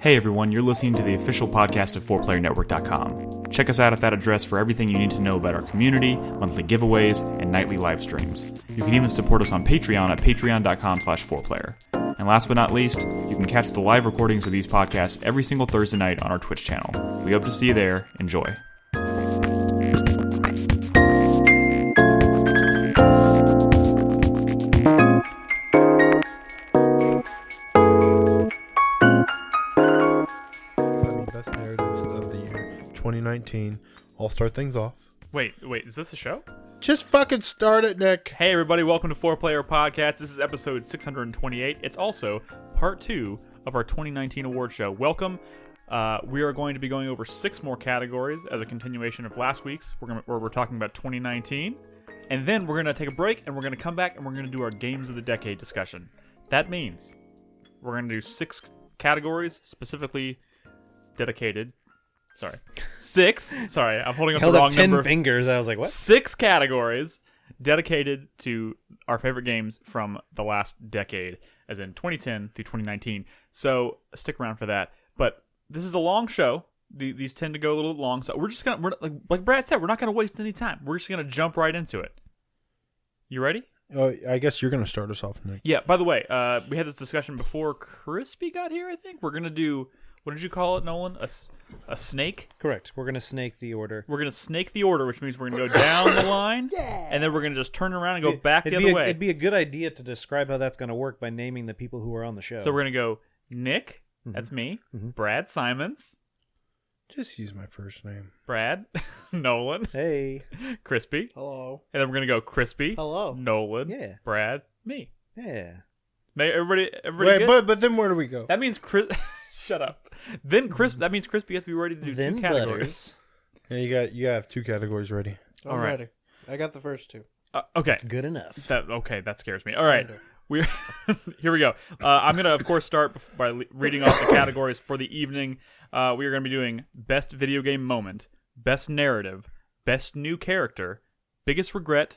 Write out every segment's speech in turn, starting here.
Hey everyone, you're listening to the official podcast of 4playernetwork.com. Check us out at that address for everything you need to know about our community, monthly giveaways, and nightly live streams. You can even support us on Patreon at patreon.com/4player. And last but not least, you can catch the live recordings of these podcasts every single Thursday night on our Twitch channel. We hope to see you there. Enjoy. Best narratives of the year 2019. I'll start things off. Wait, is this a show? Just fucking start it, Nick. Hey everybody, welcome to 4Player Podcast. This is episode 628. It's also part 2 of our 2019 award show. Welcome. We are going to be going over 6 more categories as a continuation of last week's, where we're talking about 2019. And then we're going to take a break, and we're going to come back, and we're going to do our Games of the Decade discussion. That means we're going to do 6 categories, specifically dedicated. Sorry. 6. Sorry, I'm holding up the wrong number. 10 fingers. I was like, what? 6 categories dedicated to our favorite games from the last decade, as in 2010 through 2019. So stick around for that. But this is a long show. These tend to go a little bit long. So we're just going to, like Brad said, we're not going to waste any time. We're just going to jump right into it. You ready? I guess you're going to start us off, Nick. Yeah, by the way, we had this discussion before Crispy got here, I think. We're going to do... What did you call it, Nolan? A snake? Correct. We're going to snake the order. We're going to snake the order, which means we're going to go down the line, and then we're going to just turn around and go back the other way. It'd be a good idea to describe how that's going to work by naming the people who are on the show. So we're going to go Nick, that's me, Brad Simons. Just use my first name. Brad, Nolan, Hey. Crispy. Hello. And then we're going to go Crispy, Hello. Nolan, Yeah. Brad, me. Yeah. Everybody Wait, good? but then where do we go? That means Shut up. Then that means Crispy has to be ready to do 2 categories. Yeah, you got to have 2 categories ready. All I'm right. ready. I got the first 2. Okay. It's good enough. That scares me. All right. Here we go. I'm going to, of course, start by reading off the categories for the evening. We are going to be doing Best Video Game Moment, Best Narrative, Best New Character, Biggest Regret,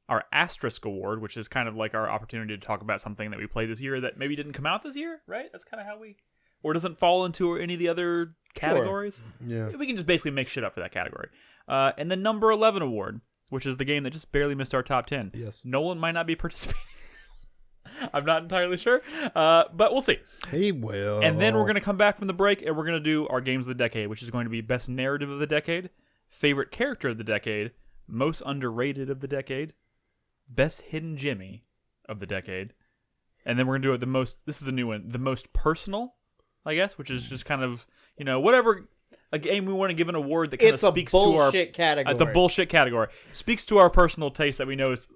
our Asterisk Award, which is kind of like our opportunity to talk about something that we played this year that maybe didn't come out this year, right? That's kind of how we... Or doesn't fall into any of the other categories. Sure. Yeah. We can just basically make shit up for that category. And the Number 11 Award, which is the game that just barely missed our top 10. Yes. Nolan might not be participating. I'm not entirely sure, but we'll see. He will. And then we're going to come back from the break, and we're going to do our Games of the Decade, which is going to be Best Narrative of the Decade, Favorite Character of the Decade, Most Underrated of the Decade, Best Hidden Jimmy of the Decade, and then we're going to do this is a new one, the Most Personal, I guess, which is just kind of, whatever, a game we want to give an award that kind of speaks to our... It's a bullshit category. It's a bullshit category. Speaks to our personal taste that we know is,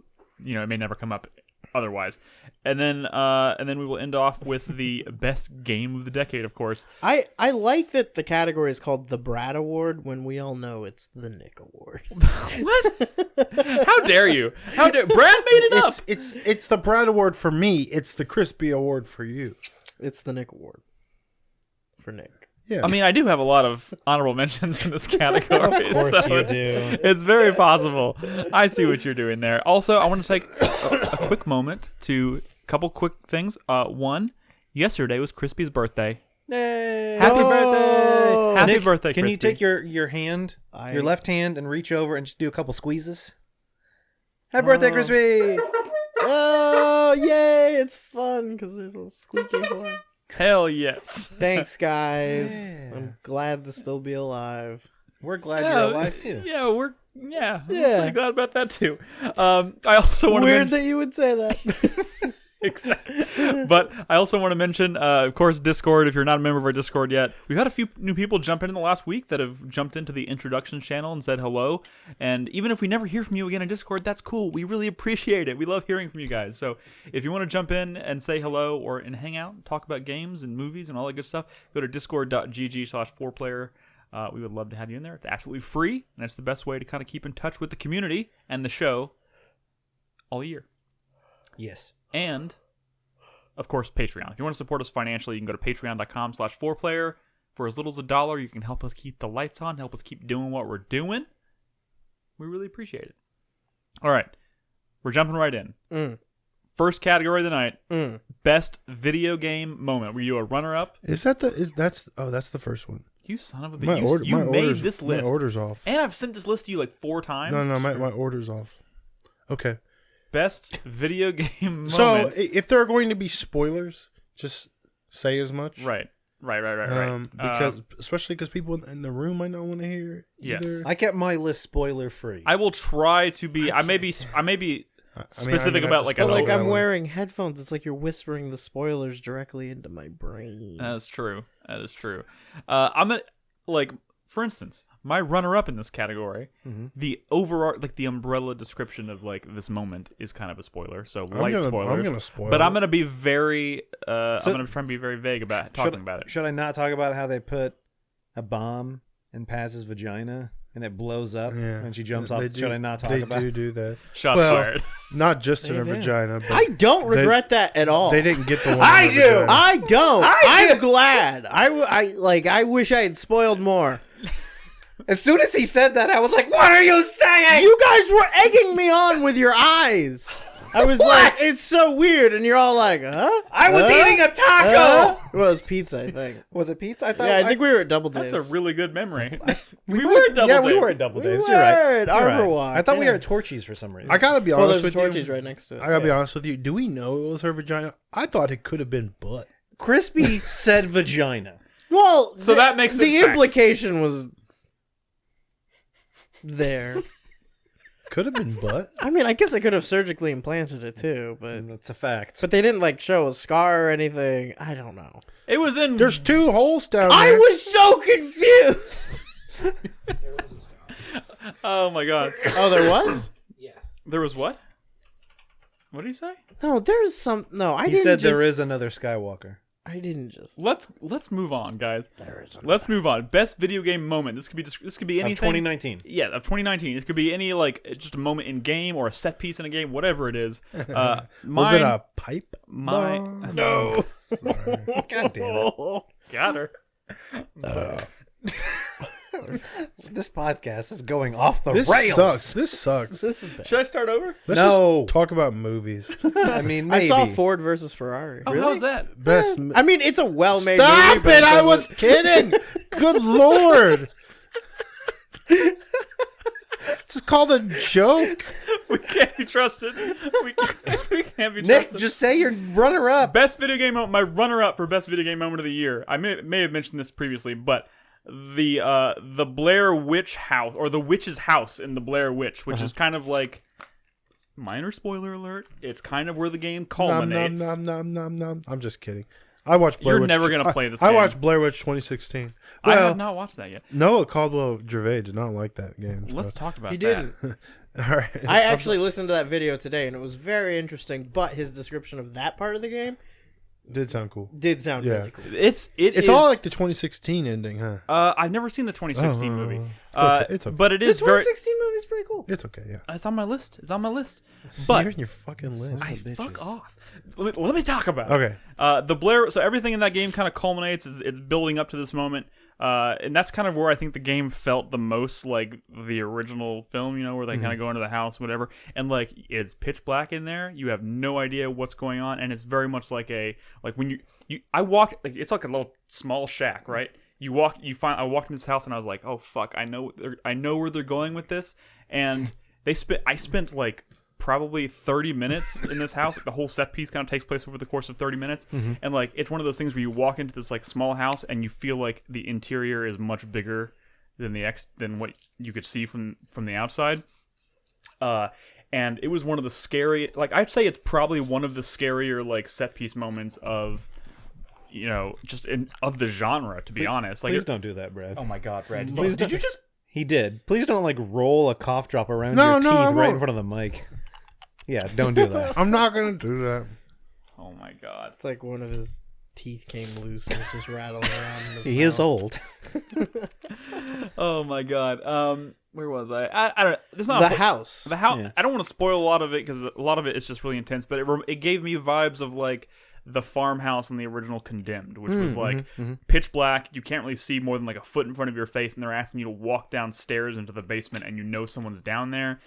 it may never come up otherwise. And then we will end off with the best game of the decade, of course. I like that the category is called the Brad Award when we all know it's the Nick Award. What? How dare you? Brad made it up. It's the Brad Award for me. It's the Crispy Award for you. It's the Nick Award for Nick. Yeah. I mean, I do have a lot of honorable mentions in this category. Of course so you do. It's very possible. I see what you're doing there. Also, I want to take a quick moment to a couple quick things. One, yesterday was Crispy's birthday. Yay. Happy birthday! Happy Nick, birthday, Crispy. Can you take your hand, your left hand, and reach over and just do a couple squeezes? Happy birthday, Crispy! Oh, yay! It's fun because there's a squeaky horn. Hell yes. Thanks, guys. Yeah. I'm glad to still be alive. We're glad you're alive, too. Yeah, I'm Yeah. pretty glad about that, too. I also want to Weird that you would say that. Exactly. But I also want to mention, of course, Discord. If you're not a member of our Discord yet, we've had a few new people jump in the last week that have jumped into the introductions channel and said hello. And even if we never hear from you again in Discord, that's cool. We really appreciate it. We love hearing from you guys. So if you want to jump in and say hello and hang out and talk about games and movies and all that good stuff, go to discord.gg/4player. We would love to have you in there. It's absolutely free, and it's the best way to kind of keep in touch with the community and the show all year. Yes. And, of course, Patreon. If you want to support us financially, you can go to patreon.com/4player. For as little as $1, you can help us keep the lights on, help us keep doing what we're doing. We really appreciate it. All right. We're jumping right in. First category of the night: best video game moment. We do a runner-up. That's the first one. You son of a bitch! You made this list. My order's off. And I've sent this list to you like 4 times. No, my order's off. Okay. Best video game moment. So if there are going to be spoilers, just say as much. Right. Because especially because people in the room might not want to hear. Yes. Either. I kept my list spoiler free. I will try to be. I may be specific about like But an like over. I'm wearing headphones. It's like you're whispering the spoilers directly into my brain. That's true. That is true. I'm a, like, for instance, my runner-up in this category, the the umbrella description of like this moment is kind of a spoiler. So spoilers. I'm gonna spoil. But I'm gonna be very. I'm gonna try and be very vague about talking about it. Should I not talk about how they put a bomb in Paz's vagina and it blows up when she jumps off? Should I not talk about? They do that. Shots fired. Not just in her vagina. But I don't regret that at all. They didn't get the one. I in her do. vagina. I don't. I'm glad. I wish I had spoiled more. As soon as he said that, I was like, "What are you saying?" You guys were egging me on with your eyes. I was like, it's so weird, and you're all like, huh? I was eating a taco. Well, it was pizza, I think. Was it pizza? I thought. Yeah, I think we were at Double Days. That's a really good memory. we were at Double Days. Yeah, we were at Double Days. We You're right. were at You're Arbor right. Walk, I thought we yeah. were at Torchy's for some reason. I gotta be Well, honest there's with Torchy's you. right next to it. I gotta be honest with you. Do we know it was her vagina? I thought it could have been butt. Crispy said vagina. Well, So that makes it the fact. implication was there. Could have been butt. I mean, I guess I could have surgically implanted it too, but That's a fact. they didn't like show a scar or anything. I don't know. It was in. There's 2 holes down there. I was so confused. Oh my god. Oh, there was? There was what? What did he say? No, there's some. No, I He didn't. said just, there is another Skywalker. I didn't just. Let's move on, guys. Let's move on. Best video game moment. This could be anything. Of 2019. Yeah, of 2019. It could be any like just a moment in game or a set piece in a game, whatever it is. Was it a pipe? Mine. No. God damn it. Got her. This podcast is going off the This rails. sucks. This sucks. This is bad. Should I start over? Let's No. just talk about movies. I mean, maybe. I saw Ford versus Ferrari. Oh, how's that? Best. I mean, it's a well-made Stop movie. but it! I doesn't- was kidding. Good lord. It's called a joke. We can't be trusted. We can't be Nick, trusted. just say your runner-up. Best video game moment. My runner-up for best video game moment of the year. I may have mentioned this previously, but the Blair Witch house, or the witch's house in the Blair Witch, which is kind of like, minor spoiler alert, it's kind of where the game culminates. Nom. I'm just kidding. I watched Blair You're Witch. never gonna play this I game. watched Blair Witch 2016. I Well, have not watched that yet. Noah Caldwell Gervais did not like that game. So. Let's talk about He that. didn't. All right. I actually listened to that video today, and it was very interesting. But his description of that part of the game did sound cool. did sound Yeah. really cool. It's all like the 2016 ending, huh? I've never seen the 2016 movie. It's okay. It's okay. But it The is very. 2016 movie is pretty cool. It's okay. Yeah. It's on my list. It's on my list. But You're in your fucking list. fuck off. Let me talk about it. Okay. The Blair. So everything in that game kind of culminates. It's building up to this moment, and that's kind of where I think the game felt the most like the original film. You know, where they kind of go into the house, whatever, and like it's pitch black in there. You have no idea what's going on, and it's very much like when you I walk like it's like a little small shack, right? I walked in this house and I was like, oh fuck, I know where they're going with this, and I spent like probably 30 minutes in this house. Like, the whole set piece kind of takes place over the course of 30 minutes, and like it's one of those things where you walk into this like small house and you feel like the interior is much bigger than than what you could see from the outside. And it was one of the scary, like I'd say it's probably one of the scarier like set piece moments of. You know, of the genre, to be honest. Like, Please don't do that, Brad. oh my god, Brad! Please Did you just? He did. Please don't like roll a cough drop around No, your teeth I right in won't. front of the mic. Yeah, don't do that. I'm not gonna do that. Oh my god! It's like one of his teeth came loose and it's just rattling around in his He mouth. is old. Oh my god! Where was I? I don't. There's not The house. The house. Yeah. I don't want to spoil a lot of it because a lot of it is just really intense. But it gave me vibes of like the farmhouse in the original Condemned, which was like pitch black. You can't really see more than like a foot in front of your face, and they're asking you to walk downstairs into the basement, and you know someone's down there.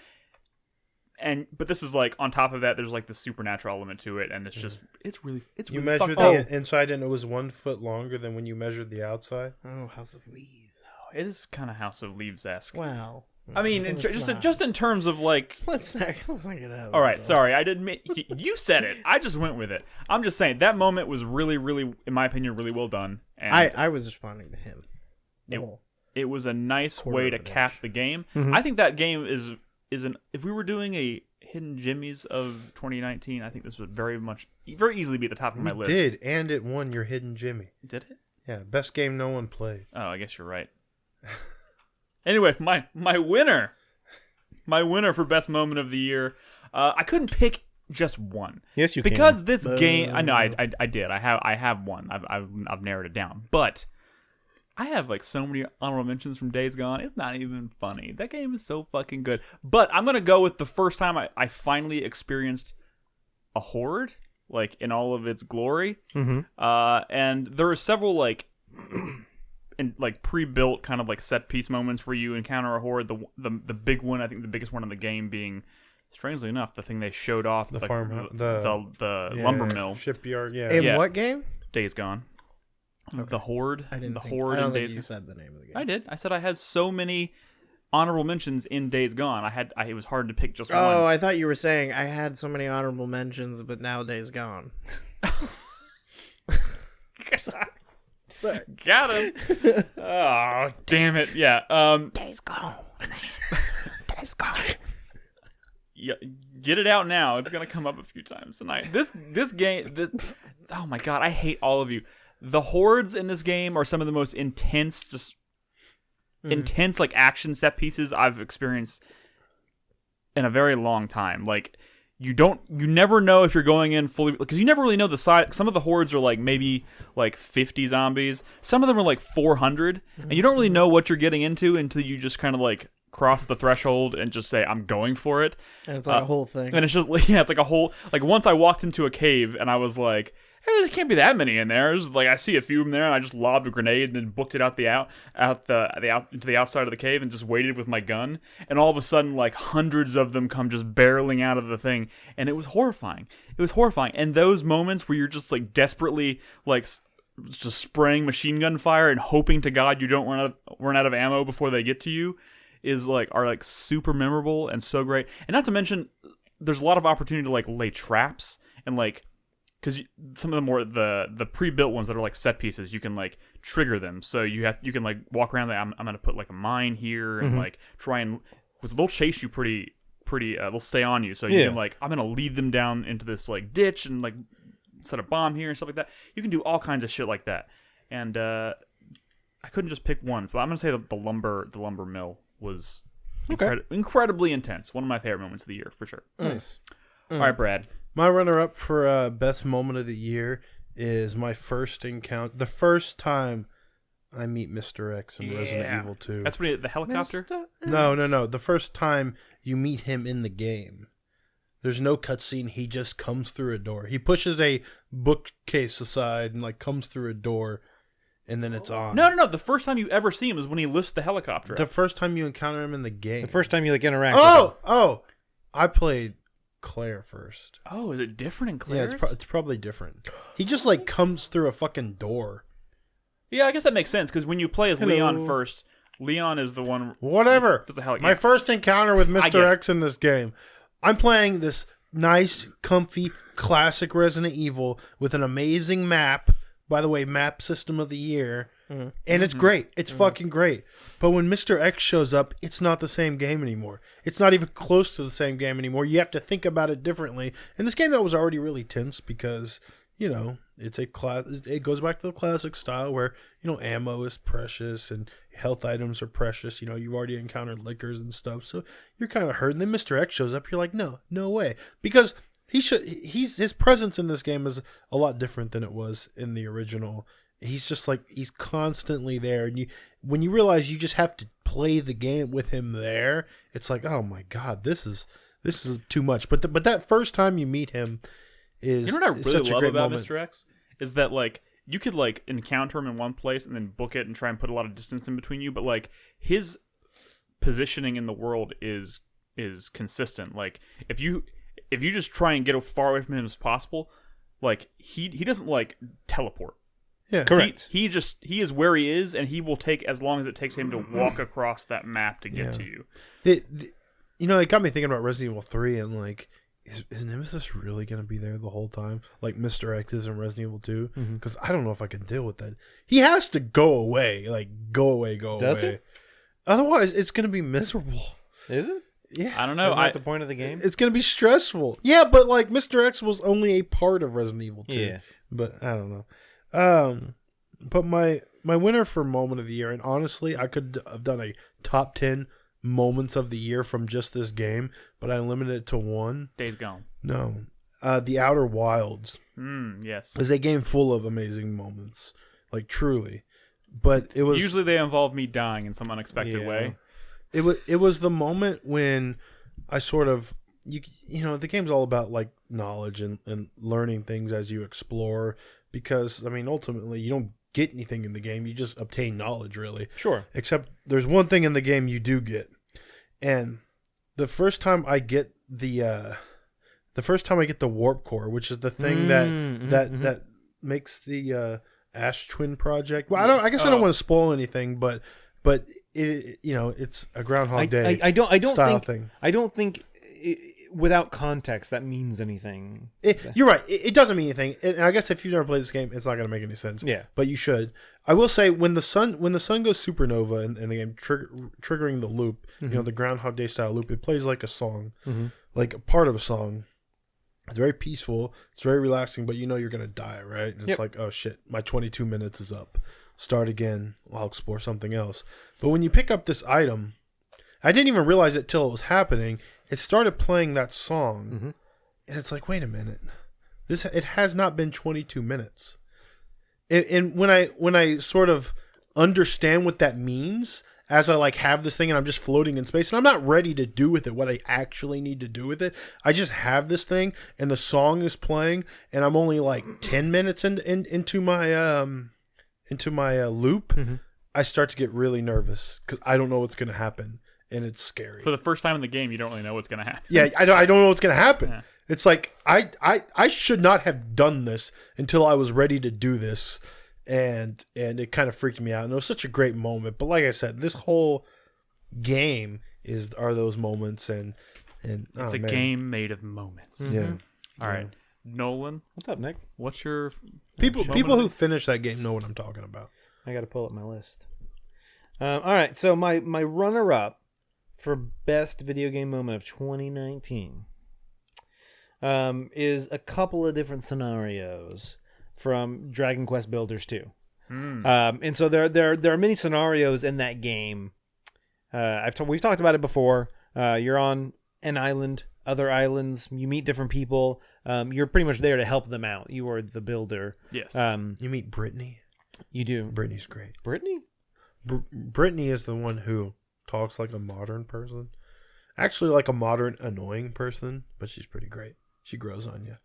but this is like on top of that. There's like the supernatural element to it, and it's just it's really You really measured the inside, and it was 1 foot longer than when you measured the outside. Oh, House of Leaves. It is kind of House of Leaves-esque. Wow. I mean, just in terms of like. Let's not get out. All right, sorry, I didn't. You said it. I just went with it. I'm just saying that moment was really, really, in my opinion, really well done. And I was responding to him. It was a nice way to cap the game. Mm-hmm. I think that game is an. If we were doing a Hidden Jimmies of 2019, I think this would very easily be at the top of my list. It did, and it won your Hidden Jimmy. Did it? Yeah, best game no one played. Oh, I guess you're right. Anyways, my winner for best moment of the year. I couldn't pick just one. Yes, you because can. This game. I know I did. I have one. I've narrowed it down, but I have like so many honorable mentions from Days Gone. It's not even funny. That game is so fucking good. But I'm gonna go with the first time I finally experienced a horde, like in all of its glory. Mm-hmm. And there are several like. And like pre-built kind of like set piece moments where you encounter a horde. The big one, I think the biggest one in the game being, strangely enough, the thing they showed off, the like, farm, the lumber mill, shipyard. Yeah. In what game? Days Gone. Okay. The horde. I didn't. I don't think you said the name of the game. I did. I said I had so many honorable mentions in Days Gone. It was hard to pick just one. Oh, I thought you were saying I had so many honorable mentions, but now Days Gone. Sorry. Got him. Oh, damn it. Yeah. Days Gone. Days Gone. Yeah, get it out now. It's gonna come up a few times tonight. This game. Oh my god, I hate all of you. The hordes in this game are some of the most intense, intense like action set pieces I've experienced in a very long time. Like. You never know if you're going in fully, because you never really know the size. Some of the hordes are like maybe like 50 zombies. Some of them are like 400, and you don't really know what you're getting into until you just kind of like cross the threshold and just say, I'm going for it. And it's like a whole thing. And it's just, yeah, it's like a whole, like once I walked into a cave and I was like, hey, there can't be that many in there. It's like I see a few of them there, and I just lobbed a grenade and then booked it into the outside of the cave and just waited with my gun. And all of a sudden, like hundreds of them come just barreling out of the thing, and it was horrifying. It was horrifying. And those moments where you're just like desperately like just spraying machine gun fire and hoping to God you don't run out of ammo before they get to you are like super memorable and so great. And not to mention, there's a lot of opportunity to like lay traps and like. Because some of them more the pre-built ones that are like set pieces, you can like trigger them. So you can like walk around. Like, I'm gonna put like a mine here and like try and because they'll chase you pretty. They'll stay on you. So you can like I'm gonna lead them down into this like ditch and like set a bomb here and stuff like that. You can do all kinds of shit like that. And I couldn't just pick one, but I'm gonna say the lumber mill was incredibly intense. One of my favorite moments of the year for sure. Nice. All right, Brad. My runner-up for best moment of the year is my first encounter. The first time I meet Mr. X in Resident Evil 2. That's when the helicopter? No. The first time you meet him in the game. There's no cutscene. He just comes through a door. He pushes a bookcase aside and like comes through a door, and then it's on. No. The first time you ever see him is when he lifts the helicopter up. The first time you encounter him in the game. The first time you like interact with him. Oh! I played Claire first. Oh, is it different in Claire's? Yeah, it's probably different. He just like comes through a fucking door. Yeah, I guess that makes sense because when you play as Leon first, Leon is the one. Whatever. My first encounter with Mr. X in this game. I'm playing this nice, comfy, classic Resident Evil with an amazing map. By the way, map system of the year. Mm-hmm. And it's great. It's fucking great. But when Mr. X shows up, it's not the same game anymore. It's not even close to the same game anymore. You have to think about it differently. And this game that was already really tense because, you know, it goes back to the classic style where, you know, ammo is precious and health items are precious. You know, you've already encountered liquors and stuff. So you're kind of hurt. And then Mr. X shows up. You're like, no way. Because his presence in this game is a lot different than it was in the original. He's just like, he's constantly there. And when you realize you just have to play the game with him there, it's like, oh my God, this is too much. But that first time you meet him is, you know what I really love about moment. Mr. X? Is that like, you could like encounter him in one place and then book it and try and put a lot of distance in between you. But like his positioning in the world is is consistent. Like if you just try and get as far away from him as possible, like he doesn't like teleport. Yeah, correct. He is where he is, and he will take as long as it takes him to walk across that map to get to you. It got me thinking about Resident Evil 3 and like, is Nemesis really going to be there the whole time? Like Mr. X is in Resident Evil 2? Because I don't know if I can deal with that. He has to go away. Like, go away. Does away. He? Otherwise, it's going to be miserable. Is it? Yeah. I don't know. Isn't that the point of the game? It's going to be stressful. Yeah, but like Mr. X was only a part of Resident Evil 2. Yeah. But I don't know. But my winner for moment of the year, and honestly, I could have done a top 10 moments of the year from just this game, but I limited it to one. Days Gone. No. The Outer Wilds. Yes. Is a game full of amazing moments. Like, truly. But it was... Usually they involve me dying in some unexpected way. It was the moment when I sort of... You know, the game's all about, like, knowledge and learning things as you explore. Because, I mean, ultimately, you don't get anything in the game. You just obtain knowledge, really. Sure. Except there's one thing in the game you do get. And the first time I get the warp core, which is the thing that makes the Ash Twin project. Well, I guess I don't want to spoil anything, but it, it's a Groundhog Day. I don't style think thing. I don't think without context that means anything. You're right. It doesn't mean anything. And I guess if you've never played this game, it's not going to make any sense. Yeah. But you should. I will say when the sun goes supernova in the game, triggering the loop, the Groundhog Day style loop, it plays like a song, like a part of a song. It's very peaceful. It's very relaxing, but you're going to die, right? And it's like, oh shit, my 22 minutes is up. Start again. I'll explore something else. But when you pick up this item, I didn't even realize it till it was happening. It started playing that song, and it's like, wait a minute, it has not been 22 minutes. And when I sort of understand what that means, as I like have this thing and I'm just floating in space, and I'm not ready to do with it what I actually need to do with it. I just have this thing, and the song is playing, and I'm only like 10 minutes into my loop. I start to get really nervous because I don't know what's going to happen. And it's scary. For the first time in the game, you don't really know what's going to happen. Yeah, I don't know what's going to happen. Yeah. It's like, I should not have done this until I was ready to do this. And it kind of freaked me out. And it was such a great moment. But like I said, this whole game are those moments. And it's a game made of moments. Yeah. All right. Nolan. What's up, Nick? What's your... People who finish that game know what I'm talking about. I got to pull up my list. All right. So my runner-up for best video game moment of 2019 is a couple of different scenarios from Dragon Quest Builders 2. And so there are many scenarios in that game. We've talked about it before. You're on an island, other islands, you meet different people. You're pretty much there to help them out. You are the builder. Yes. You meet Brittany. You do. Brittany's great. Brittany? Brittany is the one who talks like a modern person. Actually, like a modern, annoying person, but she's pretty great. She grows on you.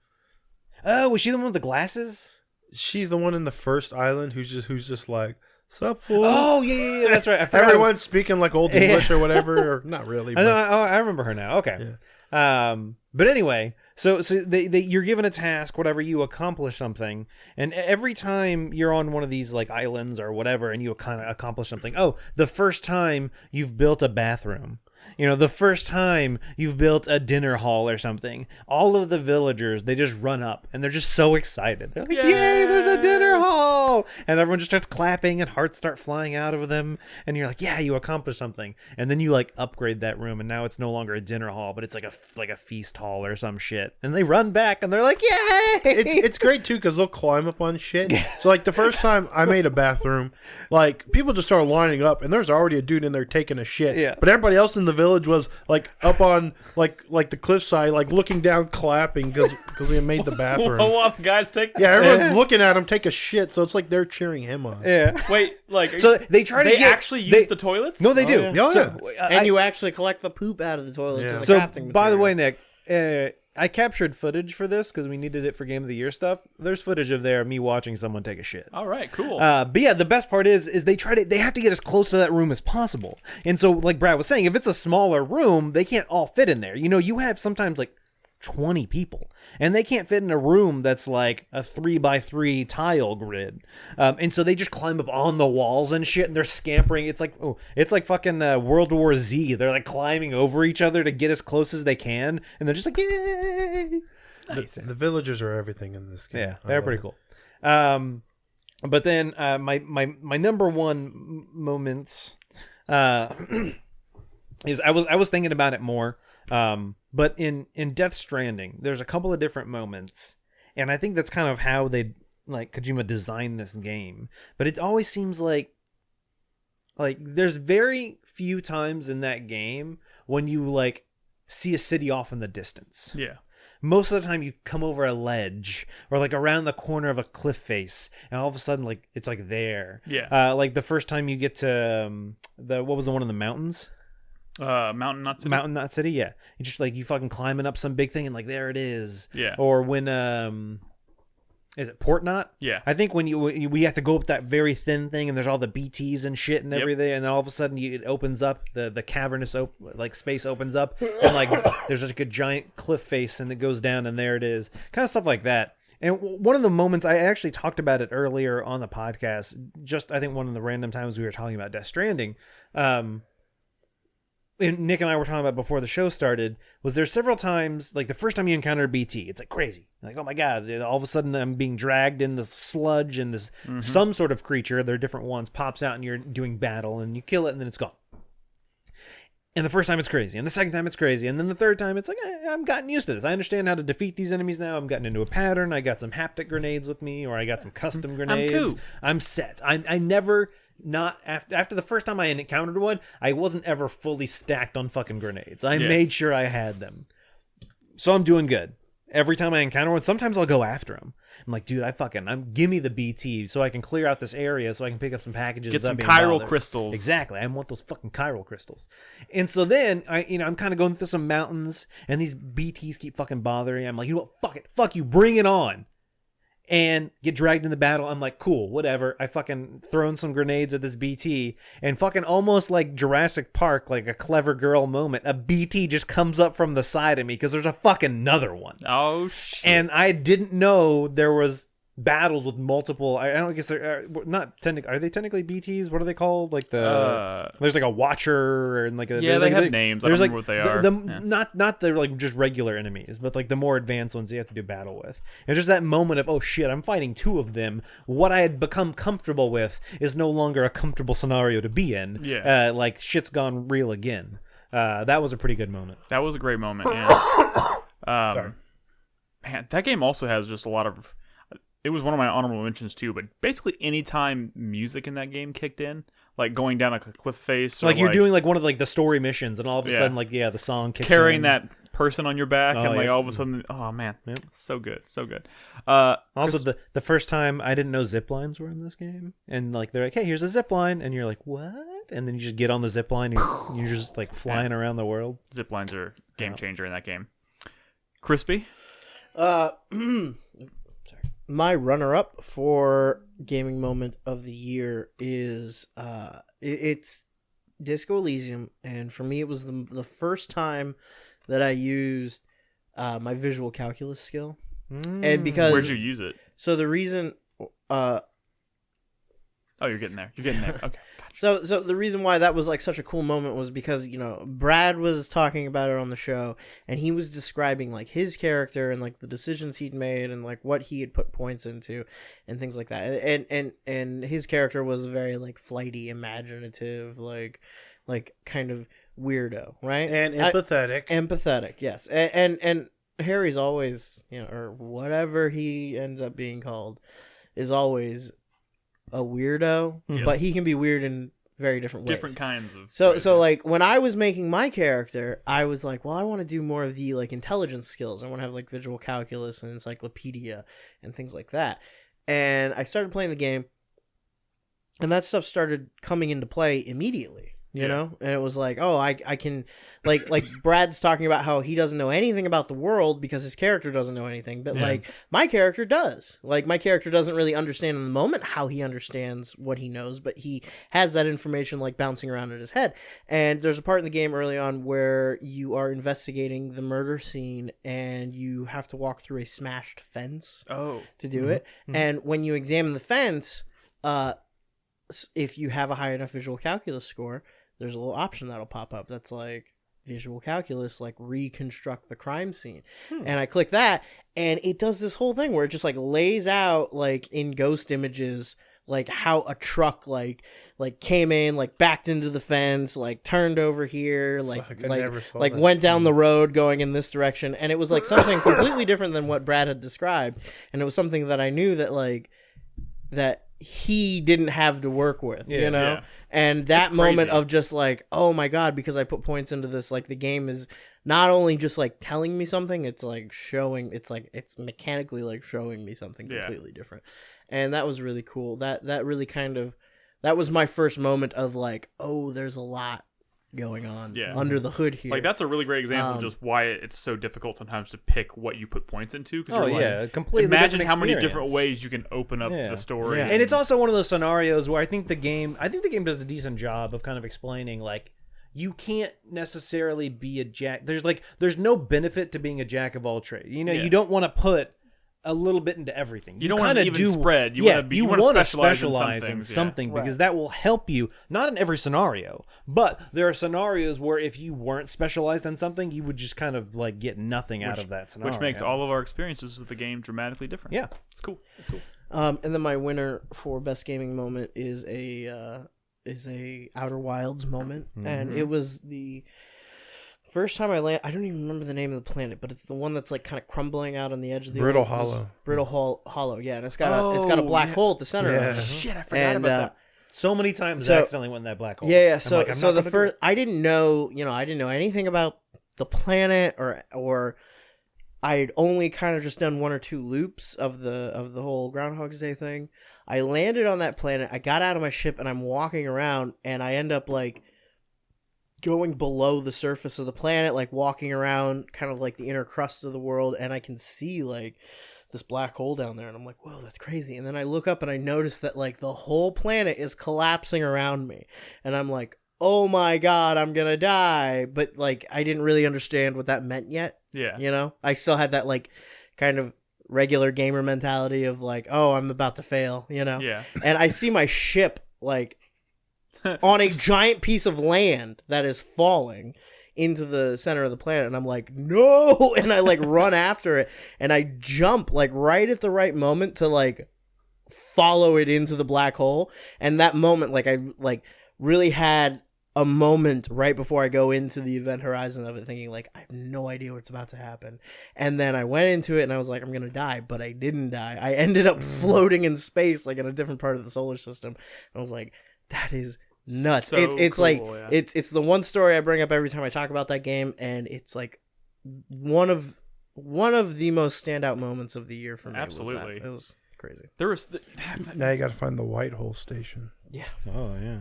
Oh, was she the one with the glasses? She's the one in the first island who's just like, sup, fool? Oh, yeah, that's right. Everyone's speaking like old English or whatever, or not really. But... I remember her now. Okay. Yeah. But anyway, so you're given a task, whatever, you accomplish something, and every time you're on one of these like islands or whatever, and you kind of accomplish something. Oh, the first time you've built a bathroom. The first time you've built a dinner hall or something, all of the villagers, they just run up and they're just so excited. They're like, yay, there's a dinner hall. And everyone just starts clapping and hearts start flying out of them. And you're like, yeah, you accomplished something. And then you like upgrade that room and now it's no longer a dinner hall, but it's like a feast hall or some shit. And they run back and they're like, yay. It's great too because they'll climb up on shit. So like the first time I made a bathroom, like people just started lining up and there's already a dude in there taking a shit. Yeah. But everybody else in the village was like up on like the cliffside, like looking down, clapping because he made the bathroom. While the guys take. Yeah, everyone's looking at him take a shit, so it's like they're cheering him on. Yeah. Wait, like so they try to they actually use the toilets? No, they do. Yeah. So, and you actually collect the poop out of the toilets. Yeah. So by the way, Nick, I captured footage for this because we needed it for Game of the Year stuff. There's footage of me watching someone take a shit. All right, cool. But yeah, the best part is they have to get as close to that room as possible. And so, like Brad was saying, if it's a smaller room, they can't all fit in there. You know, you have sometimes like 20 people, and they can't fit in a room that's like a 3x3 tile grid. And so they just climb up on the walls and shit, and they're scampering. It's like fucking World War Z. They're like climbing over each other to get as close as they can, and they're just like, yay! Nice. The villagers are everything in this game. Yeah, they're pretty cool. But then my number one moments is I was thinking about it more. But in Death Stranding, there's a couple of different moments, and I think that's kind of how they like Kojima designed this game. But it always seems like there's very few times in that game when you like see a city off in the distance. Yeah. Most of the time you come over a ledge or like around the corner of a cliff face, and all of a sudden like it's like there. Yeah. Like the first time you get to what was the one in the mountains? Mountain Knot City. Mountain Knot City, yeah. You just like you fucking climbing up some big thing and like there it is. Yeah. Or when is it Port Knot? Yeah. I think when we have to go up that very thin thing and there's all the BTs and shit and everything, and then all of a sudden it opens up, the cavernous like space opens up, and like there's just like a giant cliff face and it goes down and there it is. Kind of stuff like that. And one of the moments, I actually talked about it earlier on the podcast, just I think one of the random times we were talking about Death Stranding, and Nick and I were talking about before the show started, was there several times, like the first time you encounter BT, it's like crazy. Like, oh my God, all of a sudden I'm being dragged in the sludge and this some sort of creature, there are different ones, pops out and you're doing battle and you kill it and then it's gone. And the first time it's crazy, and the second time it's crazy, and then the third time it's like, I've gotten used to this. I understand how to defeat these enemies now. I've gotten into a pattern. I got some haptic grenades with me, or I got some custom grenades. I'm cool. I'm set. I never... Not after the first time I encountered one, I wasn't ever fully stacked on fucking grenades. I made sure I had them. So I'm doing good. Every time I encounter one, sometimes I'll go after them. I'm like, dude, give me the BT so I can clear out this area so I can pick up some packages. Get some chiral crystals. Exactly. I want those fucking chiral crystals. And so then I'm kind of going through some mountains and these BTs keep fucking bothering me. I'm like, you know what? Fuck it. Fuck you. Bring it on. And get dragged into battle. I'm like, cool, whatever. I fucking thrown some grenades at this BT, and fucking almost like Jurassic Park, like a clever girl moment, a BT just comes up from the side of me because there's a fucking another one. Oh shit! And I didn't know there was battles with multiple. I don't guess they're not technically. Are they technically BTs? What are they called? Like there's like a watcher and like a they have names. I don't remember what they are. Not the like just regular enemies, but like the more advanced ones you have to do battle with. And just that moment of, oh shit, I'm fighting two of them. What I had become comfortable with is no longer a comfortable scenario to be in. Yeah. Like shit's gone real again. That was a pretty good moment. That was a great moment. Yeah. Man, that game also has just a lot of. It was one of my honorable mentions too, but basically any time music in that game kicked in, like going down like a cliff face, or like you're doing like one of like the story missions, and all of a sudden like the song kicks carrying in. That person on your back, and like all of a sudden, oh man, so good. Also, the first time I didn't know zip lines were in this game, and like they're like, hey, here's a zip line, and you're like, what? And then you just get on the zip line, and you're just like flying around the world. Zip lines are game changer in that game. Crispy. My runner-up for gaming moment of the year is it's Disco Elysium, and for me it was the first time that I used my visual calculus skill. And because where'd you use it? So the reason you're getting there. Okay. Gotcha. So the reason why that was like such a cool moment was because, Brad was talking about it on the show, and he was describing like his character and like the decisions he'd made and like what he had put points into and things like that. And his character was very like flighty, imaginative, like kind of weirdo, right? And empathetic. Empathetic, yes. And Harry's always, or whatever he ends up being called, is always a weirdo, but he can be weird in very different ways. Different kinds of. So like when I was making my character, I was like, well, I want to do more of the like intelligence skills. I want to have like visual calculus and encyclopedia and things like that. And I started playing the game, and that stuff started coming into play immediately. you know? And it was like, oh, I can, like Brad's talking about how he doesn't know anything about the world because his character doesn't know anything. But, like, my character does. Like, my character doesn't really understand in the moment how he understands what he knows, but he has that information, like, bouncing around in his head. And there's a part in the game early on where you are investigating the murder scene and you have to walk through a smashed fence to do it. And when you examine the fence, if you have a high enough visual calculus score, there's a little option that'll pop up that's like visual calculus, like reconstruct the crime scene. And I click that and it does this whole thing where it just like lays out like in ghost images like how a truck like came in, like backed into the fence, like turned over here, like went down the road going in this direction. And it was like something completely different than what Brad had described. And it was something that I knew that like that he didn't have to work with, you know? And that moment of just like, oh my God, because I put points into this, like the game is not only just like telling me something, it's like showing, it's mechanically like showing me something completely different. And that was really cool. That really kind of, that was my first moment of like, oh, there's a lot going on under the hood here. Like that's a really great example of just why it's so difficult sometimes to pick what you put points into. Completely. Imagine how many different ways you can open up the story. And it's also one of those scenarios where I think the game does a decent job of kind of explaining like you can't necessarily be a jack. There's no benefit to being a jack of all trades. You know, you don't want to put a little bit into everything. You don't want to even spread. You want to specialize in something because that will help you, not in every scenario, but there are scenarios where if you weren't specialized in something, you would just kind of like get nothing out of that scenario. Which makes all of our experiences with the game dramatically different. Yeah. It's cool. And then my winner for best gaming moment is a Outer Wilds moment. And it was the first time I don't even remember the name of the planet, but it's the one that's like kind of crumbling out on the edge of the Brittle Hollow. Hollow, yeah, and it's got a black hole at the center of it. Shit, I forgot about that. So many times I accidentally went in that black hole. Yeah. So the first, I didn't know anything about the planet or I'd only kind of just done one or two loops of the whole Groundhog's Day thing. I landed on that planet. I got out of my ship and I'm walking around and I end up like going below the surface of the planet, like walking around kind of like the inner crust of the world, and I can see like this black hole down there, and I'm like, whoa, that's crazy. And then I look up and I notice that like the whole planet is collapsing around me, and I'm like, oh my God, I'm gonna die. But like I didn't really understand what that meant yet. Yeah, you know, I still had that like kind of regular gamer mentality of like, oh, I'm about to fail, you know. Yeah. And I see my ship like on a giant piece of land that is falling into the center of the planet, and I'm like, no, and I like run after it, and I jump like right at the right moment to like follow it into the black hole. And that moment, like I like really had a moment right before I go into the event horizon of it, thinking like, I have no idea what's about to happen. And then I went into it and I was like, I'm gonna die, but I didn't die. I ended up floating in space, like in a different part of the solar system. And I was like, that is nuts. So it's cool, like yeah. it's the one story I bring up every time I talk about that game, and it's like one of the most standout moments of the year for me. Absolutely. It was crazy. There was Now you got to find the White Hole Station. Yeah. Oh yeah.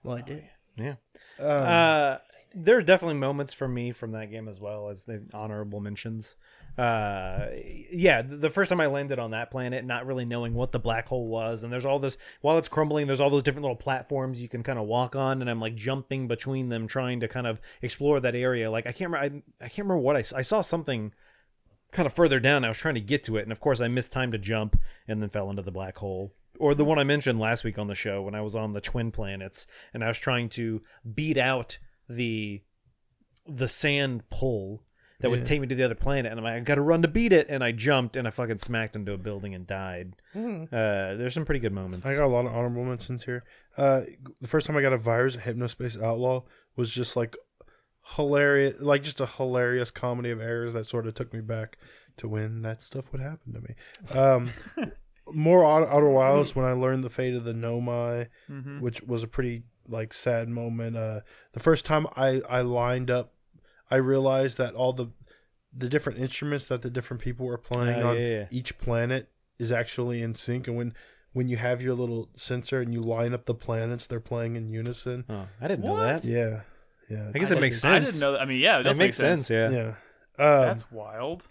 Well, I did. Yeah. There are definitely moments for me from that game as well as the honorable mentions. The first time I landed on that planet, not really knowing what the black hole was, and there's all this, while it's crumbling, there's all those different little platforms you can kind of walk on, and I'm like jumping between them, trying to kind of explore that area. Like I can't remember what I saw something kind of further down. I was trying to get to it, and of course I missed time to jump, and then fell into the black hole. Or the one I mentioned last week on the show when I was on the twin planets, and I was trying to beat out the sand pull that would take me to the other planet, and I'm like, I gotta run to beat it, and I jumped and I fucking smacked into a building and died. There's some pretty good moments. I got a lot of honorable mentions here. The first time I got a virus, Hypnospace Outlaw, was just like hilarious, like just a hilarious comedy of errors that sort of took me back to when that stuff would happen to me. More Outer Wilds, when I learned the fate of the Nomai, which was a pretty like sad moment. The first time I lined up, I realized that all the different instruments that the different people were playing on each planet is actually in sync. And when you have your little sensor and you line up the planets, they're playing in unison. Oh, I didn't know that. Yeah. I guess it makes sense. I didn't know that. I mean, yeah, it does makes make sense. Yeah. Yeah. That's wild.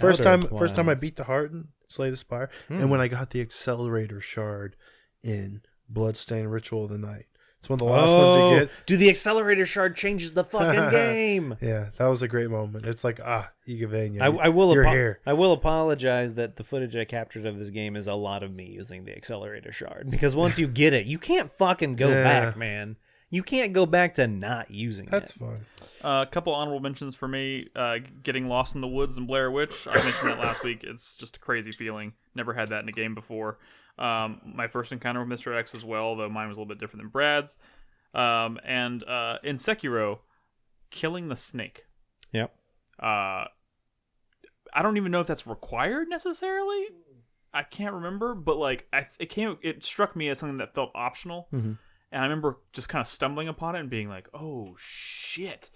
First time I beat the heart and Slay the Spire, and when I got the accelerator shard in Bloodstained Ritual of the Night. It's one of the last ones you get. Dude, the accelerator shard changes the fucking game. Yeah, that was a great moment. It's like, Igavania, you're here. I will apologize that the footage I captured of this game is a lot of me using the accelerator shard. Because once you get it, you can't fucking go back, man. You can't go back to not using it. That's fun. A couple honorable mentions for me. Getting lost in the woods in Blair Witch. I mentioned that last week. It's just a crazy feeling. Never had that in a game before. My first encounter with Mr. X as well, though mine was a little bit different than Brad's. And in Sekiro, killing the snake. Yep. I don't even know if that's required necessarily. I can't remember, but like it struck me as something that felt optional. Mm-hmm. And I remember just kind of stumbling upon it and being like, "Oh shit!"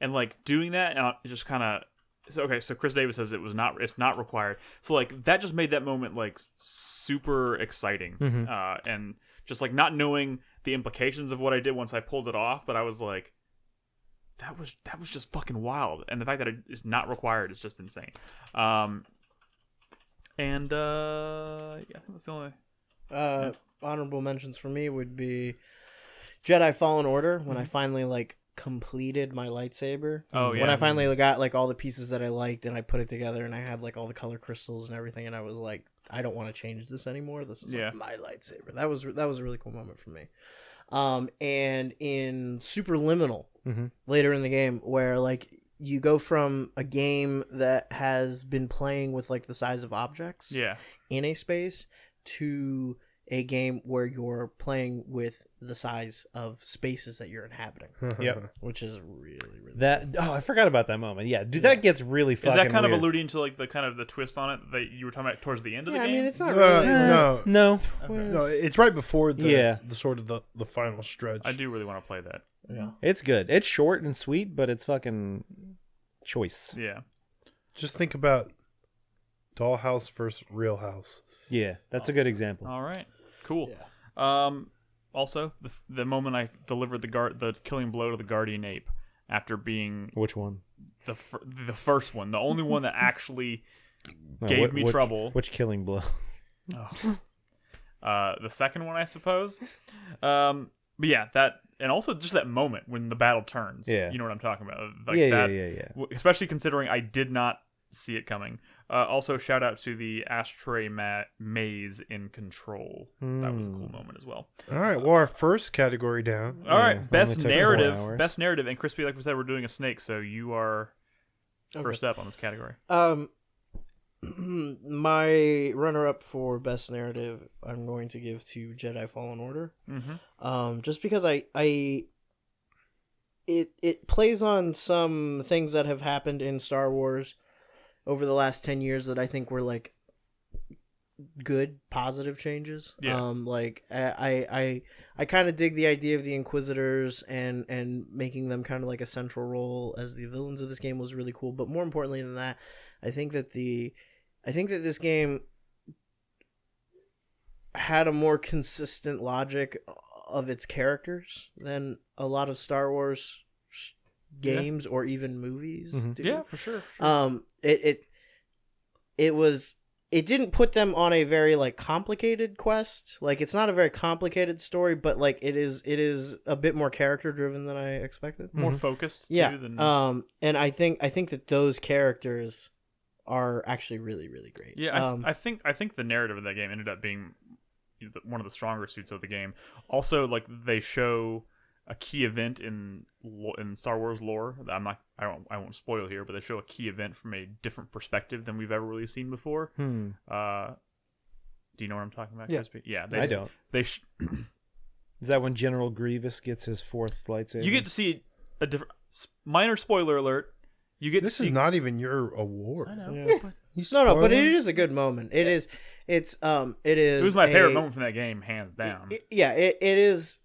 And like doing that, and it just kind of. So Chris Davis says it's not required. So like that just made that moment like super exciting, and just like not knowing the implications of what I did once I pulled it off, but I was like, that was just fucking wild, and the fact that it is not required is just insane. Yeah, I think that's the only. Honorable mentions for me would be Jedi Fallen Order when I finally like completed my lightsaber. Oh yeah. When I finally got like all the pieces that I liked and I put it together and I had like all the color crystals and everything and I was like, I don't want to change this anymore. This is like my lightsaber. That was a really cool moment for me. And in Superliminal later in the game where like you go from a game that has been playing with like the size of objects in a space to a game where you're playing with the size of spaces that you're inhabiting. Yep. Which is really cool. I forgot about that moment. Yeah, dude, that gets really fucking weird. Is that kind weird. of alluding to like the kind of the twist on it that you were talking about towards the end of the game? I mean, it's not really. No. No. No, it's right before the sort of the final stretch. I do really want to play that. Yeah. It's good. It's short and sweet, but it's fucking choice. Yeah. Just think about Dollhouse versus Real House. Yeah, that's a good example. All right. Cool. Yeah. Also, the moment I delivered the killing blow to the Guardian Ape after being Which one? the first one, the only one that actually gave me trouble. Which killing blow? The second one, I suppose. But yeah, that and also just that moment when the battle turns. Yeah. You know what I'm talking about. Like Yeah. Especially considering I did not see it coming. Also, shout out to the ashtray maze in Control. That was a cool moment as well. All right, well, our first category down. All right, best only took 4 narrative. hours. Best narrative. And Crispy, like we said, we're doing a snake, so you are first up on this category. My runner-up for best narrative, I'm going to give to Jedi Fallen Order. Just because it plays on some things that have happened in Star Wars over the last 10 years that I think were like good, positive changes. Yeah. Like I kind of dig the idea of the Inquisitors and making them kind of like a central role as the villains of this game was really cool. But more importantly than that, I think that this game had a more consistent logic of its characters than a lot of Star Wars games or even movies do. Yeah, for sure. It didn't put them on a very like complicated quest. Like it's not a very complicated story, but like it is a bit more character driven than I expected. More focused. Yeah. Too, than... And I think that those characters are actually really, really great. Yeah, I think the narrative of that game ended up being one of the stronger suits of the game. Also, like they show a key event in Star Wars lore. I won't spoil here, but they show a key event from a different perspective than we've ever really seen before. Do you know what I'm talking about? Yeah. Crispy? Yeah. I don't. Is that when General Grievous gets his 4th lightsaber? You get to see a different minor spoiler alert. You get This to see is not even your award. I know. Yeah. No, but it is a good moment. It is. It was my favorite moment from that game, hands down. It is.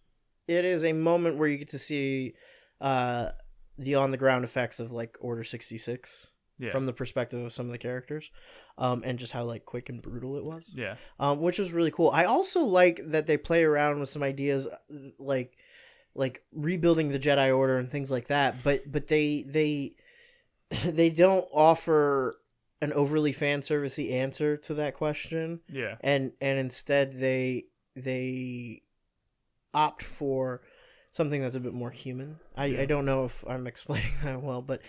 It is a moment where you get to see the on the ground effects of like Order 66 from the perspective of some of the characters, and just how like quick and brutal it was. Yeah. Which was really cool. I also like that they play around with some ideas like rebuilding the Jedi Order and things like that, but they don't offer an overly fan servicey answer to that question. Yeah. And instead they opt for something that's a bit more human. I don't know if I'm explaining that well, but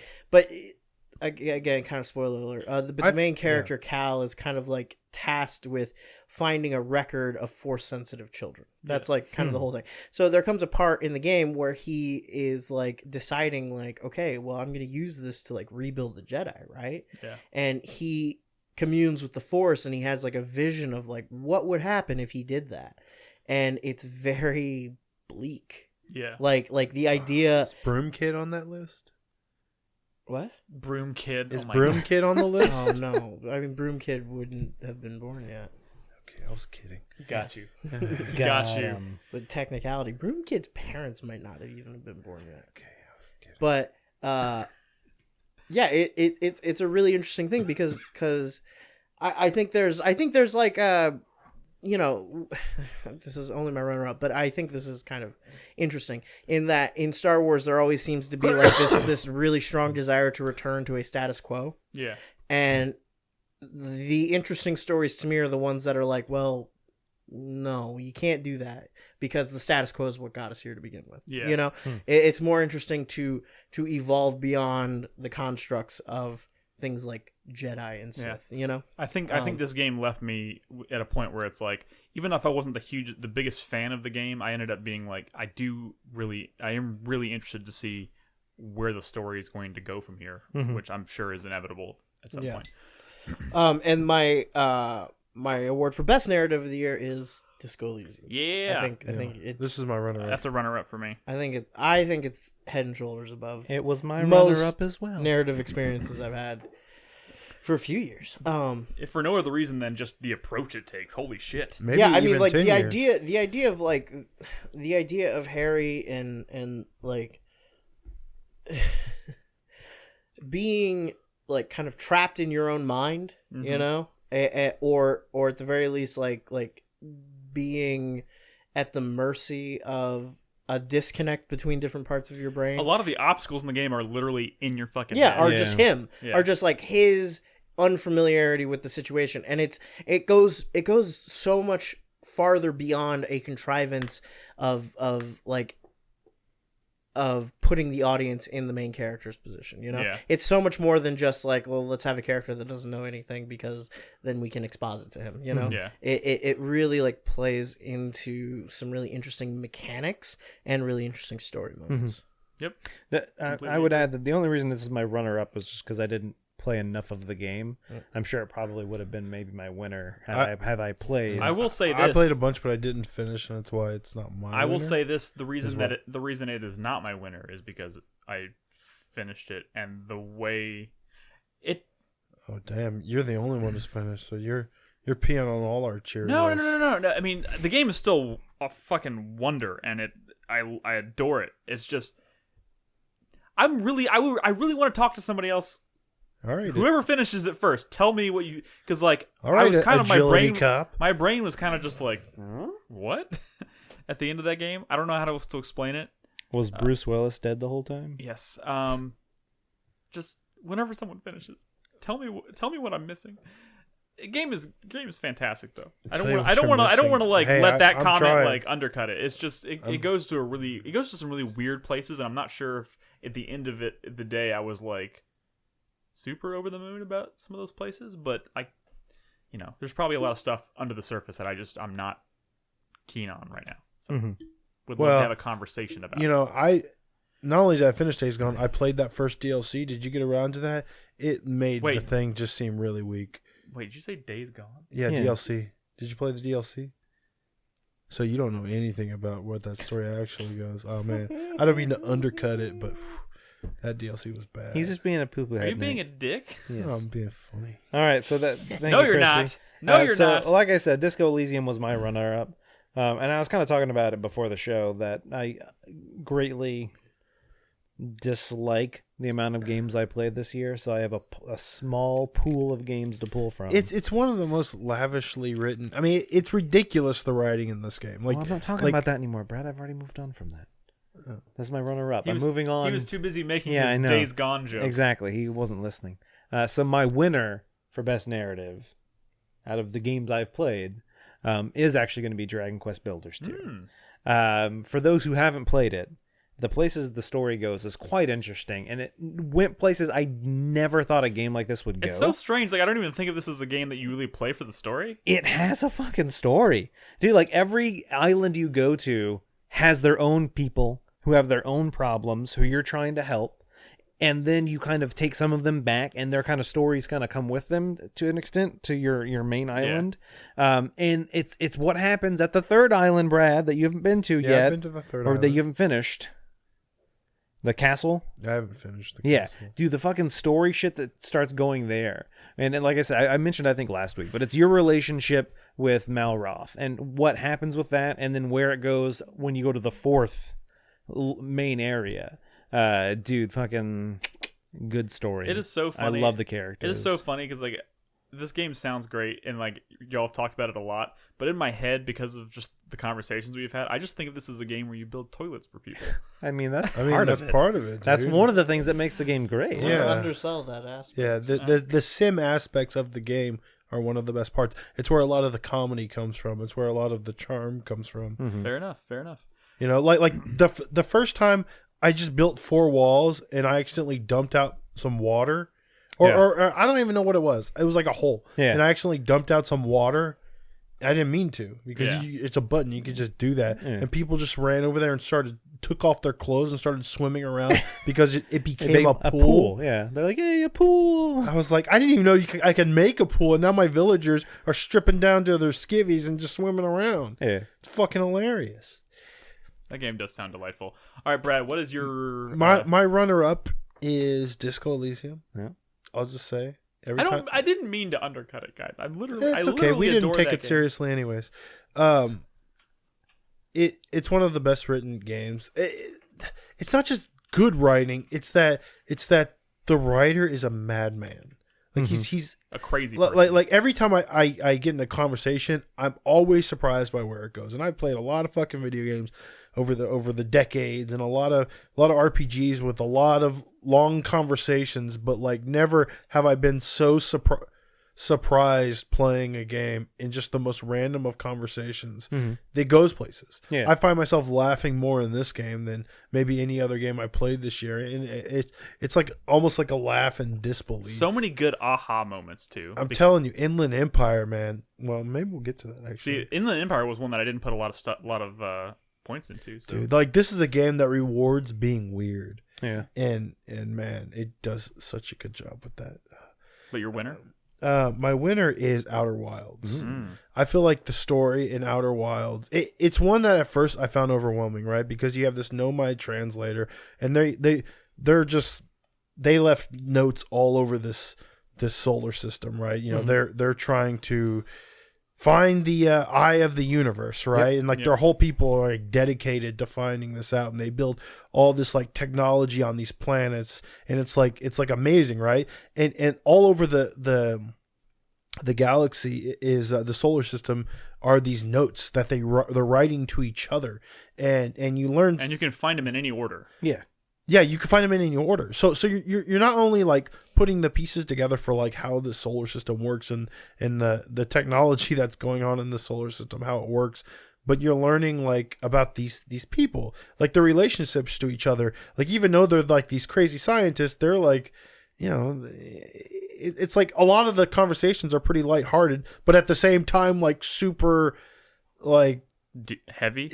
again, kind of spoiler alert. But the main character, Cal, is kind of like tasked with finding a record of Force-sensitive children. That's like kind of the whole thing. So there comes a part in the game where he is like deciding like, okay, well, I'm going to use this to like rebuild the Jedi, right? Yeah. And he communes with the Force, and he has like a vision of like what would happen if he did that. And it's very bleak. Yeah. Like the idea. Is Broom Kid on that list? What? Broom Kid. Is Broom Kid on the list? Oh no! I mean, Broom Kid wouldn't have been born yet. Okay, I was kidding. Got you. Got you. But technicality, Broom Kid's parents might not have even been born yet. Okay, I was kidding. But yeah, it's a really interesting thing because I think there's like you know, this is only my runner-up, but I think this is kind of interesting in that in Star Wars there always seems to be like this really strong desire to return to a status quo. Yeah. And the interesting stories to me are the ones that are like, well, no, you can't do that because the status quo is what got us here to begin with. Yeah. You know, it's more interesting to evolve beyond the constructs of things like Jedi and Sith, you know? I think this game left me at a point where it's like, even if I wasn't the biggest fan of the game, I ended up being like, I am really interested to see where the story is going to go from here, which I'm sure is inevitable at some point. And my award for best narrative of the year is Disco Elysium. Yeah. I think this is my runner-up. That's a runner-up for me. I think it's head and shoulders above It was my most runner-up as well. narrative experiences I've had for a few years. If for no other reason than just the approach it takes. Holy shit. Maybe I mean, even like 10 years. the idea of like the idea of Harry and like being like kind of trapped in your own mind, you know, or at the very least like being at the mercy of a disconnect between different parts of your brain. A lot of the obstacles in the game are literally in your fucking head. Are just him, Yeah. are just like his unfamiliarity with the situation, and it goes so much farther beyond a contrivance of putting the audience in the main character's position, you know? Yeah. It's so much more than just like, well, let's have a character that doesn't know anything because then we can exposit to him, you know? Yeah. It really like plays into some really interesting mechanics and really interesting story moments. Yep. I would add that the only reason this is my runner-up was just because I didn't play enough of the game. I'm sure it probably would have been maybe my winner had I played. I will say this. I played a bunch, but I didn't finish, and that's why it's not my I will winner. say this: the reason it is not my winner is because I finished it, and the way it. Oh damn! You're the only one who's finished, so you're peeing on all our Cheerios. No. I mean, the game is still a fucking wonder, and I adore it. It's just, I really want to talk to somebody else. All right. Whoever finishes it first, tell me what you, because like All right, I was kind of agility cop. my brain was kind of just like, what? At the end of that game, I don't know how to explain it. Was Bruce Willis dead the whole time? Yes. Just whenever someone finishes, tell me what I'm missing. Game is fantastic though. I don't want to like let that comment trying. like undercut it. It's just it goes to some really weird places, and I'm not sure if at the end of the day I was like super over the moon about some of those places, but there's probably a lot of stuff under the surface that I'm not keen on right now. So would love to have a conversation about. I not only did I finish Days Gone, I played that first DLC. Did you get around to that? It made the thing just seem really weak. Wait, did you say Days Gone? Yeah, DLC. Did you play the DLC? So you don't know anything about what that story actually goes. Oh man, I don't mean to undercut it, but that DLC was bad. He's just being a poo-poo head. Are you being a dick? Yes. No, I'm being funny. All right, so that. No, you're not. No, you're not. So, like I said, Disco Elysium was my runner-up, and I was kind of talking about it before the show that I greatly dislike the amount of games I played this year, so I have a small pool of games to pull from. It's one of the most lavishly written. I mean, it's ridiculous, the writing in this game. Like, I'm not talking about that anymore, Brad. I've already moved on from that. Oh. That's my runner-up. I'm moving on. He was too busy making his Days Gone joke. Exactly. He wasn't listening. So my winner for Best Narrative out of the games I've played is actually going to be Dragon Quest Builders 2. For those who haven't played it, the places the story goes is quite interesting, and it went places I never thought a game like this would go. It's so strange. Like, I don't even think of this as a game that you really play for the story. It has a fucking story. Dude, like, every island you go to has their own people who have their own problems, who you're trying to help, and then you kind of take some of them back, and their kind of stories kind of come with them to an extent to your main island. And it's what happens at the third island, Brad, that you haven't been to yet. I've been to the third or island. that you haven't finished. The castle? I haven't finished the castle. Yeah. Dude, the fucking story shit that starts going there. And like I said, I mentioned, I think, last week, but it's your relationship with Malroth and what happens with that, and then where it goes when you go to the fourth main area. Dude, fucking good story. It is so funny. I love the characters. It is so funny because, like, this game sounds great, and, like, y'all have talked about it a lot, but in my head, because of just the conversations we've had, I just think of this as a game where you build toilets for people. I mean, that's part of it. That's one of the things that makes the game great. Yeah. Undersell that aspect. Yeah, the sim aspects of the game are one of the best parts. It's where a lot of the comedy comes from. It's where a lot of the charm comes from. Mm-hmm. Fair enough. You know, like the first time I just built 4 walls and I accidentally dumped out some water. Or I don't even know what it was. It was like a hole. Yeah. And I accidentally dumped out some water. I didn't mean to, because it's a button. You could just do that. Yeah. And people just ran over there and took off their clothes and started swimming around because it became a pool. Yeah. They're like, hey, a pool. I was like, I didn't even know I could make a pool. And now my villagers are stripping down to their skivvies and just swimming around. Yeah. It's fucking hilarious. That game does sound delightful. All right, Brad, what is your... My runner-up is Disco Elysium. Yeah. I'll just say. I didn't mean to undercut it, guys. It's okay. We didn't take it seriously, anyways. It's one of the best written games. It's not just good writing. It's that the writer is a madman. Like he's a crazy person. Like every time I get in a conversation, I'm always surprised by where it goes. And I've played a lot of fucking video games over the decades, and a lot of RPGs with a lot of long conversations, but like never have I been so surprised playing a game in just the most random of conversations that goes places. Yeah. I find myself laughing more in this game than maybe any other game I played this year, and it's like almost like a laugh in disbelief. So many good aha moments too. I'm telling you, Inland Empire, man. Well, maybe we'll get to that actually. See, Inland Empire was one that I didn't put a lot of points into. So. Dude, like this is a game that rewards being weird. Yeah. And man, it does such a good job with that. But your winner? My winner is Outer Wilds. I feel like the story in Outer Wilds, it's one that at first I found overwhelming, right? Because you have this Nomad translator, and they left notes all over this solar system, right? You know, they're trying to find the eye of the universe, right? Yep. And like their whole people are like dedicated to finding this out, and they build all this like technology on these planets, and it's like amazing, right? And all over the galaxy is the solar system are these notes that they're writing to each other, and you learn, and you can find them in any order. Yeah, you can find them in any order. So you're not only like putting the pieces together for like how the solar system works and the technology that's going on in the solar system, how it works, but you're learning like about these people, like their relationships to each other. Like even though they're like these crazy scientists, they're like, you know, it's like a lot of the conversations are pretty lighthearted, but at the same time like super like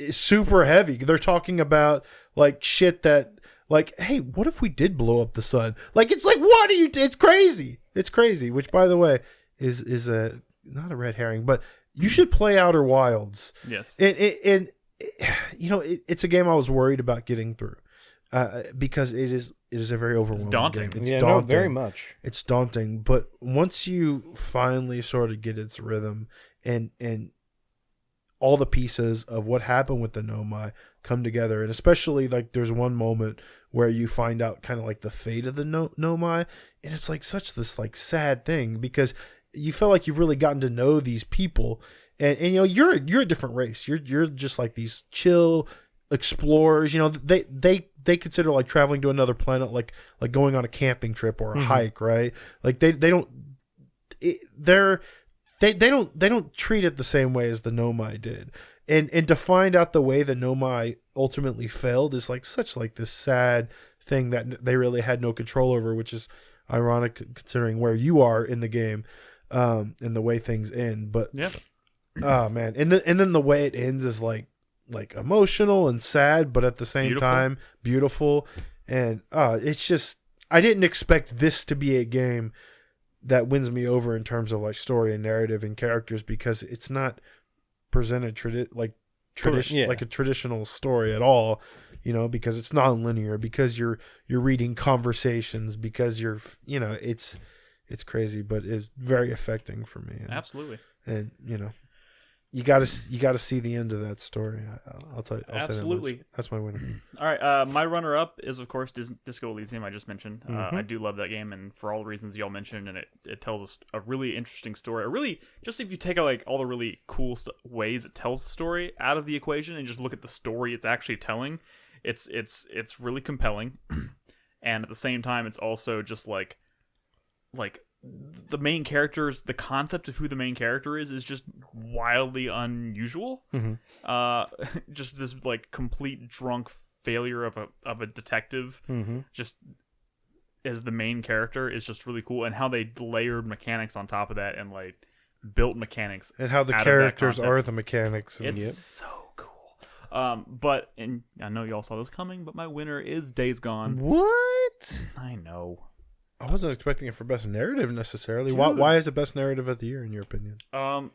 super heavy. They're talking about like shit that. Like, hey, what if we did blow up the sun? Like, it's like, what are you? It's crazy. It's crazy. Which, by the way, is a not a red herring, but you should play Outer Wilds. Yes. And you know, it's a game I was worried about getting through, because it is a very overwhelming. It's daunting. Game. It's daunting. No, very much. It's daunting, but once you finally sort of get its rhythm and all the pieces of what happened with the Nomai, come together. And especially like there's one moment where you find out kind of like the fate of the Nomai, and it's like such this like sad thing because you feel like you've really gotten to know these people, and you know you're a different race. You're just like these chill explorers. You know, they consider like traveling to another planet like going on a camping trip or a hike, right? Like they don't treat it the same way as the Nomai did. And to find out the way the Nomai ultimately failed is like such like this sad thing that they really had no control over, which is ironic considering where you are in the game, and the way things end. But yeah, oh man, and then the way it ends is like emotional and sad, but at the same time beautiful. And it's just, I didn't expect this to be a game that wins me over in terms of like story and narrative and characters, because it's not presented like a traditional story at all, you know, because it's non-linear, because you're reading conversations, because you know, it's crazy, but it's very affecting for me. Absolutely. And you know, you got to see the end of that story. I'll tell you. Absolutely. That's my winner. All right. My runner-up is, of course, Disco Elysium, I just mentioned. I do love that game, and for all the reasons y'all mentioned, and it tells us a really interesting story. Really, just if you take like all the really cool ways it tells the story out of the equation and just look at the story it's actually telling, it's really compelling. And at the same time, it's also just like the main characters, the concept of who the main character is just wildly unusual. Just this like complete drunk failure of a detective, just as the main character, is just really cool, and how they layered mechanics on top of that and like built mechanics, and how the characters are the mechanics. And it's so cool. But and I know y'all saw this coming, but my winner is Days Gone. What? I know. I wasn't expecting it for best narrative necessarily. Why is it best narrative of the year in your opinion? Oh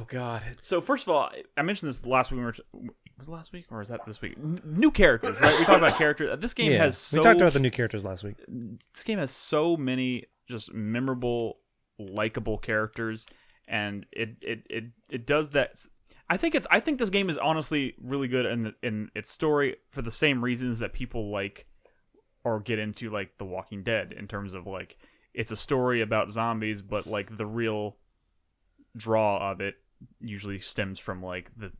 god. So first of all, I mentioned this last week. Was it last week or is that this week? New characters, right? We talked about characters. This game has we talked about the new characters last week. This game has so many just memorable, likable characters, and it does that. I think this game is honestly really good in its story for the same reasons that people like or get into like The Walking Dead, in terms of like it's a story about zombies, but like the real draw of it usually stems from like the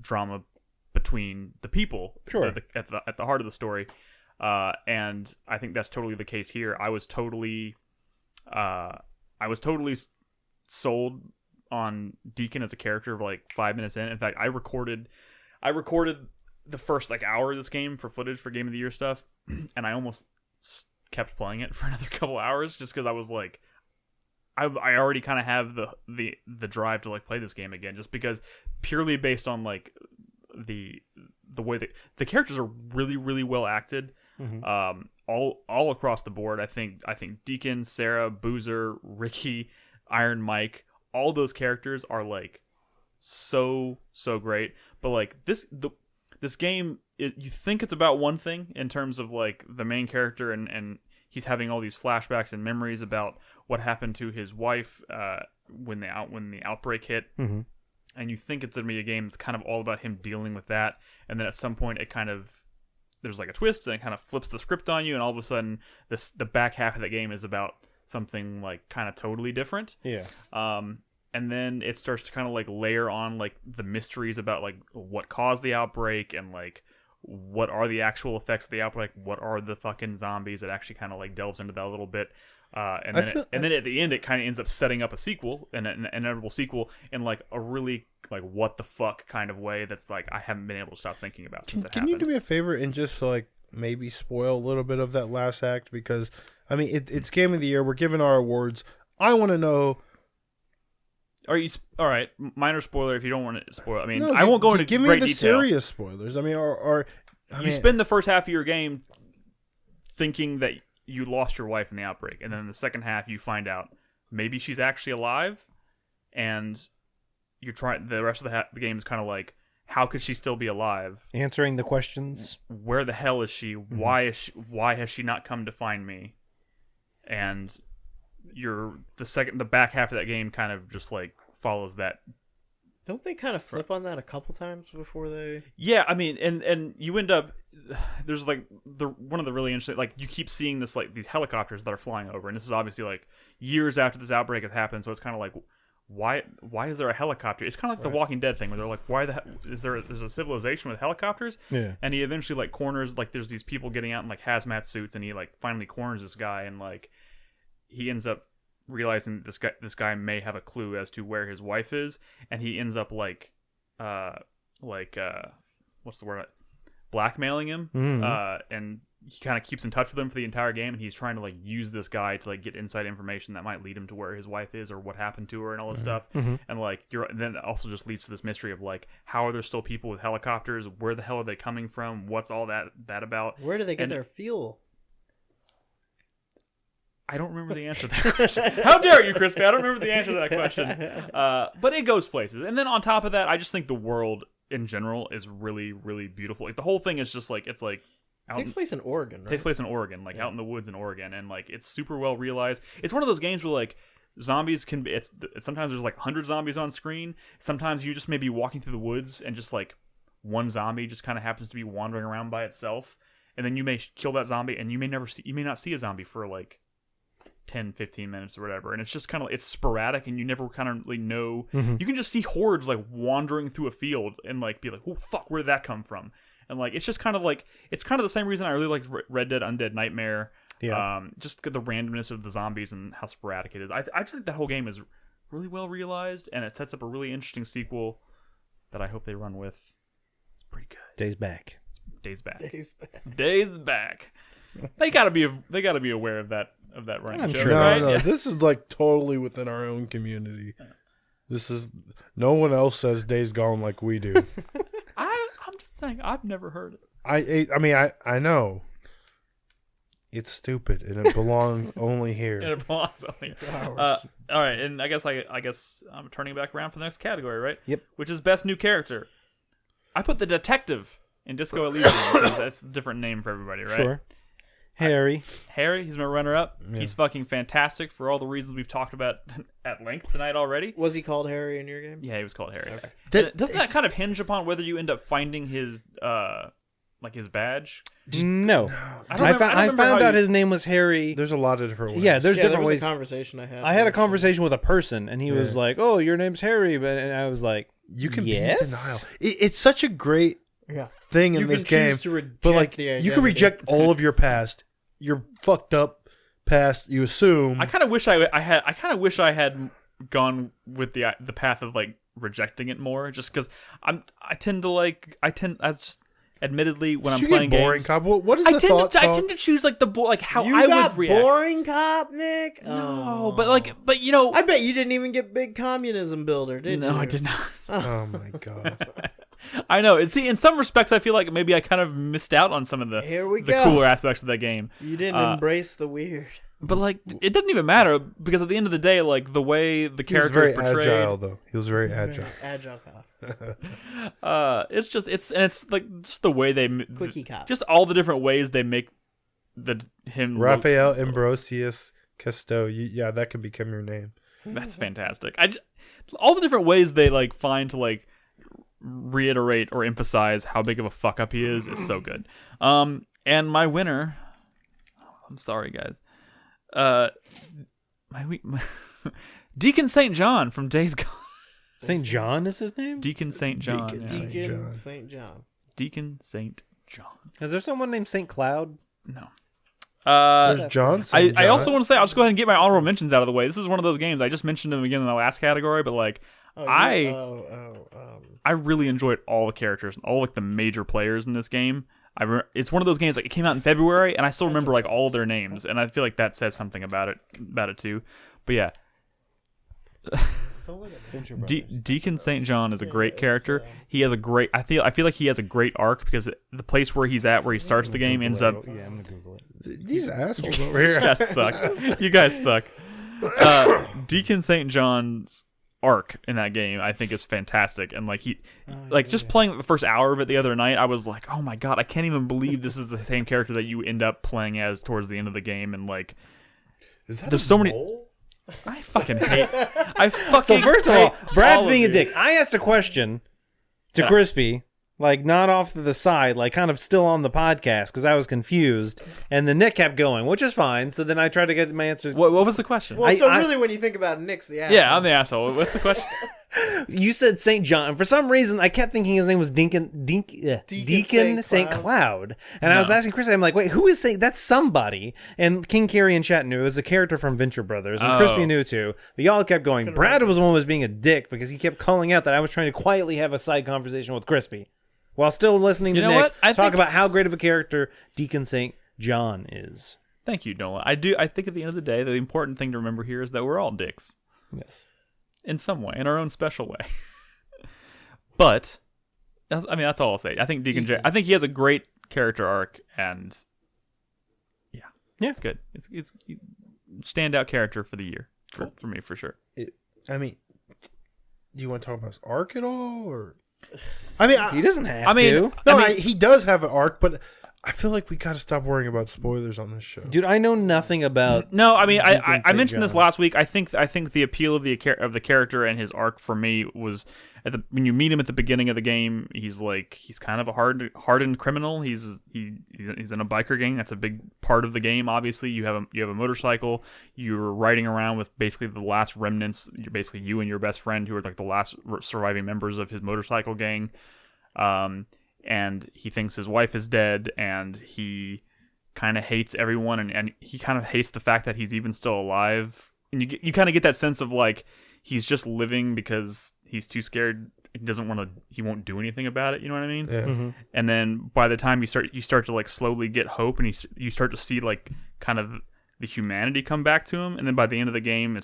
drama between the people, sure, at the heart of the story. And I think that's totally the case here. I was totally sold on Deacon as a character like 5 minutes in. In fact, I recorded the first like hour of this game for footage for Game of the Year stuff, and I almost kept playing it for another couple hours just because I was like, I already kind of have the drive to like play this game again, just because purely based on like the way that the characters are really, really well acted, all across the board. I think Deacon, Sarah, Boozer, Ricky, Iron Mike, all those characters are like so great. But like this game, you think it's about one thing in terms of like the main character, and he's having all these flashbacks and memories about what happened to his wife when the outbreak hit. And you think it's gonna be a game that's kind of all about him dealing with that, and then at some point there's like a twist, and it kind of flips the script on you, and all of a sudden the back half of the game is about something like kind of totally different. And then it starts to kind of like layer on like the mysteries about like what caused the outbreak, and like what are the actual effects of the outbreak, what are the fucking zombies. It actually kind of like delves into that a little bit. And then at the end it kind of ends up setting up a sequel, an inevitable sequel, in like a really like what the fuck kind of way that's like I haven't been able to stop thinking about since it happened. Can you do me a favor and just like maybe spoil a little bit of that last act? Because I mean it's Game of the Year, we're giving our awards. I want to know. Are you all right? Minor spoiler if you don't want to spoil. I mean, no, I won't go into give me great the detail. Serious spoilers. I mean, you spend the first half of your game thinking that you lost your wife in the outbreak, and then in the second half you find out maybe she's actually alive, and you're trying. The rest of the game is kind of like, how could she still be alive? Answering the questions. Where the hell is she? Why has she not come to find me? And the back half of that game kind of just like follows that Don't they kind of flip on that a couple times before they? Yeah, I mean, and you end up there's like one of the really interesting, like, you keep seeing this, like, these helicopters that are flying over, and this is obviously like years after this outbreak has happened, so it's kind of like, why is there a helicopter? It's kind of like the Walking Dead thing where they're like, why there's a civilization with helicopters? Yeah. And he eventually like corners, like, there's these people getting out in like hazmat suits, and he like finally corners this guy, and like he ends up realizing that this guy may have a clue as to where his wife is, and he ends up what's the word? Blackmailing him, and he kind of keeps in touch with him for the entire game, and he's trying to like use this guy to like get inside information that might lead him to where his wife is or what happened to her and all this stuff. And like then it also just leads to this mystery of like, how are there still people with helicopters? Where the hell are they coming from? What's all that about? Where do they get their fuel? I don't remember the answer to that question. How dare you, Crispy? I don't remember the answer to that question. But it goes places. And then on top of that, I just think the world in general is really, really beautiful. Like, the whole thing is just like, it's like takes place in Oregon, right? Takes place in Oregon, like out in the woods in Oregon, and like it's super well realized. It's one of those games where like zombies can be. It's sometimes there's like 100 zombies on screen. Sometimes you just may be walking through the woods and just like one zombie just kind of happens to be wandering around by itself, and then you may kill that zombie, and you may not see a zombie for like 10-15 minutes or whatever, and it's just kind of, it's sporadic, and you never kind of really know. You can just see hordes like wandering through a field and like be like, oh fuck, where did that come from? And like, it's just kind of like, it's kind of the same reason I really like Red Dead Undead Nightmare. Just the randomness of the zombies and how sporadic it is. I just think that whole game is really well realized, and it sets up a really interesting sequel that I hope they run with. It's pretty good. Days Back. Days Back. They gotta be aware of that running. I'm show, sure. right? No, this is like totally within our own community. This is, no one else says Days Gone like we do. I'm just saying, I've never heard it. I mean, I know. It's stupid, and it belongs only here. And it belongs only ours. All right, and I guess I'm turning back around for the next category, right? Yep. Which is best new character. I put the detective in Disco Elysium because that's a different name for everybody, right? Sure. Harry, he's my runner-up. Yeah. He's fucking fantastic for all the reasons we've talked about at length tonight already. Was he called Harry in your game? Yeah, he was called Harry. Okay. Doesn't that kind of hinge upon whether you end up finding his his badge? No. I found out his name was Harry. There's a lot of different ways. Yeah, there's different ways. A conversation I had a conversation with a person, and he was like, "Oh, your name's Harry," and I was like, "You can be in denial." It's such a great thing in this game, but like you can reject all of your past. Your fucked up past, you assume. I kind of wish I had gone with the path of like rejecting it more, just because I tend just admittedly when I'm playing boring games. Cop. What is the thought? I tend to choose like how you I got would react. Boring Cop, Nick. No, but you know, I bet you didn't even get Big Communism Builder, did you? No, I did not. Oh my god. I know. See, in some respects, I feel like maybe I kind of missed out on some of the cooler aspects of that game. You didn't embrace the weird. But like, it didn't even matter because at the end of the day, like the way the character is portrayed, agile though. He was very agile. Agile cop. It's like just the way they quickie cop. Just all the different ways they make him. Raphael Ambrosius Casto. Yeah, that could become your name. That's fantastic. All the different ways they like find to like reiterate or emphasize how big of a fuck up he is so good. And my winner, I'm sorry guys, my Deacon St. John from Days Gone. St. John is his name? Deacon St. John. Deacon St. John. Deacon St. John. Is there someone named St. Cloud? No. There's John. I also want to say, I'll just go ahead and get my honorable mentions out of the way. This is one of those games, I just mentioned them again in the last category, but like, I really enjoyed all the characters, all like the major players in this game. It's one of those games, like, it came out in February, and I still remember like all their names, and I feel like that says something about it too. But yeah, Deacon St. John is a great character. He has a great. I feel like he has a great arc because the place where he's at, where he starts the game, ends up. Yeah, I'm gonna Google it. These assholes over here. You guys suck. Deacon St. John's arc in that game, I think, is fantastic, and like just playing the first hour of it the other night, I was like, oh my god, I can't even believe this is the same character that you end up playing as towards the end of the game, and like, is that there's so many. I fucking hate. I fucking. So first of all, Brad's being a you. dick. I asked a question to Crispy, like not off to the side, like kind of still on the podcast because I was confused, and then Nick kept going, which is fine. So then I tried to get my answer. What was the question? Well, really, when you think about it, Nick's the asshole. Yeah, I'm the asshole. What's the question? You said St. John. For some reason, I kept thinking his name was Deacon St. Cloud. And I was asking Chris, I'm like, wait, who is St. That's somebody. And King Carrie in chat knew it was a character from Venture Brothers. And Crispy knew too. But y'all kept going. Brad was the one who was being a dick because he kept calling out that I was trying to quietly have a side conversation with Crispy while still listening to Nick talk about how great of a character Deacon St. John is. Thank you, Nolan. I think at the end of the day, the important thing to remember here is that we're all dicks. Yes. In some way, in our own special way. But, that's all I'll say. I think Deacon J. I think he has a great character arc, and yeah, it's good. It's standout character for the year for me for sure. Do you want to talk about his arc at all, or? He doesn't have to. No, he does have an arc, but I feel like we got to stop worrying about spoilers on this show. Dude, I know nothing about. No, I mentioned this last week. I think the appeal of the character and his arc for me was when you meet him at the beginning of the game, he's kind of a hardened criminal. He's in a biker gang. That's a big part of the game. Obviously, you have a motorcycle. You're riding around with basically the last remnants. You're basically you and your best friend who are like the last surviving members of his motorcycle gang. And he thinks his wife is dead, and he kind of hates everyone, and he kind of hates the fact that he's even still alive. And you kind of get that sense of like he's just living because he's too scared. He won't do anything about it. You know what I mean? Yeah. Mm-hmm. And then by the time you start to like slowly get hope, and you start to see like kind of the humanity come back to him. And then by the end of the game,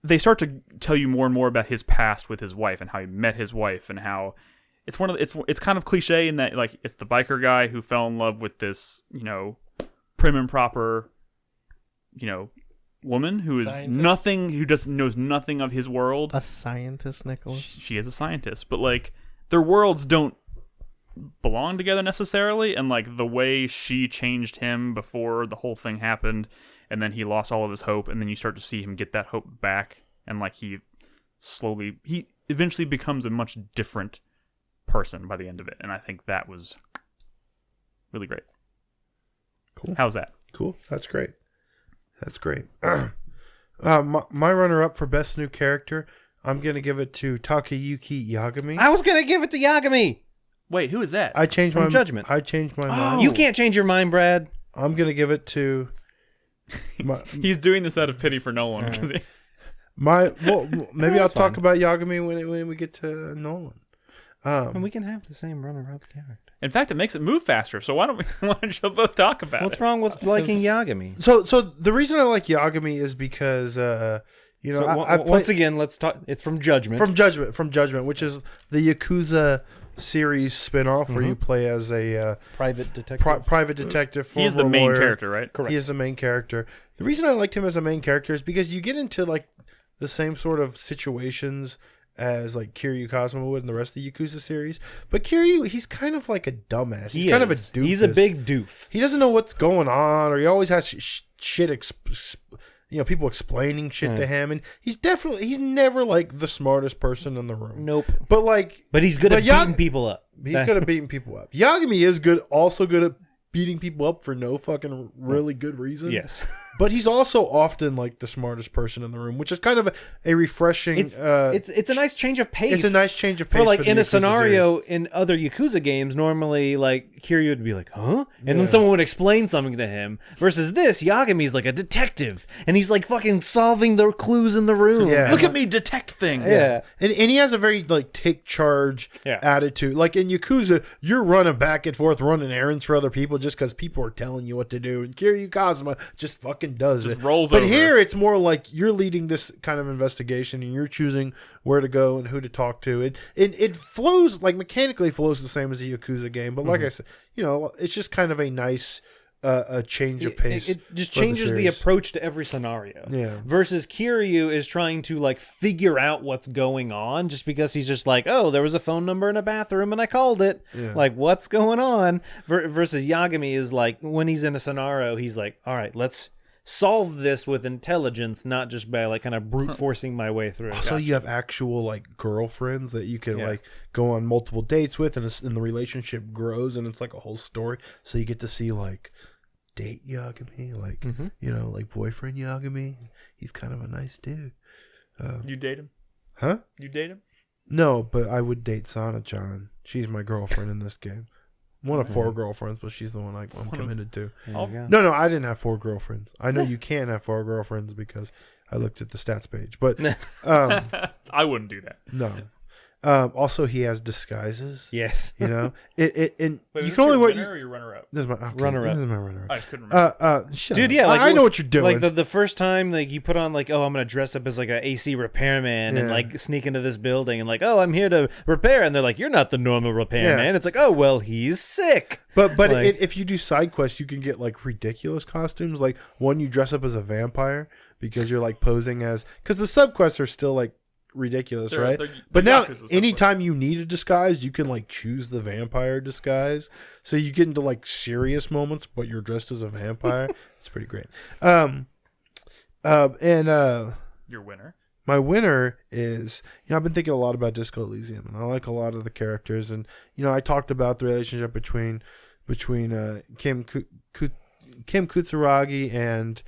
they start to tell you more and more about his past with his wife and how he met his wife and how. It's kind of cliche in that like it's the biker guy who fell in love with this, prim and proper, woman who is knows nothing of his world. A scientist, Nicholas. She is a scientist, but like their worlds don't belong together necessarily, and like the way she changed him before the whole thing happened, and then he lost all of his hope, and then you start to see him get that hope back, and like he eventually becomes a much different person by the end of it, and I think that was really great. Cool. How's that? Cool. That's great. My runner-up for best new character, I'm gonna give it to Takayuki Yagami. I was gonna give it to Yagami. Wait, who is that? I changed my Judgment. I changed my mind. You can't change your mind, Brad. I'm gonna give it to. He's doing this out of pity for Nolan. Maybe I'll talk about Yagami when we get to Nolan. And we can have the same runner-up character. In fact, it makes it move faster. So why don't you both talk about What's wrong with liking Yagami? So the reason I like Yagami is because once again, let's talk. It's from Judgment. From Judgment, which is the Yakuza series spinoff where you play as a private detective. Private detective. He is the main lawyer. character, right? Correct. He is the main character. The reason I liked him as a main character is because you get into like the same sort of situations as like Kiryu Kazuma would in the rest of the Yakuza series. But Kiryu, he's kind of like a dumbass. He's kind of a doofus. He's a big doof. He doesn't know what's going on, or he always has shit, people explaining shit to him. And he's never like the smartest person in the room. Nope. But he's good at beating people up. He's good at beating people up. Yagami is also good at beating people up for no fucking really good reason. Yes. But he's also often like the smartest person in the room, which is kind of a refreshing. It's a nice change of pace. It's a nice change of pace for like in a Yakuza scenario series. in other Yakuza games. Normally, like Kiryu would be like, "Huh," and then someone would explain something to him. Versus this, Yagami's like a detective, and he's like fucking solving the clues in the room. Yeah. Look at me detect things. Yeah. And he has a very like take charge attitude. Like in Yakuza, you're running back and forth, running errands for other people just because people are telling you what to do. And Kiryu Kazuma just fucking does it. Rolls but over. Here it's more like you're leading this kind of investigation and you're choosing where to go and who to talk to. It flows like mechanically flows the same as a Yakuza game, but like I said, it's just kind of a nice a change of pace. It just changes the approach to every scenario. Yeah. Versus Kiryu is trying to like figure out what's going on just because he's just like, oh, there was a phone number in a bathroom and I called it. Yeah. Like, what's going on? Versus Yagami is like, when he's in a scenario, he's like, all right, let's solve this with intelligence, not just by like kind of brute forcing my way through. Also, you have actual like girlfriends that you can like go on multiple dates with, and the relationship grows, and it's like a whole story. So you get to see like date Yagami, like like boyfriend Yagami. He's kind of a nice dude. You date him? Huh? You date him? No, but I would date Sana-chan. She's my girlfriend in this game. One of 4 girlfriends, but she's the one I'm committed to. No, I didn't have 4 girlfriends. I know you can have 4 girlfriends because I looked at the stats page. But I wouldn't do that. No. Also, he has disguises. Yes. You know? Wait, you is can only your wear... winner or your runner-up? This is my runner-up. This is my runner-up. I just couldn't remember. Dude, yeah. Like, I know what you're doing. Like the first time like you put on like, oh, I'm going to dress up as like a AC repairman and like sneak into this building and like, oh, I'm here to repair. And they're like, you're not the normal repairman. It's like, oh, well, he's sick. But like, if you do side quests, you can get like ridiculous costumes. Like one, you dress up as a vampire because you're like posing as... Because the sub quests are still like ridiculous, right? But now anytime you need a disguise, you can like choose the vampire disguise, so you get into like serious moments but you're dressed as a vampire. It's pretty great. Your winner, my winner is, I've been thinking a lot about Disco Elysium, and I like a lot of the characters, and I talked about the relationship between Kim Kutsuragi and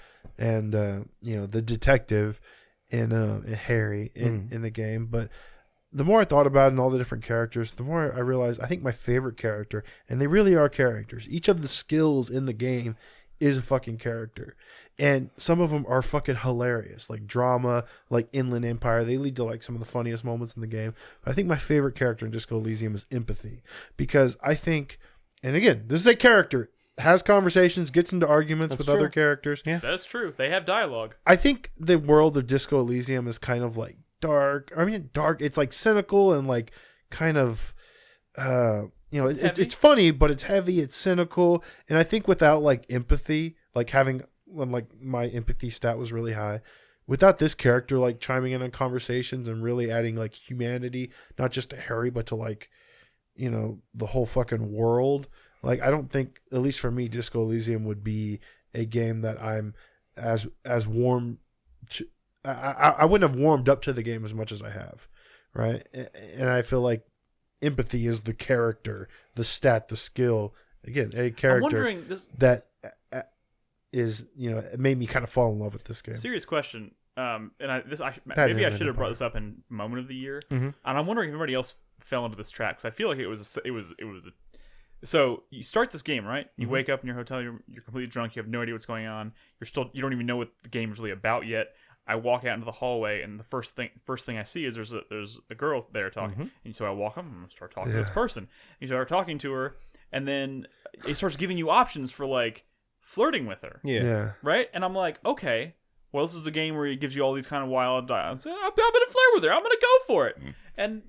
the detective in Harry in the game. But the more I thought about it and all the different characters, the more I realized I think my favorite character, and they really are characters, each of the skills in the game is a fucking character, and some of them are fucking hilarious, like drama, like Inland Empire. They lead to like some of the funniest moments in the game. But I think my favorite character in Disco Elysium is Empathy, because I think, and again, this is a character, has conversations, gets into arguments with other characters. Yeah, that's true. They have dialogue. I think the world of Disco Elysium is kind of like dark. I mean, dark. It's like cynical and like kind of, it's funny, but it's heavy. It's cynical, and I think without like empathy, like having when like my empathy stat was really high, without this character like chiming in on conversations and really adding like humanity, not just to Harry, but to like, the whole fucking world. Like, I don't think, at least for me, Disco Elysium would be a game that I'm as warm to. I wouldn't have warmed up to the game as much as I have, right? And I feel like empathy is the character, the stat, the skill. Again, a character that is, it made me kind of fall in love with this game. Serious question. Maybe I should have brought this up in Moment of the Year, and I'm wondering if everybody else fell into this trap, because I feel like it was so you start this game, right? You wake up in your hotel, you're completely drunk, you have no idea what's going on. You don't even know what the game's really about yet. I walk out into the hallway, and the first thing I see is there's a girl there talking. And so I walk up, and I'm gonna start talking to this person. And you start talking to her, and then it starts giving you options for like flirting with her. Yeah. Right? And I'm like, okay, well, this is a game where it gives you all these kind of wild dialogue. So I'm gonna flirt with her. I'm gonna go for it. And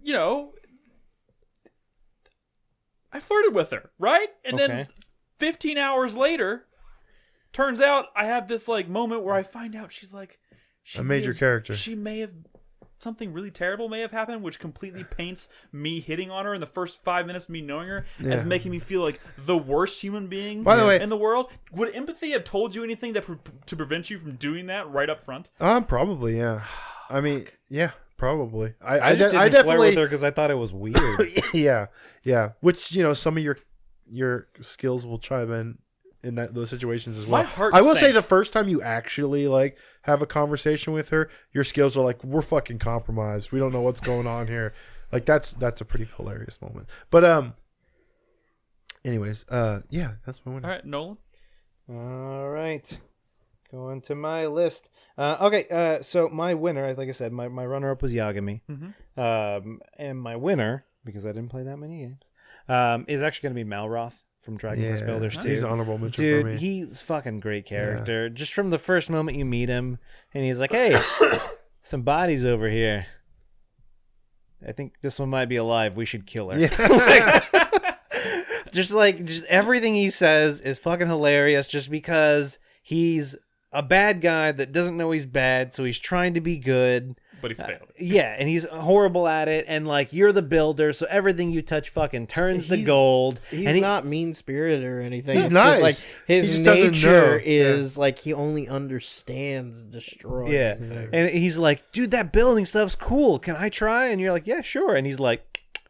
I flirted with her, right? And then 15 hours later, turns out I have this like moment where I find out she's like a major character. She may have, something really terrible may have happened, which completely paints me hitting on her in the first 5 minutes of me knowing her as making me feel like the worst human being in the world. Would empathy have told you anything to prevent you from doing that right up front? Probably, yeah. I mean, yeah. Probably. I definitely flirt with her because I thought it was weird. yeah. Which, some of your skills will chime in those situations as well. I will say the first time you actually like have a conversation with her, your skills are like, we're fucking compromised. We don't know what's going on here. Like that's a pretty hilarious moment. But anyways, that's my winner. All right, Nolan. All right. Going to my list. Okay, so my winner, like I said, my runner-up was Yagami. And my winner, because I didn't play that many games, is actually going to be Malroth from Dragon Quest Builders 2. He's honorable mention for me. Dude, he's fucking great character. Just from the first moment you meet him, and he's like, hey, some bodies over here. I think this one might be alive. We should kill her. Yeah. just everything he says is fucking hilarious just because he's a bad guy that doesn't know he's bad, so he's trying to be good. but he's failed. Yeah, and he's horrible at it, and like you're the builder, so everything you touch fucking turns to gold. He's not mean spirited or anything. He's it's nice. just like his He just doesn't nature know. is like he only understands destroying. Yeah, things. and he's like, dude, that building stuff's cool. Can I try? And you're like, yeah, sure. And he's like,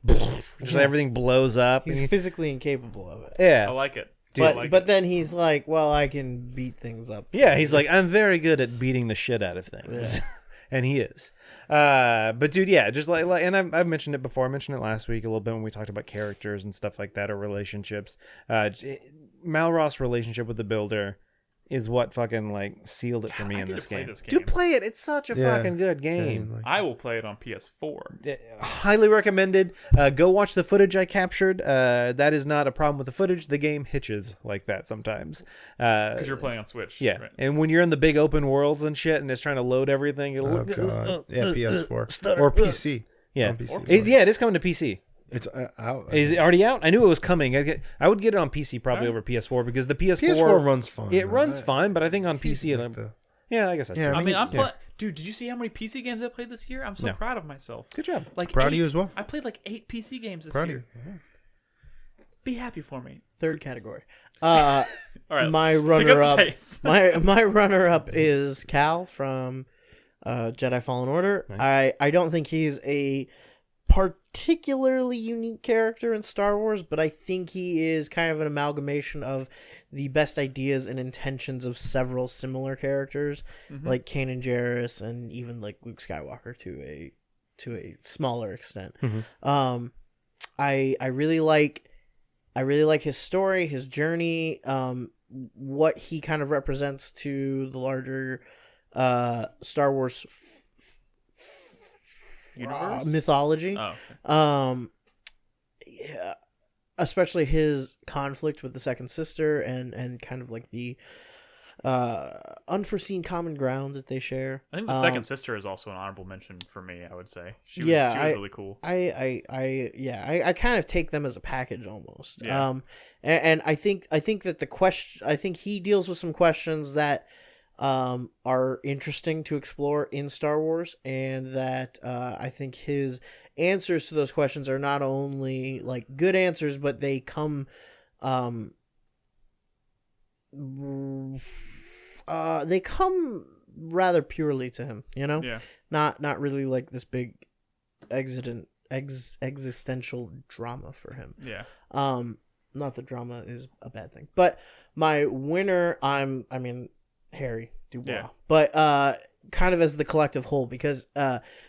just everything blows up. he's physically incapable of it. Yeah, I like it. But then he's like, well, I can beat things up. yeah, he's like, I'm very good at beating the shit out of things. Yeah. And he is. But dude, yeah, just like and I've mentioned it before. I mentioned it last week a little bit when we talked about characters and stuff like that, or relationships. Malroth's relationship with the builder is what fucking like sealed it for me in this game. Dude, play it. It's such a fucking good game. I will play it on PS4. Highly recommended. Go watch the footage I captured. That is not a problem with the footage. The game hitches like that sometimes. Because you're playing on Switch. Yeah, right? and when you're in the big open worlds and shit, and it's trying to load everything, Oh god. Yeah, PS4 stutter, or PC. yeah, On PC. it is coming to PC. It's out. Is it already out? I knew it was coming. I would get it on PC probably over PS4 because the PS4 runs fine. It runs fine, but I think on PC, yeah, I guess that's true. I mean, I'm playing. Dude, did you see how many PC games I played this year? I'm so proud of myself. Good job. Like proud of you as well. I played like 8 PC games this Proud year. of you. Be happy for me. Third category. All right. My runner-up. my runner-up is Cal from Jedi Fallen Order. Nice. I don't think he's a particularly unique character in Star Wars, but I think he is kind of an amalgamation of the best ideas and intentions of several similar characters, like Kanan Jarrus and even like Luke Skywalker to a smaller extent. I really like his story, his journey, what he kind of represents to the larger Star Wars universe mythology. Oh, okay. Yeah, especially his conflict with the second sister and kind of like the unforeseen common ground that they share. I think the second sister is also an honorable mention for me. I would say she was really cool. I kind of take them as a package almost. Yeah. And I think that I think he deals with some questions that are interesting to explore in Star Wars, and that I think his answers to those questions are not only like good answers, but they come rather purely to him, you know? Yeah. Not really like this big existential drama for him. Yeah. Not that drama is a bad thing, but my winner, Harry Dubois, yeah. But kind of as the collective whole, because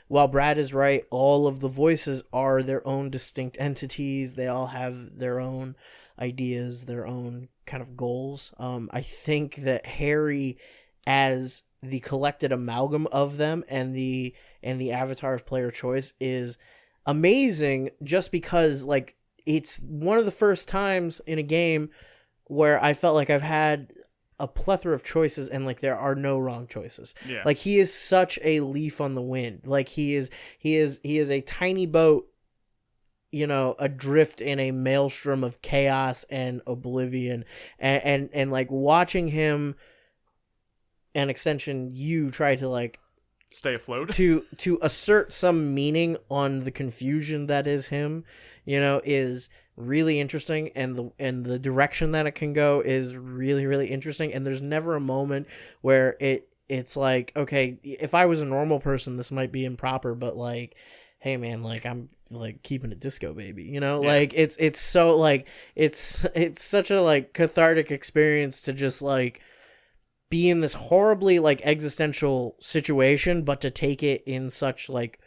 while Brad is right, all of the voices are their own distinct entities. They all have their own ideas, their own kind of goals. I think that Harry, as the collected amalgam of them and the avatar of player choice, is amazing, just because like it's one of the first times in a game where I felt like I've had a plethora of choices and like there are no wrong choices. Yeah. Like he is such a leaf on the wind. Like he is a tiny boat, you know, adrift in a maelstrom of chaos and oblivion, and like watching him, an extension, you try to like stay afloat, to assert some meaning on the confusion that is him, you know, is really interesting, and the direction that it can go is really, really interesting. And there's never a moment where it's like, okay, if I was a normal person, this might be improper, but like, hey man, like I'm like keeping it disco, baby, you know? Yeah. Like it's so like it's such a like cathartic experience to just like be in this horribly like existential situation, but to take it in such like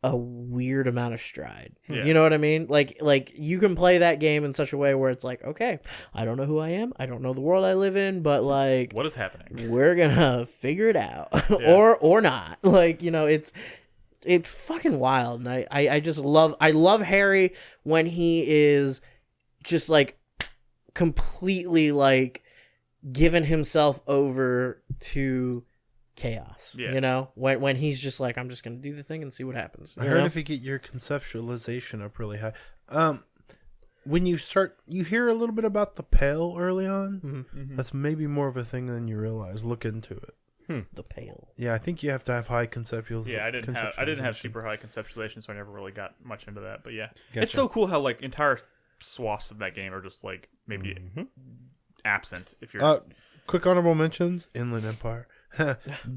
a weird amount of stride. Yeah. You know what I mean? Like you can play that game in such a way where it's like, okay, I don't know who I am, I don't know the world I live in, but like, what is happening? We're gonna figure it out. Yeah. or not. Like, you know, it's fucking wild. And I just love Harry when he is just like completely like given himself over to chaos. Yeah. You know, when he's just like, I'm just gonna do the thing and see what happens. I heard if you get your conceptualization up really high, when you hear a little bit about the Pale early on. Mm-hmm. That's maybe more of a thing than you realize. Look into it. The Pale. Yeah, I think you have to have high conceptual. Yeah, I didn't have super high conceptualization, so I never really got much into that. But yeah, Gotcha. It's so cool how like entire swaths of that game are just like maybe absent if you're. Quick honorable mentions: Inland Empire,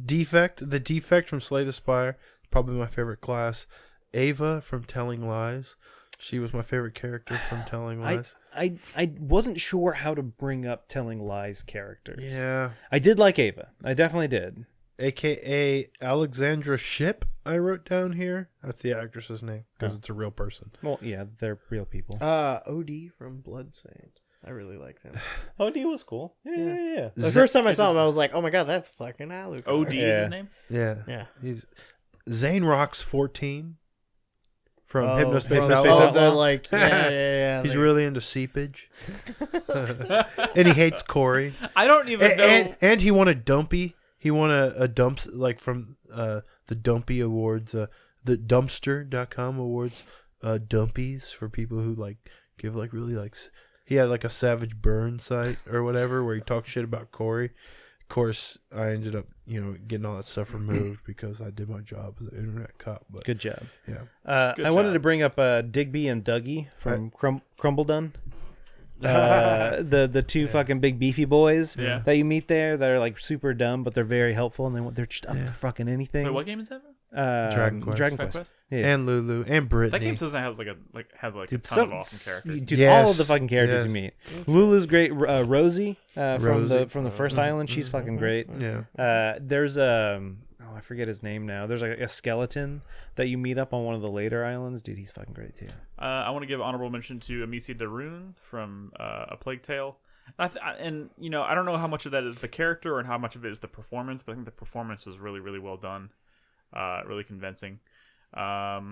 Defect, the Defect from Slay the Spire, probably my favorite class. Ava from Telling Lies, she was my favorite character from Telling Lies. I wasn't sure how to bring up Telling Lies characters. Yeah, I did like Ava. I definitely did. AKA Alexandra Shipp, I wrote down here. That's the actress's name because it's a real person. Well, yeah, they're real people. OD from Bloodstained. I really liked him. OD was cool. Yeah. The first time I saw him, I was like, "Oh my god, that's fucking Alucard." OD is his name. Yeah. He's Zane Rocks 14 from Hypnospace from Outlaw. Space They're like, yeah. He's really into seepage, and he hates Corey. I don't even know. And he won a Dumpy. He won a dump like from the Dumpy Awards, the Dumpster.com Awards, Dumpies for people who like give like really like. He had like a Savage Burn site or whatever where he talked shit about Corey. Of course, I ended up getting all that stuff removed because I did my job as an internet cop. But Good job. yeah, I wanted to bring up Digby and Dougie from Crumbledon. The two fucking big beefy boys that you meet there that are like super dumb, but they're very helpful, and they're just up for fucking anything. Wait, what game is that? Dragon Quest. Yeah. and Lulu and Brittany. That game doesn't have a Dude, ton of awesome characters. Dude, Yes, all of the fucking characters you meet. Lulu's great. Rosie from Rosie. the first island, she's fucking great. Yeah. There's I forget his name now. There's like a skeleton that you meet up on one of the later islands. Dude, he's fucking great too. I want to give honorable mention to Amicia Darun from A Plague Tale. I don't know how much of that is the character and how much of it is the performance, but I think the performance was really, really well done. Really convincing. I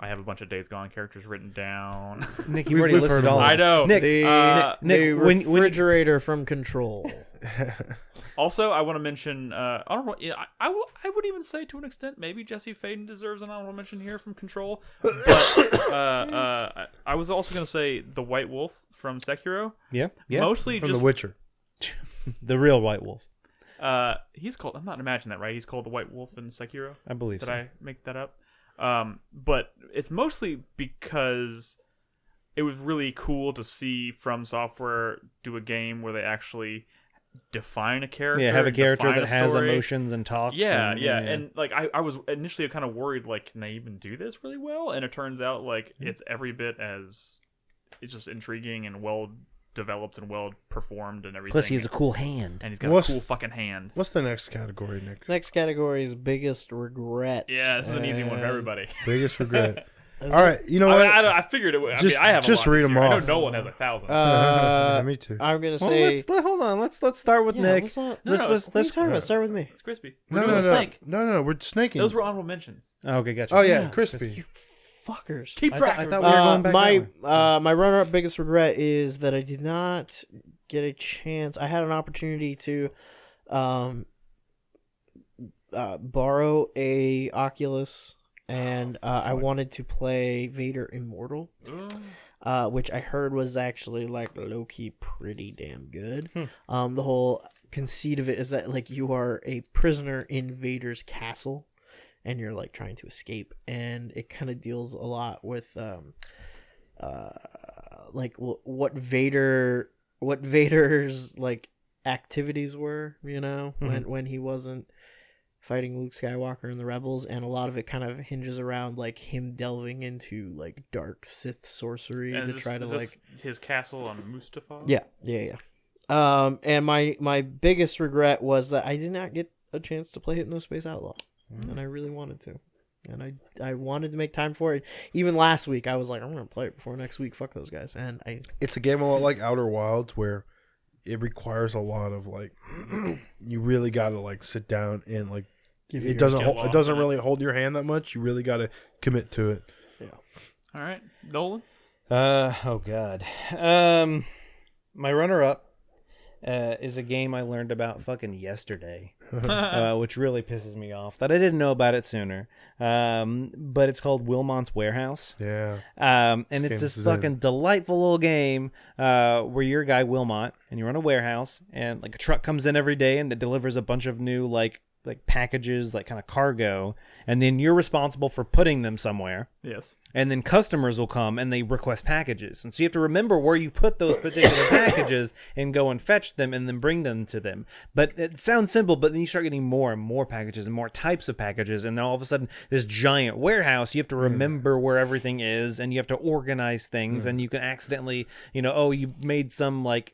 have a bunch of Days Gone characters written down. Nick, you already listed all of them. I know. Nick, The when refrigerator from Control. Also, I want to mention honorable. I would even say to an extent maybe Jesse Faden deserves an honorable mention here from Control. But I was also going to say the White Wolf from Sekiro. Yeah. Mostly From just The Witcher. The real White Wolf. he's called. I'm not imagining that right. He's called the White Wolf in Sekiro. I believe. Did so. I make that up? But it's mostly because it was really cool to see From Software do a game where they actually define a character. Yeah, have a character that has story. emotions and talks. Yeah, and like I was initially kind of worried, like, can they even do this really well? And it turns out like it's every bit as it's just intriguing and well developed and well performed and everything. Plus, he has a cool hand. And he's got a cool fucking hand. What's the next category, Nick? Next category is biggest regret. Yeah, this is an easy one for everybody. Biggest regret. All right, you know what? I figured it would. I have just a lot read this them year. off. I know no one has 1,000. Yeah, me too. I'm gonna Well, say. hold on. Let's start with Nick. Let's not, No, let's what are you talk about. Start with me. It's crispy. No, We're doing the snake. no, we're snaking. Those were honorable mentions. Oh, okay, gotcha. Oh yeah, Yeah. crispy. Fuckers. Keep track. I thought we were going back that way. My runner-up biggest regret is that I did not get a chance. I had an opportunity to borrow a Oculus, and I wanted to play Vader Immortal, which I heard was actually like low-key pretty damn good. The whole conceit of it is that like you are a prisoner in Vader's castle, and you're like trying to escape, and it kind of deals a lot with like what Vader's like activities were, you know, when he wasn't fighting Luke Skywalker and the Rebels, and a lot of it kind of hinges around like him delving into like dark Sith sorcery And to try to like his castle on Mustafar. yeah. And my biggest regret was that I did not get a chance to play Hypnospace Outlaw. And I really wanted to. And I wanted to make time for it. Even last week, I was like, I'm going to play it before next week. Fuck those guys. And It's a game a lot like Outer Wilds where it requires a lot of like you really got to like sit down and like it doesn't really hold your hand that much. You really got to commit to it. Yeah. All right, Nolan. Oh god. My runner-up is a game I learned about fucking yesterday, which really pisses me off that I didn't know about it sooner. But it's called Wilmot's Warehouse. Yeah. And it's this fucking delightful little game where you're a guy, Wilmot, and you run a warehouse, and like a truck comes in every day and it delivers a bunch of new like packages, like kind of cargo, and then you're responsible for putting them somewhere. Yes. And then customers will come and they request packages. And so you have to remember where you put those particular packages and go and fetch them and then bring them to them. But it sounds simple, but then you start getting more and more packages and more types of packages. And then all of a sudden, this giant warehouse, you have to remember where everything is and you have to organize things. And you can accidentally, you made some like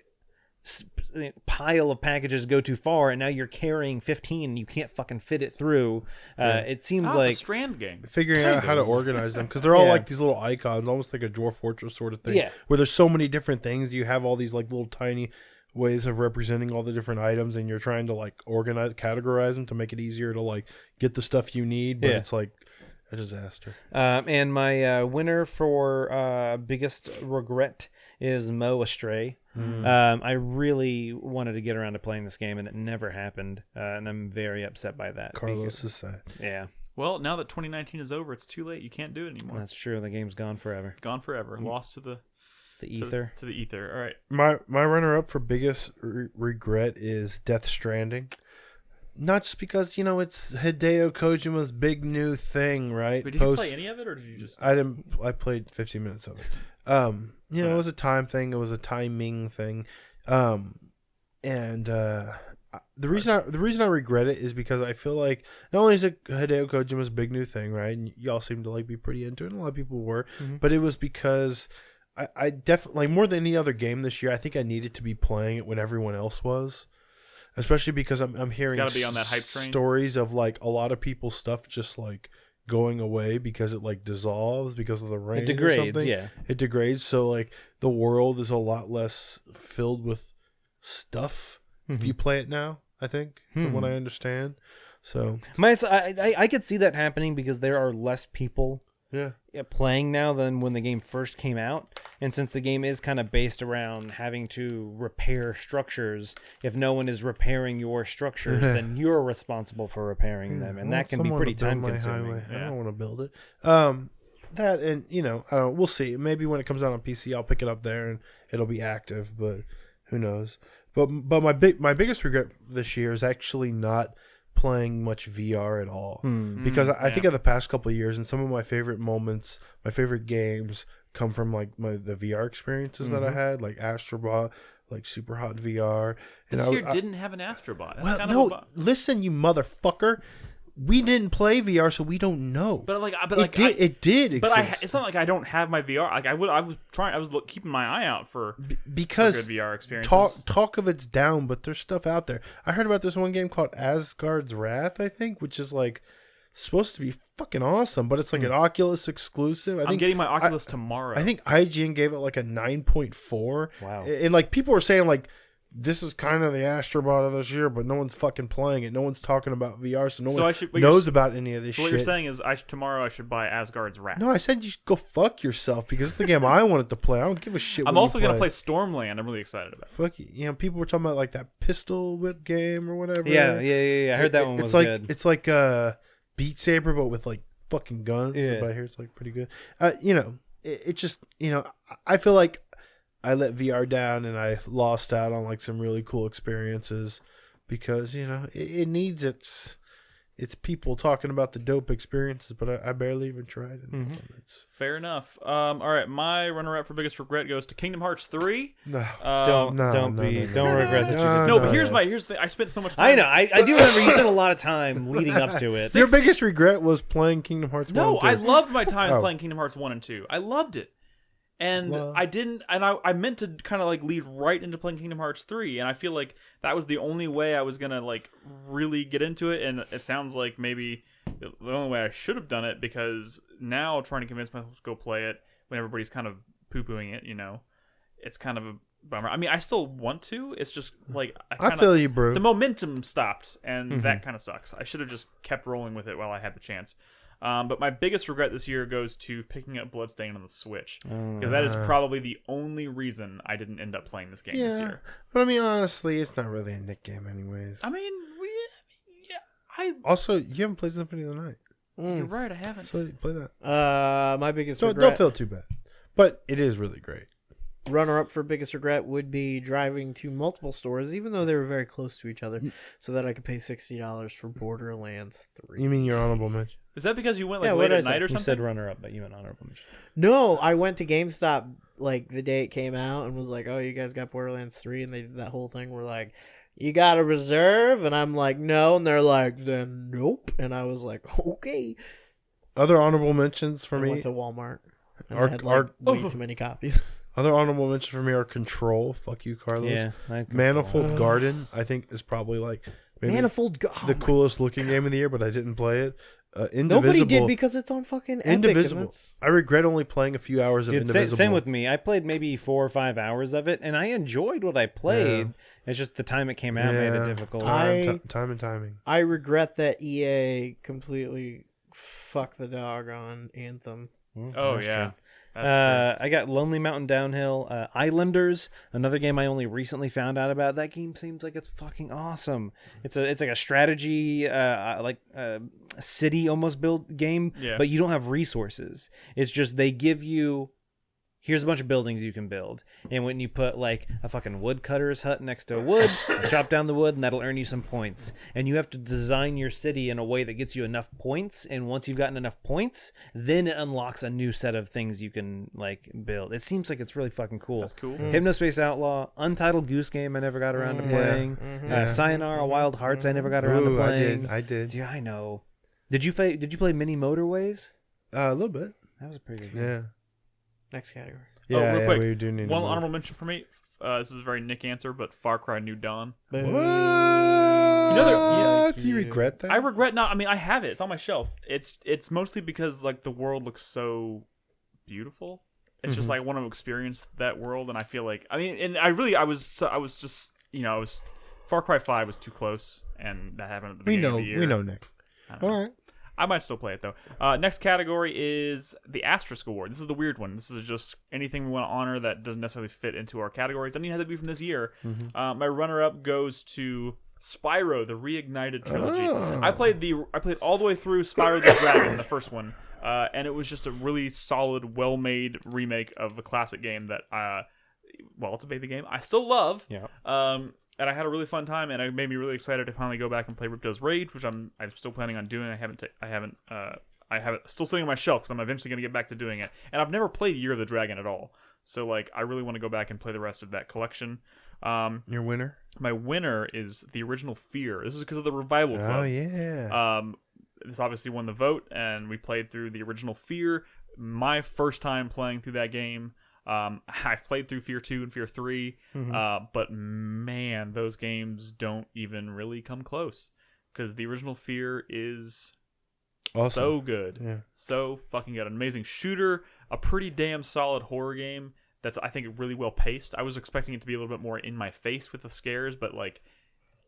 pile of packages go too far and now you're carrying 15 and you can't fucking fit it through. It seems like it's a Strand game. Figuring out how to organize them, because they're all like these little icons, almost like a Dwarf Fortress sort of thing, where there's so many different things. You have all these like little tiny ways of representing all the different items, and you're trying to like categorize them to make it easier to like get the stuff you need, but it's like a disaster. And my winner for biggest regret is Mo Astray. I really wanted to get around to playing this game, and it never happened, and I'm very upset by that. Carlos is sad. Yeah. Well, now that 2019 is over, it's too late. You can't do it anymore. That's true. The game's gone forever. Gone forever. Lost to the ether. To the ether. All right. My runner-up for biggest regret is Death Stranding. Not just because, it's Hideo Kojima's big new thing, right? But did you play any of it, or did you just... I played 15 minutes of it. It was a time thing. It was a timing thing. The reason I regret it is because I feel like not only is it Hideo Kojima's big new thing, right? And y'all seem to like be pretty into it, and a lot of people were, but it was because I definitely, like, more than any other game this year, I think I needed to be playing it when everyone else was. Especially because I'm hearing gotta be on that hype train. Stories of like a lot of people's stuff just like going away because it like dissolves because of the rain. It degrades, or something. yeah. It degrades, so like the world is a lot less filled with stuff if you play it now, I think, from what I understand. So I could see that happening because there are less people playing now than when the game first came out. And since the game is kind of based around having to repair structures, if no one is repairing your structures, then you're responsible for repairing them. And that can be pretty time consuming. I don't want to build it. That, and I don't. We'll see. Maybe when it comes out on PC, I'll pick it up there and it'll be active. But who knows? But my biggest regret this year is actually not playing much VR at all, because I think of the past couple of years, and some of my favorite moments, my favorite games come from like the VR experiences that I had, like Astrobot, like Super Hot VR. And this year didn't have an Astrobot. That's listen, you motherfucker. We didn't play VR, so we don't know. It did exist. It's not like I don't have my VR. Like I was keeping my eye out for good VR experiences. Talk of it's down, but there's stuff out there. I heard about this one game called Asgard's Wrath, I think, which is like supposed to be fucking awesome, but it's like an Oculus exclusive. I'm getting my Oculus tomorrow. I think IGN gave it like a 9.4. Wow. And like people were saying like, this is kind of the Astrobot of this year, but no one's fucking playing it. No one's talking about VR, so no one knows about any of this shit. So what you're saying is tomorrow I should buy Asgard's Wrath. No, I said you should go fuck yourself because it's the game I wanted to play. I don't give a shit. I'm also going to play Stormland. I'm really excited about it. Fuck you. People were talking about like that pistol whip game or whatever. Yeah. I heard that one was good. It's like Beat Saber, but with like fucking guns. Yeah. But I hear it's like pretty good. It just, I feel like I let VR down and I lost out on like some really cool experiences because, it needs its people talking about the dope experiences, but I barely even tried it. Fair enough. All right, my runner-up for biggest regret goes to Kingdom Hearts 3. No. Don't regret that you didn't. No, but here's the thing. I spent so much time. I know. I do remember you spent a lot of time leading up to it. Your biggest regret was playing Kingdom Hearts 1 and 2. No, I loved my time playing Kingdom Hearts 1 and 2. I loved it. And I didn't, and I meant to kind of like lead right into playing Kingdom Hearts 3, and I feel like that was the only way I was gonna like really get into it. And it sounds like maybe the only way I should have done it, because now trying to convince myself to go play it when everybody's kind of poo-pooing it, it's kind of a bummer. I mean, I still want to. It's just like I feel you, bro. The momentum stopped, and that kind of sucks. I should have just kept rolling with it while I had the chance. But my biggest regret this year goes to picking up Bloodstained on the Switch, because that is probably the only reason I didn't end up playing this game this year. But I mean, honestly, it's not really a Nick game anyways. I mean, Also, you haven't played Symphony of the Night. You're right, I haven't. So play that. My biggest So regret. don't feel too bad. But it is really great. Runner-up for biggest regret would be driving to multiple stores, even though they were very close to each other, so that I could pay $60 for Borderlands 3. You mean your honorable mention? Is that because you went Yeah, late what at did I night say? or You something? said runner-up, but you meant honorable mention. No, I went to GameStop like the day it came out and was like, "Oh, you guys got Borderlands 3," and they did that whole thing where like, "You got a reserve," and I'm like, "No," and they're like, "Then nope," and I was like, "Okay." Other honorable mentions for I me. went to Walmart. And Our- I had like our- way too many copies. Other honorable mentions for me are Control. Fuck you, Carlos. Yeah. Manifold Garden, I think, is probably like maybe Manifold. the coolest looking game of the year, but I didn't play it. Indivisible. Nobody did because it's on fucking Epic. Indivisible. I regret only playing a few hours of Dude, Indivisible. same with me. I played maybe 4 or 5 hours of it, and I enjoyed what I played. It's just the time it came out made it difficult. Time and timing. I regret that EA completely fucked the dog on Anthem. Oh, yeah. That's I got Lonely Mountain Downhill, Islanders, another game I only recently found out about. That game seems like it's fucking awesome. It's like a strategy, city almost build game, but you don't have resources. It's just they give you. Here's a bunch of buildings you can build. And when you put like a fucking woodcutter's hut next to a wood, chop down the wood, and that'll earn you some points. And you have to design your city in a way that gets you enough points. And once you've gotten enough points, then it unlocks a new set of things you can like build. It seems like it's really fucking cool. That's cool. Hypnospace Outlaw, Untitled Goose Game I never got around to playing. Sayonara Wild Hearts I never got around to playing. I did. Yeah, I know. Did you play Mini Motorways? A little bit. That was a pretty good game. Yeah. Next category. Yeah, real quick, we do need one to move. honorable mention for me. This is a very Nick answer, but Far Cry New Dawn. What? You know, Do you regret that? I regret not. I mean, I have it. It's on my shelf. It's mostly because like the world looks so beautiful. It's just like I want to experience that world, and I feel like and I was just Far Cry 5 was too close, and that happened at the beginning of the year. We know, Nick. All right. I might still play it though. Next category is the Asterisk Award. This is the weird one. This is just anything we want to honor that doesn't necessarily fit into our categories. It doesn't even have to be from this year. My runner-up goes to Spyro: The Reignited Trilogy. I played all the way through Spyro the Dragon, the first one, and it was just a really solid, well-made remake of a classic game that, it's a baby game I still love. Yeah. And I had a really fun time, and it made me really excited to finally go back and play Ripto's Rage, which I'm still planning on doing. I have it still sitting on my shelf because I'm eventually going to get back to doing it. And I've never played Year of the Dragon at all, so like I really want to go back and play the rest of that collection. Your winner? My winner is the original Fear. This is because of the Revival Club. Oh yeah. This obviously won the vote, and we played through the original Fear. My first time playing through that game. I've played through Fear 2 and Fear 3, but man, those games don't even really come close because the original Fear is awesome. So good. Yeah. So fucking good. An amazing shooter, a pretty damn solid horror game that's, I think, really well paced. I was expecting it to be a little bit more in my face with the scares, but like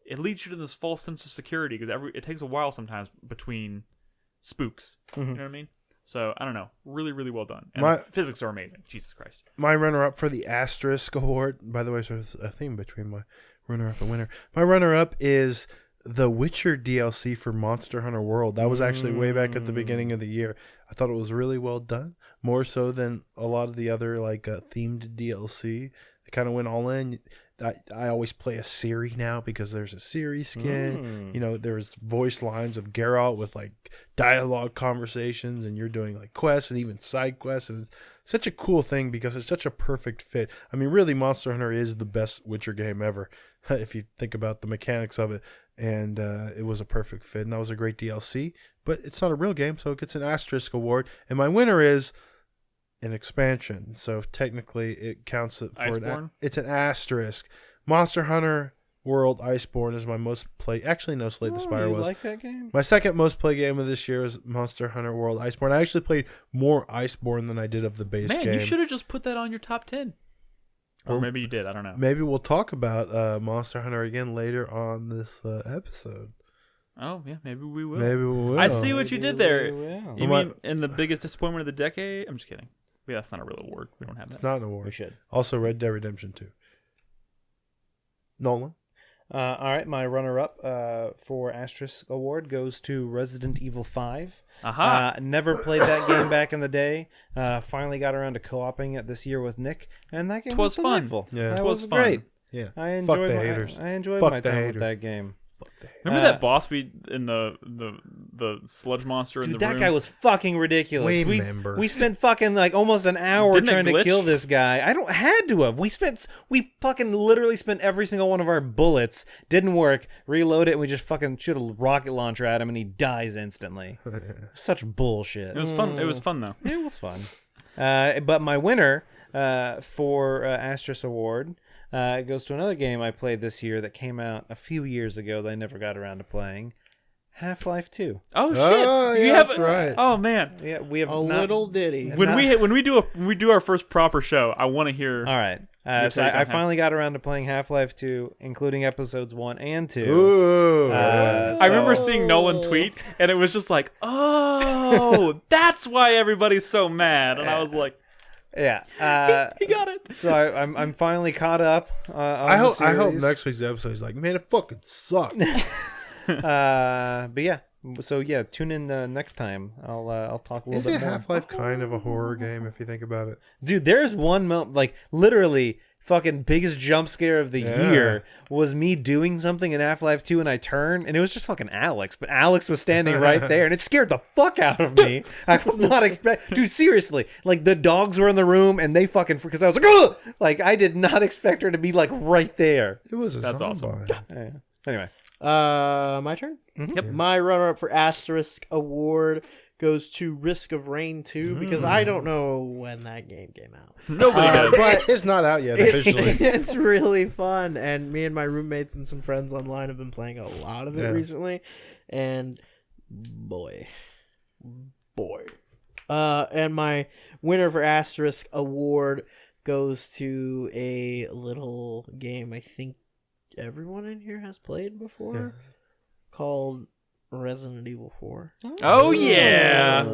it leads you to this false sense of security because it takes a while sometimes between spooks. You know what I mean? So, I don't know. Really, really well done. And the physics are amazing. Jesus Christ. My runner-up for the Asterisk Award, by the way, so there's a theme between my runner-up and winner. My runner-up is the Witcher DLC for Monster Hunter World. That was actually way back at the beginning of the year. I thought it was really well done, more so than a lot of the other themed DLC. They kind of went all in. I always play a Ciri now because there's a Ciri skin. There's voice lines of Geralt with like dialogue conversations, and you're doing like quests and even side quests, and it's such a cool thing because it's such a perfect fit. I mean, really, Monster Hunter is the best Witcher game ever if you think about the mechanics of it, and it was a perfect fit, and that was a great DLC. But it's not a real game, so it gets an Asterisk Award, and my winner is an expansion, so technically it counts it for Iceborne? it's an asterisk. Monster Hunter World Iceborne is my most played. Actually, no, Slay the Spire was. Like that game? My second most played game of this year is Monster Hunter World Iceborne. I actually played more Iceborne than I did of the base game. Man, you should have just put that on your top 10. Or maybe you did. I don't know. Maybe we'll talk about Monster Hunter again later on this episode. Oh, yeah, maybe we will. Maybe we will. I see what you did there. You mean in the biggest disappointment of the decade? I'm just kidding. Yeah, that's not a real award. We don't have that. It's not an award. We should. Also, Red Dead Redemption 2. Nolan? All right, my runner-up for Asterisk Award goes to Resident Evil 5. Aha. Never played that game back in the day. Finally got around to co-oping it this year with Nick, and that game was fun. delightful. Yeah, that it was fun. great. Yeah. I enjoyed the haters. I enjoyed Fuck my the time haters. with that game. Remember that boss in the sludge monster in Dude, the that room? guy was fucking ridiculous. We We remember. spent fucking like almost an hour Didn't it trying to glitch? kill this guy. I don't had to have. We fucking literally spent every single one of our bullets. Didn't work. Reload it, and we just fucking shoot a rocket launcher at him, and he dies instantly. Such bullshit. It was fun. It was fun though. It was fun. But my winner for Asterisk Award goes to another game I played this year that came out a few years ago that I never got around to playing. Half-Life 2. Oh shit! Oh, yeah, that's right. Oh man! Yeah, we have A little ditty. When we do our first proper show, I want to hear. All right. Your So take on I finally got around to playing Half-Life 2, including episodes 1 and 2. Ooh. I remember seeing Nolan tweet, and it was just like, "Oh, that's why everybody's so mad." And I was like, Yeah. "He got it." So I'm finally caught up. On I the hope series. next week's episode is like, man, it fucking sucks. But yeah. So yeah, tune in next time. I'll talk a little Isn't bit more. Half-Life kind of a horror game if you think about it? Dude, there's one moment, like literally fucking biggest jump scare of the year was me doing something in Half-Life 2 and I turned and it was just fucking Alex, but Alex was standing right there and it scared the fuck out of me. I was not expect, dude, seriously, like the dogs were in the room and they fucking, because I was like, ugh! Like I did not expect her to be like right there. It was a That's zombie. awesome. Anyway. My turn? Yep. My runner-up for Asterisk Award goes to Risk of Rain 2 because I don't know when that game came out. Nobody does. But it's not out yet officially. It's really fun, and me and my roommates and some friends online have been playing a lot of it recently, and boy. And my winner for Asterisk Award goes to a little game I think everyone in here has played before called Resident Evil 4. Oh yeah!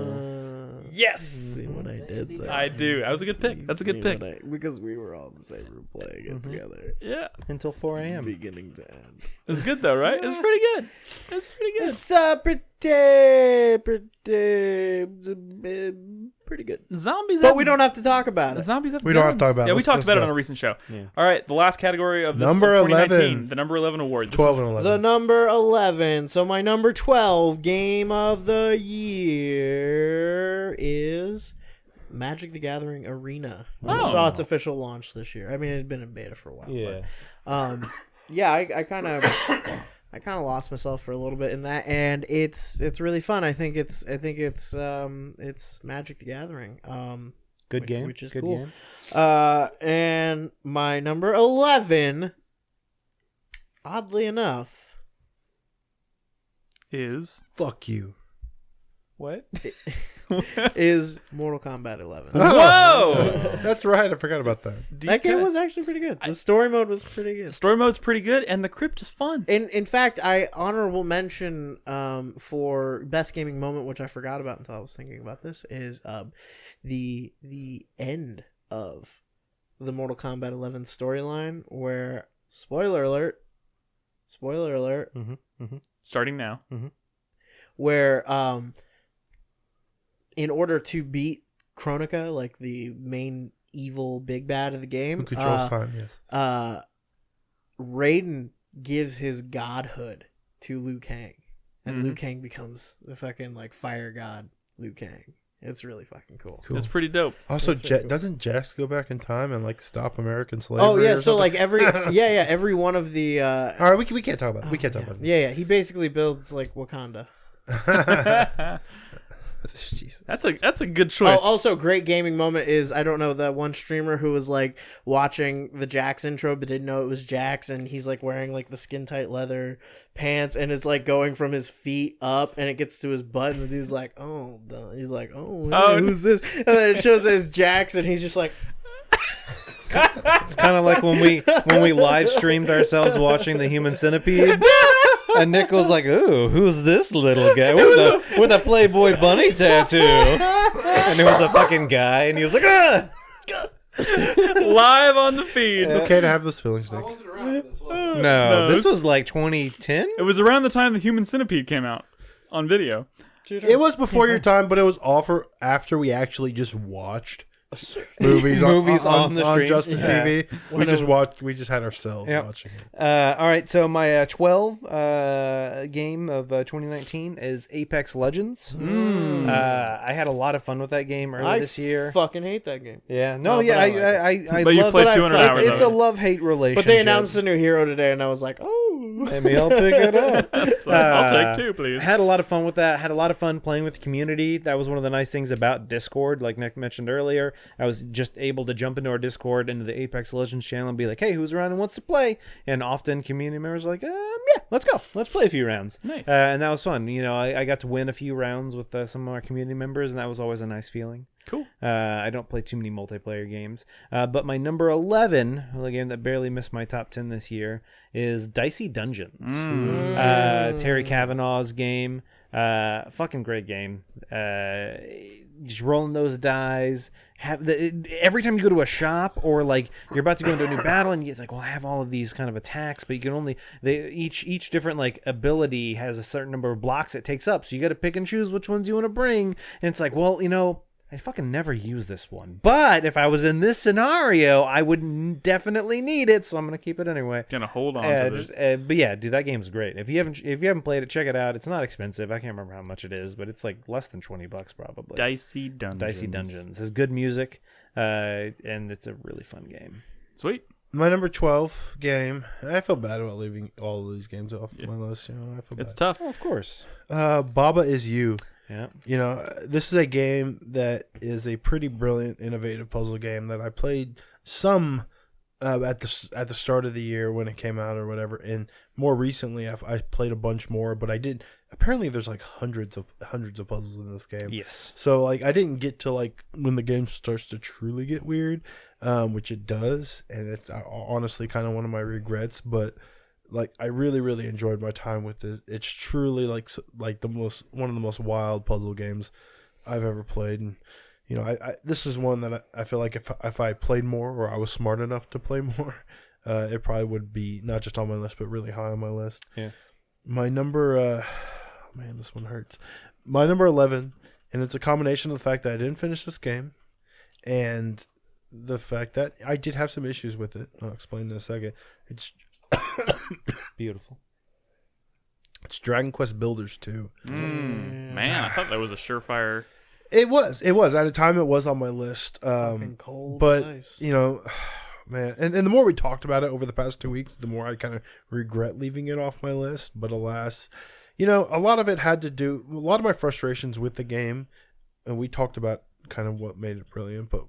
Yes! See what I did there? I do. That was a good pick. That's a good pick. Because we were all in the same room playing it together. Yeah, Until 4 a.m. Beginning to end. it was good though, right? It was pretty good. It was pretty good. It's pretty good. Zombies, But we don't have to talk about it. Zombies have We don't have to talk about it. Yeah, we Let's- talked let's about it go. on a recent show. Yeah. All right, the last category of this Number 2019, 11. the number 11 award. This 12 is- and 11. The number 11. So my number 12 game of the year is Magic the Gathering Arena. Which saw its official launch this year. I mean, it had been in beta for a while. Yeah. But, yeah, I kind of lost myself for a little bit in that, and it's really fun. I think it's Magic the Gathering. Good game. Which is Good cool. game. And my number 11, oddly enough, is Fuck you. what? is Mortal Kombat 11. Whoa! That's right. I forgot about that. That game was actually pretty good. The story mode was pretty good. Story mode's pretty good, and the crypt is fun. In fact, I honorable mention for best gaming moment, which I forgot about until I was thinking about this, is the end of the Mortal Kombat 11 storyline, where spoiler alert, Starting now. where in order to beat Kronika, like the main evil big bad of the game, Who controls time, yes. Raiden gives his godhood to Liu Kang, and Liu Kang becomes the fucking like fire god Liu Kang. It's really fucking cool. It's pretty dope. Also, That's very cool. doesn't Jax go back in time and like stop American slavery? Oh yeah, or so something? like every one of the All right, we can't talk about it. We can't talk about it. yeah, he basically builds like Wakanda. Jesus. That's a good choice. Also, great gaming moment is, I don't know, that one streamer who was like watching the Jax intro but didn't know it was Jax, and he's like wearing like the skin tight leather pants, and it's like going from his feet up, and it gets to his butt, and the dude's like, oh, he's like, oh, hey, who's this? And then it shows as Jax, and he's just like, It's kind of like when we live streamed ourselves watching the Human Centipede. And Nick was like, "Ooh, who's this little guy with a Playboy bunny tattoo?" And there was a fucking guy, and he was like, "Ah!" Live on the feed. It's okay to have those feelings, Nick. I wasn't around for this one. No, this was like 2010. It was around the time the Human Centipede came out on video. It was before your time, but it was after we actually just watched movies on the stream. Justin TV. We just had ourselves watching it. All right, so my 12 game of 2019 is Apex Legends. I had a lot of fun with that game earlier this year. I fucking hate that game. Yeah, no, but yeah, I But you've played 200 hours. It's a love-hate relationship. But they announced a new hero today, and I was like, oh. Maybe I'll pick it up. I'll take 2, please. Had a lot of fun with that. Had a lot of fun playing with the community. That was one of the nice things about Discord, like Nick mentioned earlier. I was just able to jump into our Discord, into the Apex Legends channel, and be like, hey, who's around and wants to play? And often community members are like, yeah, let's go. Let's play a few rounds. Nice. And that was fun. You know, I got to win a few rounds with some of our community members, and that was always a nice feeling. Cool. I don't play too many multiplayer games. But my number 11, the game that barely missed my top 10 this year, is Dicey Dungeons. Terry Kavanaugh's game. Fucking great game. Just rolling those dice. Every time you go to a shop or like you're about to go into a new battle and it's like, well, I have all of these kind of attacks, but you can only each different like ability has a certain number of blocks it takes up. So you got to pick and choose which ones you want to bring. And it's like, well, you know, I fucking never use this one. But if I was in this scenario, I would definitely need it, so I'm gonna keep it anyway. Gonna hold on to this. But yeah, dude, that game's great. If you haven't played it, check it out. It's not expensive. I can't remember how much it is, but it's like less than $20 probably. Dicey Dungeons. Has good music, and it's a really fun game. Sweet. My number 12 game. I feel bad about leaving all of these games off my list. You know, I feel It's bad. tough. Oh, of course. Baba Is You. Yeah. You know, this is a game that is a pretty brilliant, innovative puzzle game that I played some at the start of the year when it came out or whatever, and more recently I played a bunch more. But I did. Apparently, there's like hundreds of puzzles in this game. Yes. So like, I didn't get to like when the game starts to truly get weird, which it does, and it's honestly kind of one of my regrets, but. Like I really, really enjoyed my time with this. It's truly like one of the most wild puzzle games I've ever played, and you know, I this is one that I feel like if I played more or I was smart enough to play more, it probably would be not just on my list but really high on my list. Yeah. My number, man, this one hurts. My number 11, and it's a combination of the fact that I didn't finish this game, and the fact that I did have some issues with it. I'll explain in a second. It's Beautiful. It's Dragon Quest Builders 2. Man, I thought that was a surefire. It was. At the time, it was on my list. Fucking cold. But, Nice. you know, man, and the more we talked about it over the past 2 weeks, the more I kind of regret leaving it off my list. But alas, you know, a lot of it had to do, a lot of my frustrations with the game, and we talked about kind of what made it brilliant, but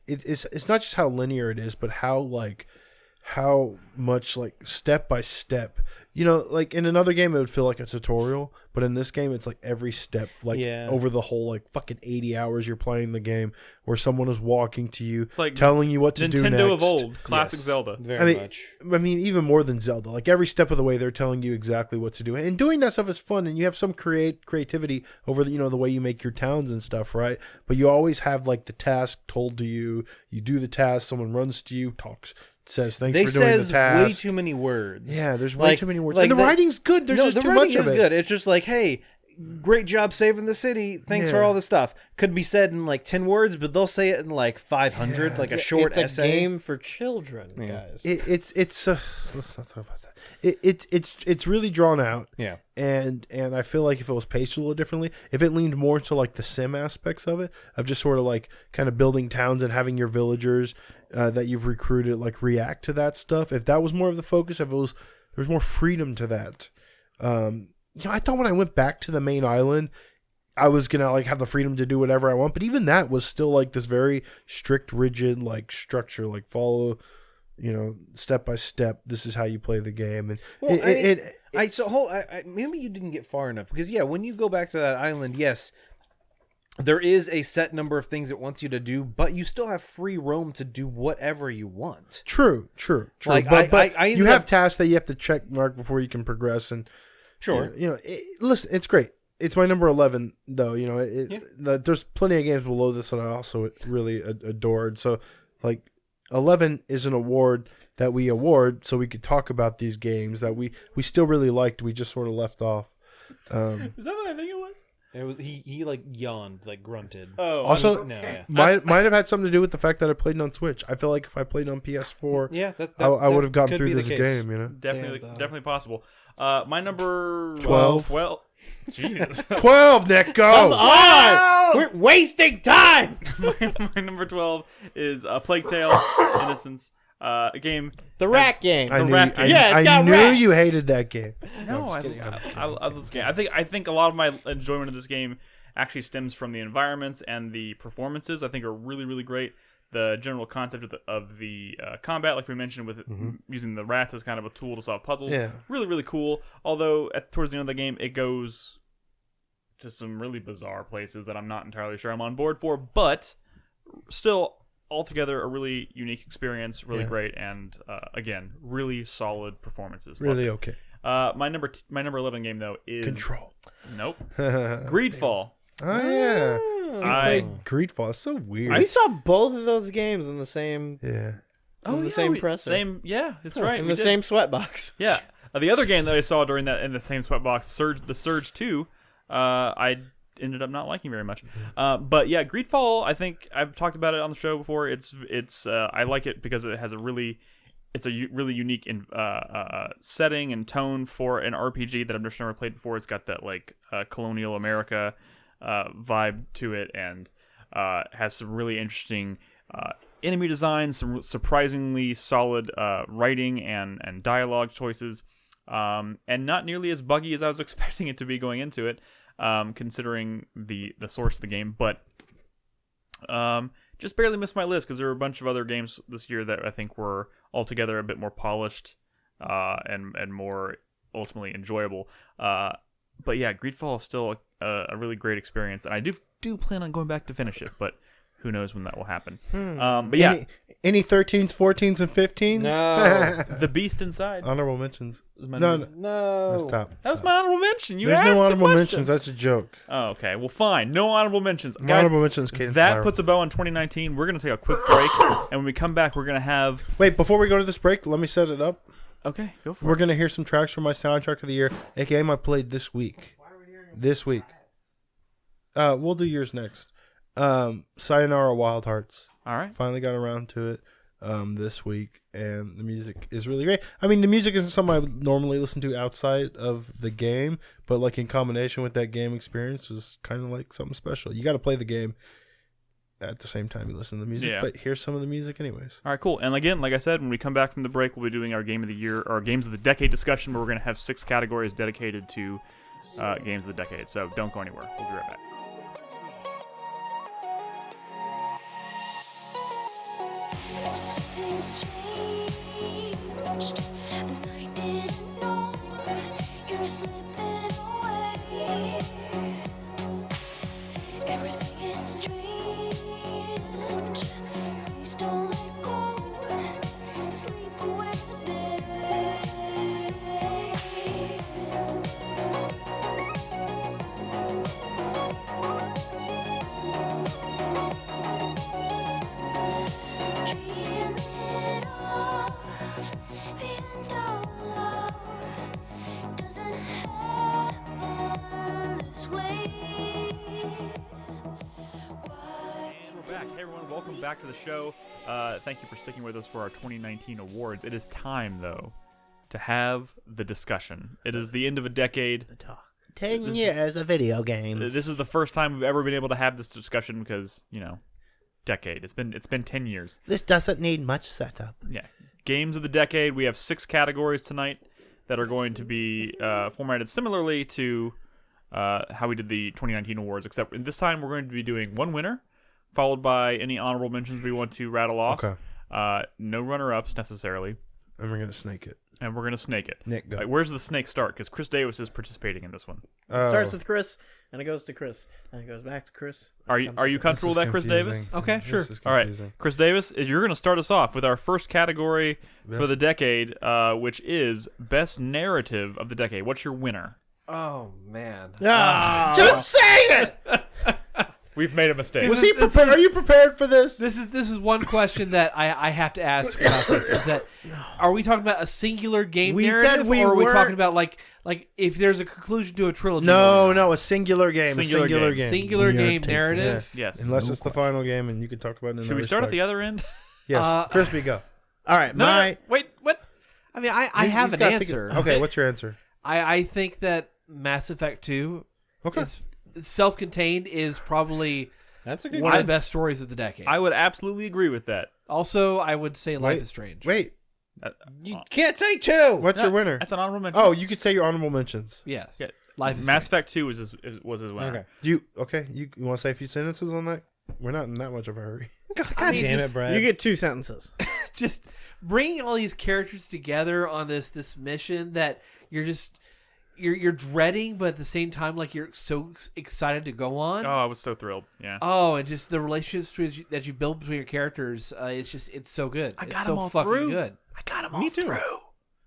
it's not just how linear it is, but how much like step by step, you know, like in another game it would feel like a tutorial, but in this game it's like every step, like over the whole like fucking 80 hours you're playing the game, where someone is walking to you, It's like telling you what to do next. Nintendo of old, classic Zelda. Very much. I mean, even more than Zelda. Like every step of the way, they're telling you exactly what to do, and doing that stuff is fun. And you have some creativity over the, you know, the way you make your towns and stuff, right? But you always have like the task told to you. You do the task. Someone runs to you, talks, says thanks for doing the task. Way too many words. Yeah, there's way too many words. Like and the writing's good. There's just too much of it. Good. It's just like, hey, great job saving the city. Thanks for all the stuff. Could be said in like 10 words, but they'll say it in like 500, like a short it's essay. a game for children, guys. It's let's not talk about that. It's really drawn out. Yeah. And I feel like if it was paced a little differently, if it leaned more into like the sim aspects of it, of just sort of like kind of building towns and having your villagers that you've recruited like react to that stuff, if that was more of the focus, if it was, there was more freedom to that. You know, I thought when I went back to the main island, I was gonna like have the freedom to do whatever I want, but even that was still like this very strict, rigid like structure, like follow, you know, step by step. This is how you play the game, and maybe you didn't get far enough, because when you go back to that island, yes, there is a set number of things it wants you to do, but you still have free roam to do whatever you want. True. Like, but I you have tasks that you have to check mark before you can progress, and Sure. Listen, it's great. It's my number 11, though. There's plenty of games below this that I also really adored. So, 11 is an award that we award so we could talk about these games that we still really liked. We just sort of left off. Is that what I think it was? It was he yawned, grunted. Oh, also, no, might have had something to do with the fact that I played on Switch. I feel like if I played on PS4, I would have gotten through this game. Definitely possible. My number 12. Well, Jesus. 12, Nick, go! Come on! We're wasting time! my number 12 is Plague Tale: Innocence. A game. The rat game. I got knew rats. you hated that game. No, I love this game. I think a lot of my enjoyment of this game actually stems from the environments and the performances. I think are really, really great. The general concept of the combat, like we mentioned, with using the rats as kind of a tool to solve puzzles, really, really cool. Although towards the end of the game, it goes to some really bizarre places that I'm not entirely sure I'm on board for, but still. Altogether, a really unique experience, really great, and again, really solid performances. Really okay. My number 11 game though is Control. Nope. Greedfall. Oh yeah, I played Greedfall. It's so weird. We saw both of those games in the same. Yeah. In the same presser. Same. Yeah, that's right. In the same sweatbox. Yeah. The other game that I saw during that in the same sweatbox, the Surge 2, I ended up not liking very much. But yeah, Greedfall, I think I've talked about it on the show before. It's I like it because it has really unique setting and tone for an RPG that I've just never played before. It's got that colonial America vibe to it, and has some really interesting enemy designs, some surprisingly solid writing and dialogue choices, and not nearly as buggy as I was expecting it to be going into it. Considering the source of the game, but just barely missed my list because there were a bunch of other games this year that I think were altogether a bit more polished and more ultimately enjoyable. But yeah, Greedfall is still a really great experience, and I do plan on going back to finish it, but who knows when that will happen. But yeah. Any 13s, 14s, and 15s? No. The Beast Inside. Honorable mentions. No. That's top. That was my honorable mention. There's no honorable mentions. That's a joke. Oh, okay. Well, fine. No honorable mentions. My Guys, honorable mentions. Cadence that Spiral. puts a bow on 2019. We're going to take a quick break, and when we come back, we're going to have... Wait, before we go to this break, let me set it up. Okay, go for it. We're going to hear some tracks from my soundtrack of the year, a game I played this week. This week. We'll do yours next. Sayonara Wild Hearts. All right. Finally got around to it this week, and the music is really great. I mean, the music isn't something I would normally listen to outside of the game, but in combination with that game experience is kind of like something special. You got to play the game at the same time you listen to the music, but here's some of the music anyways. All right, cool. And again, like I said, when we come back from the break, we'll be doing our Game of the Year, or Games of the Decade discussion, where we're going to have 6 categories dedicated to Games of the Decade. So don't go anywhere. We'll be right back. Something's changed, and I didn't know you're slipping away. Everything is strange. Please don't let go. Sleep away the day. Welcome back to the show. Thank you for sticking with us for our 2019 awards. It is time, though, to have the discussion. It is the end of a decade. The talk. 10 years of video games. This is the first time we've ever been able to have this discussion because, decade. It's been 10 years. This doesn't need much setup. Yeah. Games of the decade. We have 6 categories tonight that are going to be formatted similarly to how we did the 2019 awards, except this time we're going to be doing one winner, followed by any honorable mentions we want to rattle off. Okay. No runner-ups necessarily. And we're going to snake it. Nick, go. Where's the snake start? Because Chris Davis is participating in this one. It starts with Chris, and it goes to Chris, and it goes back to Chris. Are you comfortable with that, Chris Davis? Okay, sure. All right. Chris Davis, you're going to start us off with our first category for the decade, which is Best Narrative of the Decade. What's your winner? Oh man. Just say it. We've made a mistake. Was he prepared? Are you prepared for this? This is one question that I have to ask about this. Is that are we talking about a singular game We narrative, said we or are we were- talking about like if there's a conclusion to a trilogy? No, a singular game. Singular game. Singular game narrative. Yes. Unless it's the final game, and you can talk about it. In Should we start at the other end? Yes, Crispy, go. All right, No, wait, what? I mean, I have an answer. Okay, what's your answer? I think that Mass Effect 2 Okay. is self-contained is probably That's a good one one. of the best stories of the decade. I would absolutely agree with that. Also, I would say Life is Strange. Wait, You can't say two. what's your winner? That's an honorable mention. Oh, you could say your honorable mentions. Yes. Yeah. Life is Mass Strange. Effect 2 was his winner. Okay. You want to say a few sentences on that? We're not in that much of a hurry. God mean, damn just- it, Brad. You get 2 sentences. Just bringing all these characters together on this mission that you're dreading, but at the same time, like you're so excited to go on. Oh, I was so thrilled. Yeah. Oh, and just the relationships that you build between your characters, it's so good. I got it's so 'em all fucking through. good. I got him all through.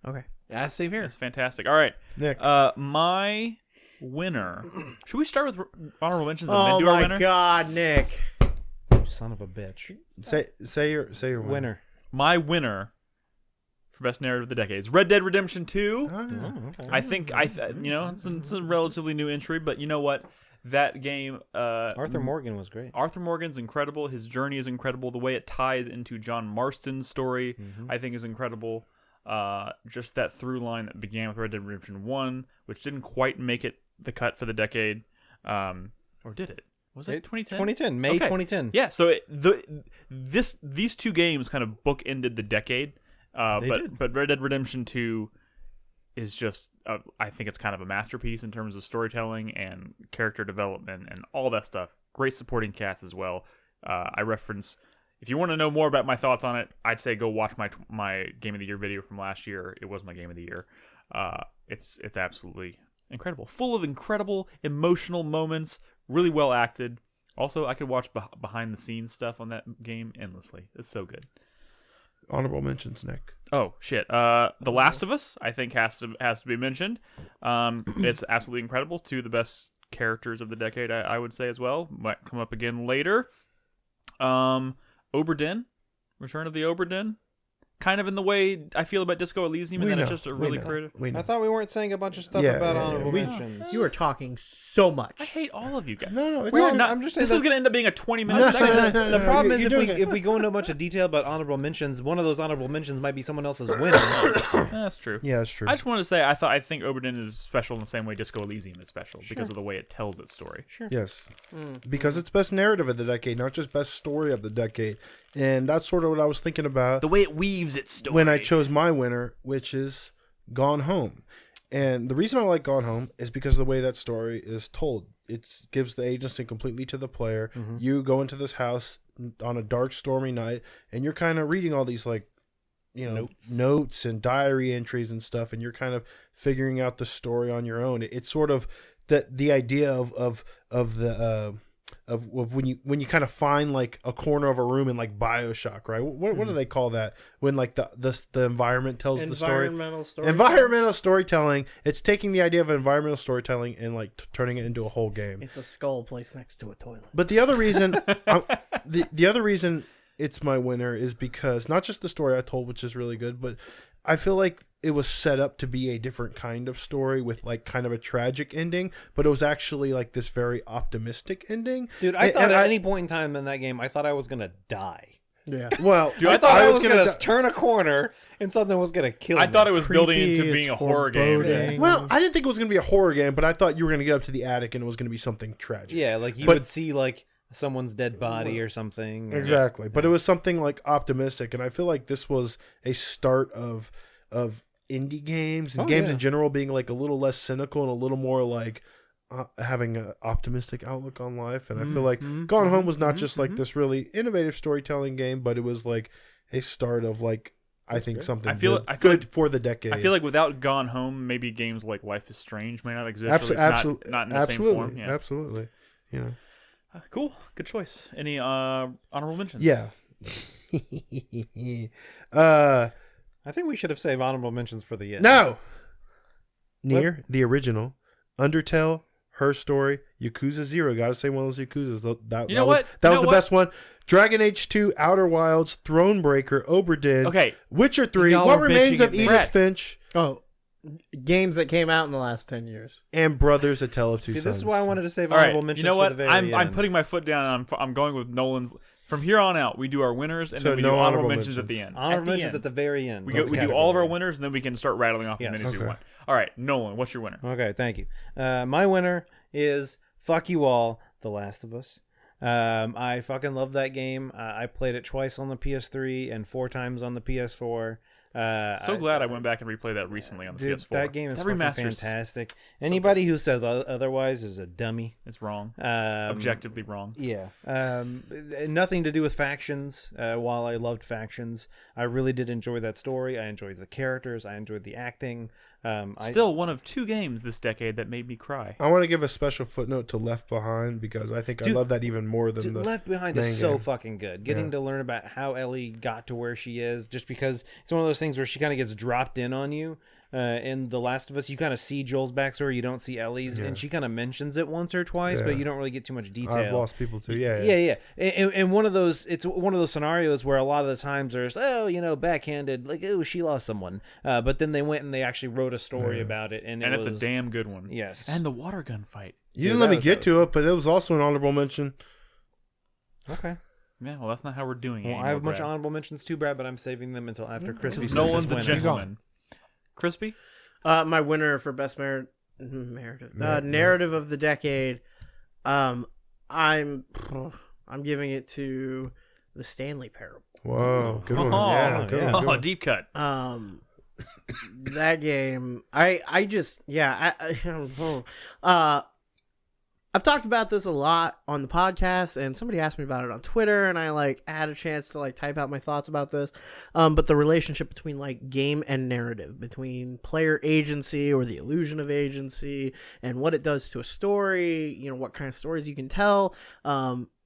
Okay. Yeah, same here. It's fantastic. All right. Nick. My winner. Should we start with honorable mentions and then Oh do our my winner? God, Nick. Son of a bitch. Say your Winner. My winner for best narrative of the decade is Red Dead Redemption 2. Ah. Okay. I think it's a relatively new entry, but you know what? That game, Arthur Morgan was great. Arthur Morgan's incredible. His journey is incredible. The way it ties into John Marston's story, I think, is incredible. Just that through line that began with Red Dead Redemption 1, which didn't quite make it the cut for the decade, or did it? Was it 2010? 2010. May Okay. 2010. Yeah. So these two games kind of bookended the decade. But Red Dead Redemption 2 is just I think it's kind of a masterpiece in terms of storytelling and character development and all that stuff. Great supporting cast as well. I reference, if you want to know more about my thoughts on it, I'd say go watch my Game of the Year video from last year. It was my Game of the Year. It's absolutely incredible, full of incredible emotional moments, really well acted. Also, I could watch behind the scenes stuff on that game endlessly. It's so good. honorable mentions, Nick. Oh shit! The Last of Us, I think, has to be mentioned. It's absolutely incredible. Two of the best characters of the decade, I would say as well. Might come up again later. Oberdin, Return of the Oberdin, kind of in the way I feel about Disco Elysium, and then it's just a really creative. I thought we weren't saying a bunch of stuff Yeah, about yeah, yeah. honorable We- mentions. You are talking so I much. hate all of you guys. No, it's We're all- not. I'm just saying this is that- going to end up being a 20-minute segment. The problem is you're if doing it. if we go into a bunch of detail about honorable mentions, one of those honorable mentions might be someone else's winner. That's true. Yeah, that's true. I just wanted to say I think Oberdin is special in the same way Disco Elysium is special because of the way it tells its story. Yes. Because it's best narrative of the decade, not just best story of the decade. And that's sort of what I was thinking about The way it weaves its story. when I chose my winner, which is Gone Home. And the reason I like Gone Home is because of the way that story is told. It gives the agency completely to the player. You go into this house on a dark, stormy night, and you're kind of reading all these, like, you know, notes and diary entries and stuff, and you're kind of figuring out the story on your own. It's sort of the idea of when you kind of find like a corner of a room in like BioShock, right? What do they call that when like the environment tells the story? Environmental storytelling. It's taking the idea of environmental storytelling and like turning it into a whole game. It's a skull placed next to a toilet. But the other reason, the other reason it's my winner is because not just the story I told, which is really good, but I feel like it was set up to be a different kind of story with like kind of a tragic ending, but it was actually like this very optimistic ending. Dude, I thought at any point in time in that game, I thought I was gonna die. Yeah. Well, I thought I was gonna turn a corner and something was gonna kill me. I thought it was building into Creepy, being a it's horror game. foreboding. Well, I didn't think it was going to be a horror game, but I thought you were going to get up to the attic and it was going to be something tragic. Yeah, like you But- would see like someone's dead body or something. Exactly. But it was something like optimistic, and I feel like this was a start of indie games and games in general being like a little less cynical and a little more like having an optimistic outlook on life. And I feel like Gone Home was not just like this really innovative storytelling game, but it was like a start of like I think something I feel good like- for the decade. I feel like without Gone Home, maybe games like Life is Strange may not exist. Absolutely, Not in the same form. Yeah. Absolutely. You know. Cool. Good choice. Any honorable mentions? Yeah. I think we should have saved honorable mentions for the end. No. Nier, the original, Undertale, Her Story, Yakuza 0. Gotta say one of those Yakuzas. That You know was, what? That You was know the what? best one. Dragon Age 2, Outer Wilds, Thronebreaker, Oberdin, Okay. Witcher 3, Y'all What were Remains bitching of at me. Edith Brett. Finch, Oh, games that came out in the last 10 years. and Brothers: A Tale of Two See, Sons. this is why I wanted to save All right. honorable mentions You know for what? the very I'm end. putting my foot down. I'm going with Nolan's. From here on out, we do our winners, and So then we no do honorable honorable mentions at the mentions. end. honorable At the mentions end. at the very end. We of go. the We do all of our category. winners, and then we can start rattling off Yes. as many as we Okay. want. All right, Nolan, what's your winner? Okay, thank you. My winner is Fuck You All, The Last of Us. I fucking love that game. I played it twice on the PS3 and 4 times on the PS4. Glad I went back and replayed that recently on the Dude, PS4. that game is fucking remaster's fantastic. Anybody who says otherwise is a dummy. It's wrong. Um, Objectively wrong. Yeah. Nothing to do with factions. While I loved factions, I really did enjoy that story. I enjoyed the characters. I enjoyed the acting. Still one of 2 games this decade that made me cry. I want to give a special footnote to Left Behind because I think I Dude, love that even more than the Left Behind main is so game. fucking good. Getting Yeah. to learn about how Ellie got to where she is, just because it's one of those things where she kind of gets dropped in on you. In The Last of Us, you kind of see Joel's backstory, you don't see Ellie's, and she kind of mentions it once or twice, but Yeah. you don't really get too much detail. I've lost people too. Yeah. Yeah. And one of those, it's one of those scenarios where a lot of the times there's, backhanded, like, oh, she lost someone. But then they went and they actually wrote a story about it, and It's was, a damn good one. Yes. And the water gun fight. You didn't let that me was get to it, but it was also an honorable mention. Okay. Yeah, well, that's not how we're doing it. Well, I anymore, have a bunch of Brad. honorable mentions too, Brad, but I'm saving them until after Crispy. Because says no his one's a winner. gentleman. Crispy? My winner for best narrative of the decade. I'm giving it to the Stanley Parable. Whoa, good one. Oh, Yeah, good one. Good one. deep cut. That game, I've talked about this a lot on the podcast, and somebody asked me about it on Twitter, and I had a chance to type out my thoughts about this. But the relationship between game and narrative, between player agency or the illusion of agency, and what it does to a story. What kind of stories you can tell.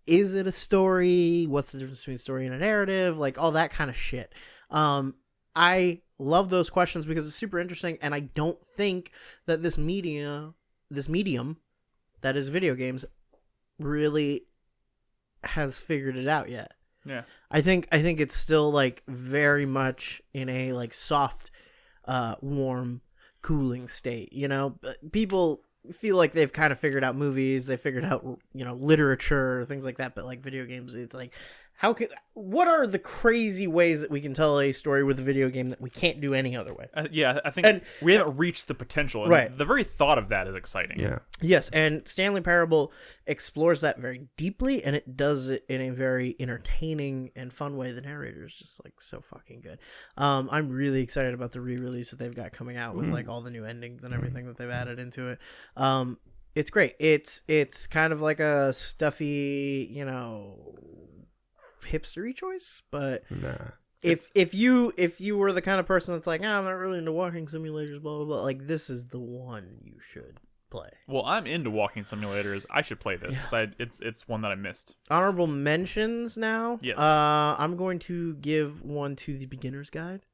Is it a story? What's the difference between a story and a narrative? All that kind of shit. I love those questions because it's super interesting, and I don't think that this medium that is video games really has figured it out yet. Yeah. I think it's still very much in a soft, warm, cooling state. People feel like they've kind of figured out movies, they figured out literature, things like that, but video games, it's what are the crazy ways that we can tell a story with a video game that we can't do any other way? I think we haven't reached the potential. And Right. The very thought of that is exciting. Yeah. Yes, and Stanley Parable explores that very deeply, and it does it in a very entertaining and fun way. The narrator is just so fucking good. I'm really excited about the re-release that they've got coming out with all the new endings and everything that they've added into it. It's great. It's kind of like a stuffy, hipstery choice, but Nah. if you were the kind of person that's I'm not really into walking simulators, blah blah blah, this is the one you should play. Well, I'm into walking simulators. I should play this because it's one that I missed. Honorable mentions now. Yes. I'm going to give one to The Beginner's Guide,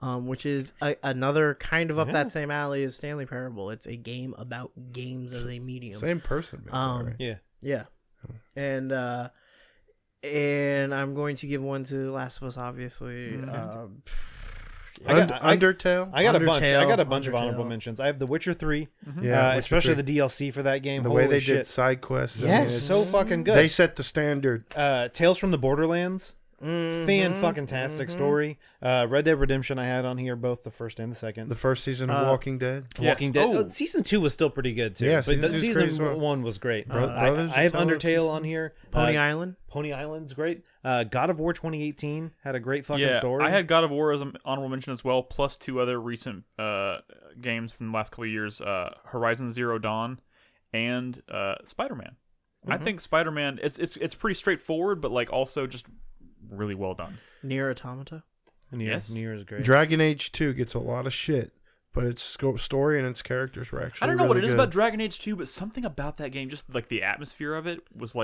which is another kind of up that same alley as Stanley Parable. It's a game about games as a medium. Same person. Man, right? Yeah. And I'm going to give one to Last of Us, obviously. Undertale. I got a bunch. I got a bunch of Undertale. honorable mentions. I have The Witcher 3, Yeah, Witcher especially 3. the DLC for that game. The way Holy they shit. did side quests. Yes, so fucking good. They set the standard. Tales from the Borderlands. Fan-fucking-tastic story. Red Dead Redemption I had on here, both the first and the second. The first season of Walking Dead. Walking Dead. Oh. Season 2 was still pretty good, too. Yeah, but season the 2 's season great as well. 1 was great. Brothers I have A Tale of Two Undertale Sons. on here. Pony Island. Pony Island's great. God of War 2018 had a great fucking Yeah, story. I had God of War as an honorable mention as well, plus 2 other recent games from the last couple of years, Horizon Zero Dawn and Spider-Man. I think Spider-Man, it's pretty straightforward, but also just really well done. Nier Automata. Yes. Nier is great. Dragon Age 2 gets a lot of shit, but its story and its characters were actually I don't know what it really is good. about Dragon Age 2, but something about that game, just the atmosphere of it, was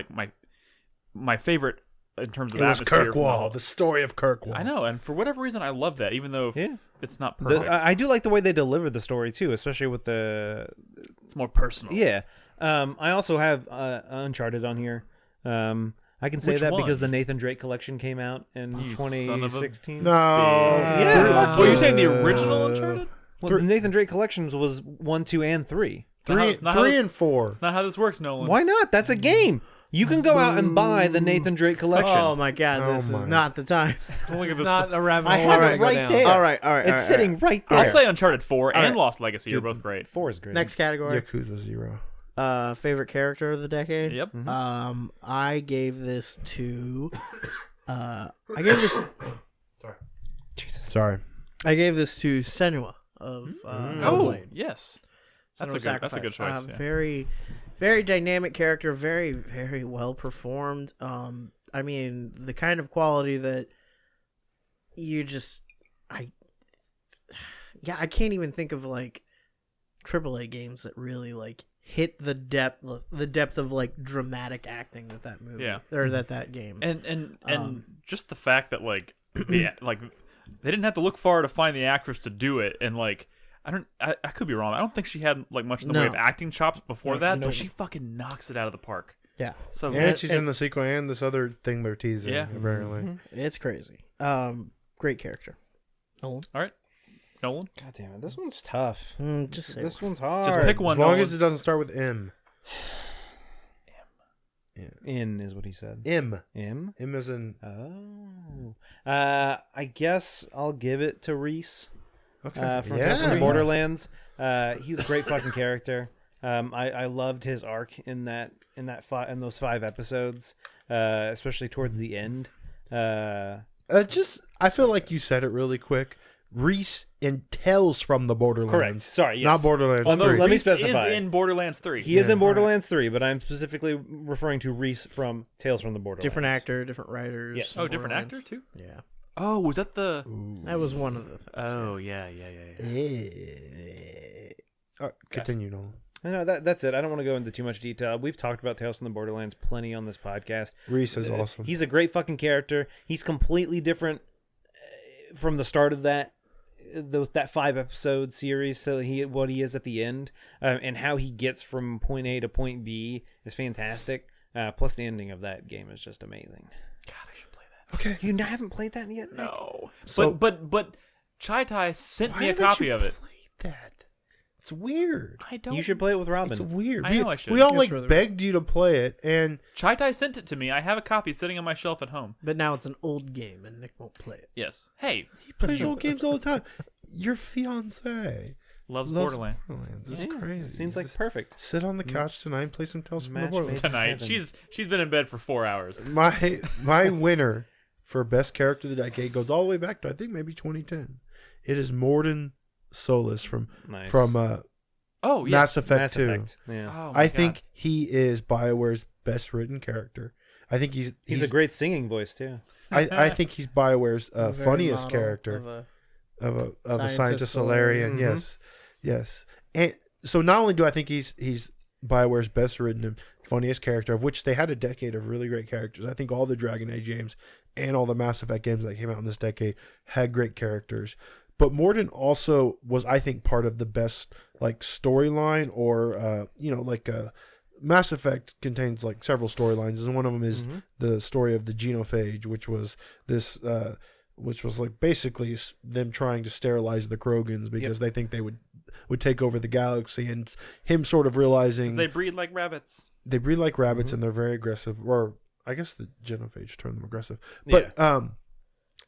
my favorite in terms of It was atmosphere. Kirkwall, the story of Kirkwall. I know, and for whatever reason, I love that, even though it's not The, perfect. I do like the way they deliver the story too, especially with the. It's more personal. Yeah. I also have Uncharted on here. I can say Which that one? because the Nathan Drake collection came out in You son of a- 2016. No. Yeah. Well, you're saying the original Uncharted? Well, the Nathan Drake collections was 1, 2, and 3. It's not how this- and 4. It's not how this works, Nolan. Why not? That's a game. You can go out and buy the Nathan Drake collection. Oh my god, this is not the time. Look at It's this. not a rabbit I hole. have we're it gonna go right down. there. All right, all right. It's sitting right there. I'll say Uncharted 4 and right. Lost Legacy are both great. 4 is great. Next category. Yakuza 0. Favorite character of the decade. Yep. I gave this to. I gave this. Sorry. I gave this to Senua of Oh, Hellblade. yes. Senua's That's a good Sacrifice. choice. Yeah. Very, very dynamic character. Very, very well performed. I mean, the kind of quality that you just, I can't even think of like AAA games that really like hit the depth of like dramatic acting that movie or that game. And just the fact that like they didn't have to look far to find the actress to do it, and like I could be wrong. I don't think she had like much in the way of acting chops before that, but she fucking knocks it out of the park. Yeah. So And she's in the sequel and this other thing they're teasing, apparently. It's crazy. Great character. Nolan? all right, Nolan, God damn it. This one's tough. Just say This one. one's hard. just pick one. As long Nolan. as it doesn't start with M. In is what he said. M. M? M as in... Oh. I guess I'll give it to Reese. Okay. From Tales from the Borderlands. He was a great fucking character. I loved his arc in those 5 episodes, especially towards the end. I feel like you said it really quick. Reese in Tales from the Borderlands. Correct. Sorry, yes. Not Borderlands Oh, no, 3. let me Reese specify. is in Borderlands 3. He is in Borderlands 3, but I'm specifically referring to Reese from Tales from the Borderlands. Different actor, different writers. Yes. Oh, different Borderlands. actor too. Yeah. Oh, was that the? That was one of the things. Oh yeah. Continue, Nolan. No, that's it. I don't want to go into too much detail. We've talked about Tales from the Borderlands plenty on this podcast. Reese is awesome. He's a great fucking character. He's completely different from the start of that 5-episode series to what he is at the end, and how he gets from point A to point B is fantastic. Plus, the ending of that game is just amazing. God, I should play that. Okay. You haven't played that yet? Nick? No. So- but Chai Tai sent Why me a haven't copy you of it. played that? It's weird. I don't. You should play it with Robin. It's weird. I know I should. We all It's really begged you to play it, and Chai Tai sent it to me. I have a copy sitting on my shelf at home. But now it's an old game, and Nick won't play it. Yes. Hey, he plays old games all the time. Your fiance loves loves Borderlands Borderlands. It's Yeah, crazy. Seems like Just perfect. sit on the couch tonight and play some Tales from the Match Borderlands. made. tonight. Heaven. She's been in bed for 4 hours. My winner for best character of the decade goes all the way back to I think maybe 2010. It is Mordin Solus from Nice. Oh yeah. Mass Effect Mass 2. Effect. Yeah. Oh, my I God. think he is BioWare's best written character. I think He's a great singing voice too. I think he's BioWare's Very funniest model character of of a Scientist scientist Solarian. Solarian. Yes. And so not only do I think he's BioWare's best written and funniest character, of which they had a decade of really great characters. I think all the Dragon Age games and all the Mass Effect games that came out in this decade had great characters. But Mordin also was, I think, part of the best like storyline, or Mass Effect contains like several storylines, and one of them is the story of the genophage, which was this, which was like basically them trying to sterilize the Krogans because they think they would take over the galaxy, and him sort of realizing they breed like rabbits. they breed like rabbits and they're very aggressive, or I guess the genophage turned them aggressive, but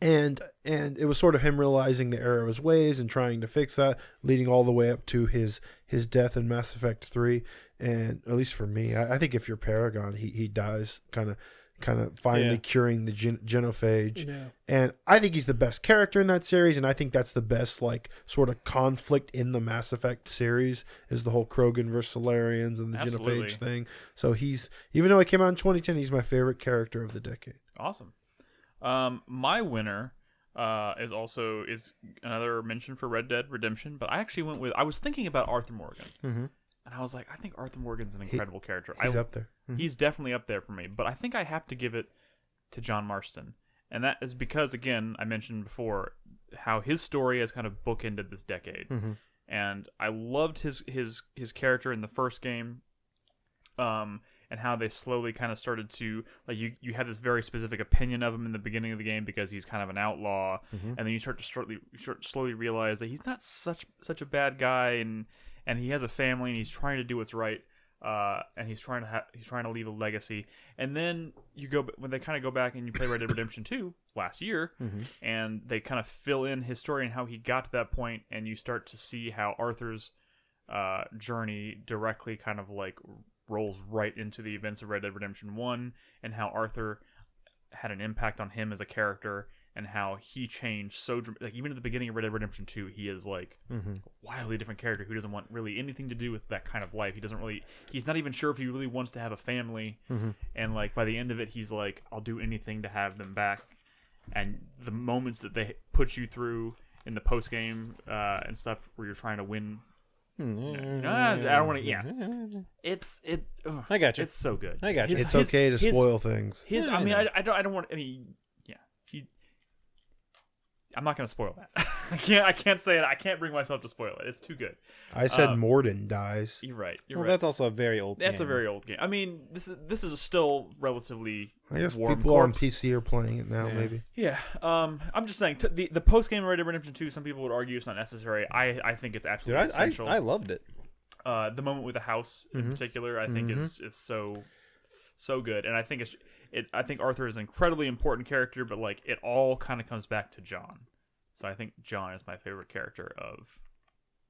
and it was sort of him realizing the error of his ways and trying to fix that, leading all the way up to his death in Mass Effect 3. And at least for me, I think if you're Paragon, he dies kind of finally curing the genophage. Yeah. And I think he's the best character in that series, and I think that's the best like sort of conflict in the Mass Effect series is the whole Krogan versus Solarians and the Absolutely. genophage thing. So he's, even though it came out in 2010, he's my favorite character of the decade. Awesome. My winner is another mention for Red Dead Redemption, but I actually I was thinking about Arthur Morgan, and I was like, I think Arthur Morgan's an incredible character. He's up there. He's definitely up there for me, but I think I have to give it to John Marston. And that is because, again, I mentioned before how his story has kind of bookended this decade. Mm-hmm. And I loved his character in the first game, and how they slowly kind of started to, like, you had this very specific opinion of him in the beginning of the game because he's kind of an outlaw, and then you start to slowly realize that he's not such a bad guy, and he has a family, and he's trying to do what's right, and he's trying to leave a legacy. And then when they kind of go back and you play Red Dead Redemption 2 last year, and they kind of fill in his story and how he got to that point, and you start to see how Arthur's journey directly kind of like rolls right into the events of Red Dead Redemption 1, and how Arthur had an impact on him as a character, and how he changed so like even at the beginning of Red Dead Redemption 2, he is like a wildly different character who doesn't want really anything to do with that kind of life. He's not even sure if he really wants to have a family, and like by the end of it, he's like, I'll do anything to have them back. And the moments that they put you through in the post game and stuff where you're trying to win. I don't want to. Yeah, it's. I got you. It's so good. I got you. It's okay to spoil things. I mean, I don't want. I mean, yeah. I'm not going to spoil that. I can't say it. I can't bring myself to spoil it. It's too good. I said Morden dies. You're right. Well, that's also a very old game. That's a very old game. I mean, this is still relatively. I guess warm people corpse. on PC are playing it now, maybe. Yeah. I'm just saying, the post game Red Dead Redemption 2, some people would argue it's not necessary. I think it's absolutely essential. I loved it. The moment with the house in particular, I think is so good, and I think I think Arthur is an incredibly important character, but like it all kind of comes back to John. So I think John is my favorite character of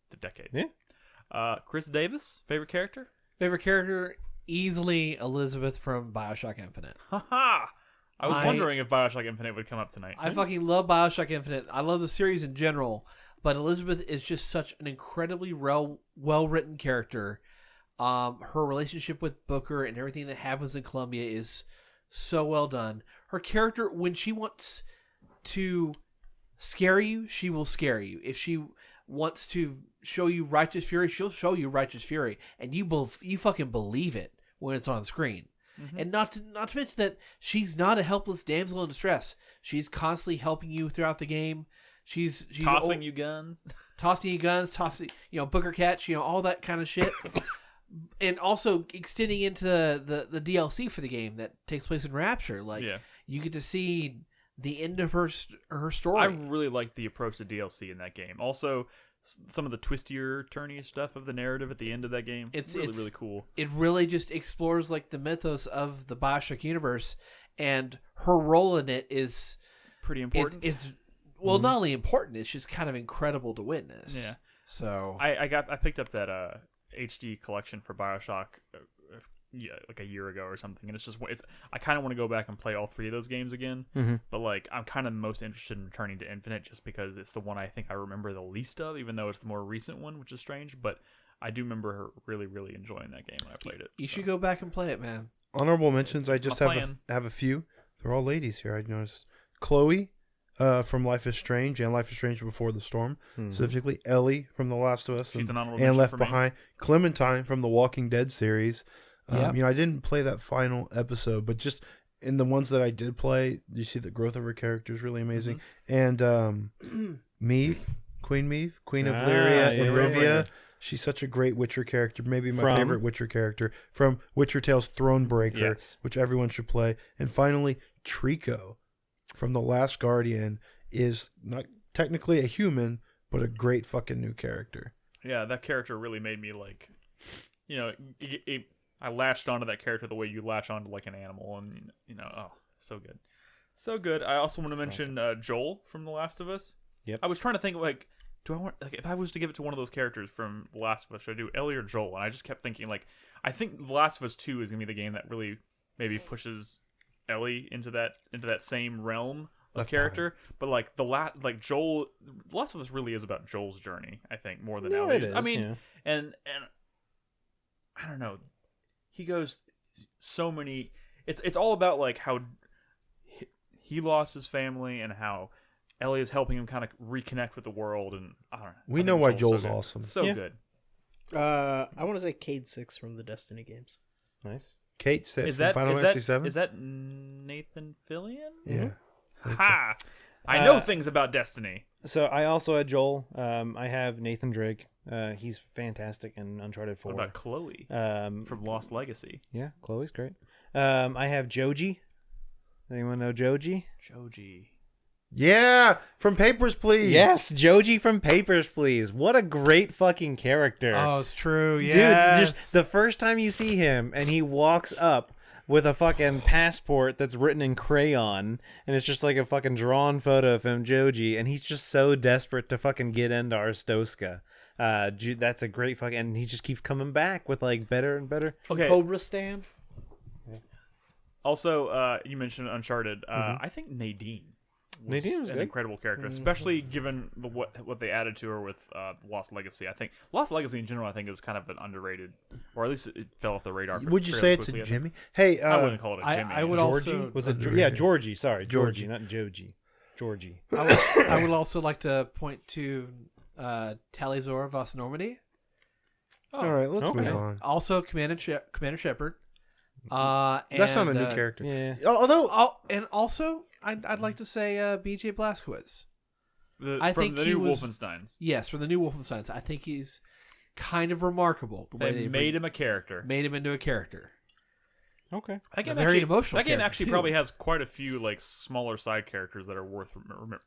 the decade. Yeah. Chris Davis, favorite character? Favorite character, easily Elizabeth from BioShock Infinite. Haha! I was wondering if BioShock Infinite would come up tonight. I fucking love BioShock Infinite. I love the series in general, but Elizabeth is just such an incredibly well-written character. Her relationship with Booker and everything that happens in Columbia is so well done. Her character, when she wants to scare you, she will scare you. If she wants to show you righteous fury, she'll show you righteous fury, and you fucking believe it when it's on screen. And not to mention that she's not a helpless damsel in distress. She's constantly helping you throughout the game. She's tossing you guns, tossing Booker catch, all that kind of shit. And also extending into the DLC for the game that takes place in Rapture. You get to see the end of her story. I really like the approach to DLC in that game. Also, some of the twistier, turnier stuff of the narrative at the end of that game. It's really cool. It really just explores like the mythos of the BioShock universe, and her role in it is pretty important. It's not only important, it's just kind of incredible to witness. Yeah. So I picked up that HD collection for BioShock like a year ago or something, and I kind of want to go back and play all three of those games again, but like I'm kind of most interested in returning to Infinite just because it's the one I think I remember the least of, even though it's the more recent one, which is strange, but I do remember her really, really enjoying that game when I played it. You should go back and play it, man. Honorable mentions, I just have a few. They're all ladies here, I noticed. Chloe from Life is Strange and Life is Strange Before the Storm. Specifically Ellie from The Last of Us She's an honorable and mention Left for me. Behind. Clementine from the Walking Dead series. Yep. I didn't play that final episode, but just in the ones that I did play, you see the growth of her character is really amazing. And Maeve, Queen of Lyria and Rivia. She's such a great Witcher character. Maybe my favorite Witcher character from Witcher Tales Thronebreaker, which everyone should play. And finally, Trico from The Last Guardian is not technically a human, but a great fucking new character. Yeah, that character really made me like, I latched onto that character the way you latch onto like an animal, and so good, so good. I also want to mention Joel from The Last of Us. Yep. I was trying to think like, do I want if I was to give it to one of those characters from The Last of Us, should I do Ellie or Joel? And I just kept thinking like, I think The Last of Us 2 is gonna be the game that really maybe pushes Ellie into that same realm of character, but like Joel, The Last of Us really is about Joel's journey. I think more than Ellie. It is. I mean, and I don't know. He goes so many. It's all about like how he lost his family and how Ellie is helping him kind of reconnect with the world. And I don't know. We know why Joel's awesome. So good. I want to say Cade 6 from the Destiny games. Nice. Kate 6 Is from that Final Fantasy 7. Is that Nathan Nathan Fillion. Yeah. Ha! I know things about Destiny. So I also had Joel. I have Nathan Drake. He's fantastic in Uncharted 4. What about Chloe from Lost Legacy? Yeah, Chloe's great. I have Joji. Anyone know Joji? Joji. Yeah, from Papers, Please. Yes, Joji from Papers, Please. What a great fucking character. Oh, it's true. Dude, Yes. just the first time you see him and he walks up with a fucking passport that's written in crayon and it's just like a fucking drawn photo of him, Joji, and he's just so desperate to fucking get into Arstotzka. That's a great fucking, and he just keeps coming back with like better and better. Okay. Cobra Stan. Also, you mentioned Uncharted. I think Nadine was Nadine was an good. incredible character, especially given what they added to her with Lost Legacy. I think Lost Legacy in general, I think, is kind of an underrated, or at least it fell off the radar. Would you fairly say it's quickly, a I think. Jimmy? Hey, I wouldn't call it a I- Jimmy. I would Georgie? also- Was it yeah, Georgie, sorry. Georgie, not Joji. Georgie. I would also like to point to Talizor Vos Normandy. all right, let's okay. move on. Also, Commander Shepard. That's not a new character. Yeah. Although, And also, I'd like to say B.J. Blazkowicz. I think think the he new was- Wolfensteins. Yes, for the new Wolfensteins. I think he's kind of remarkable. The way They they made him a character. made him into a character. Okay. That game very actually, emotional That game character, actually too. probably has quite a few like smaller side characters that are worth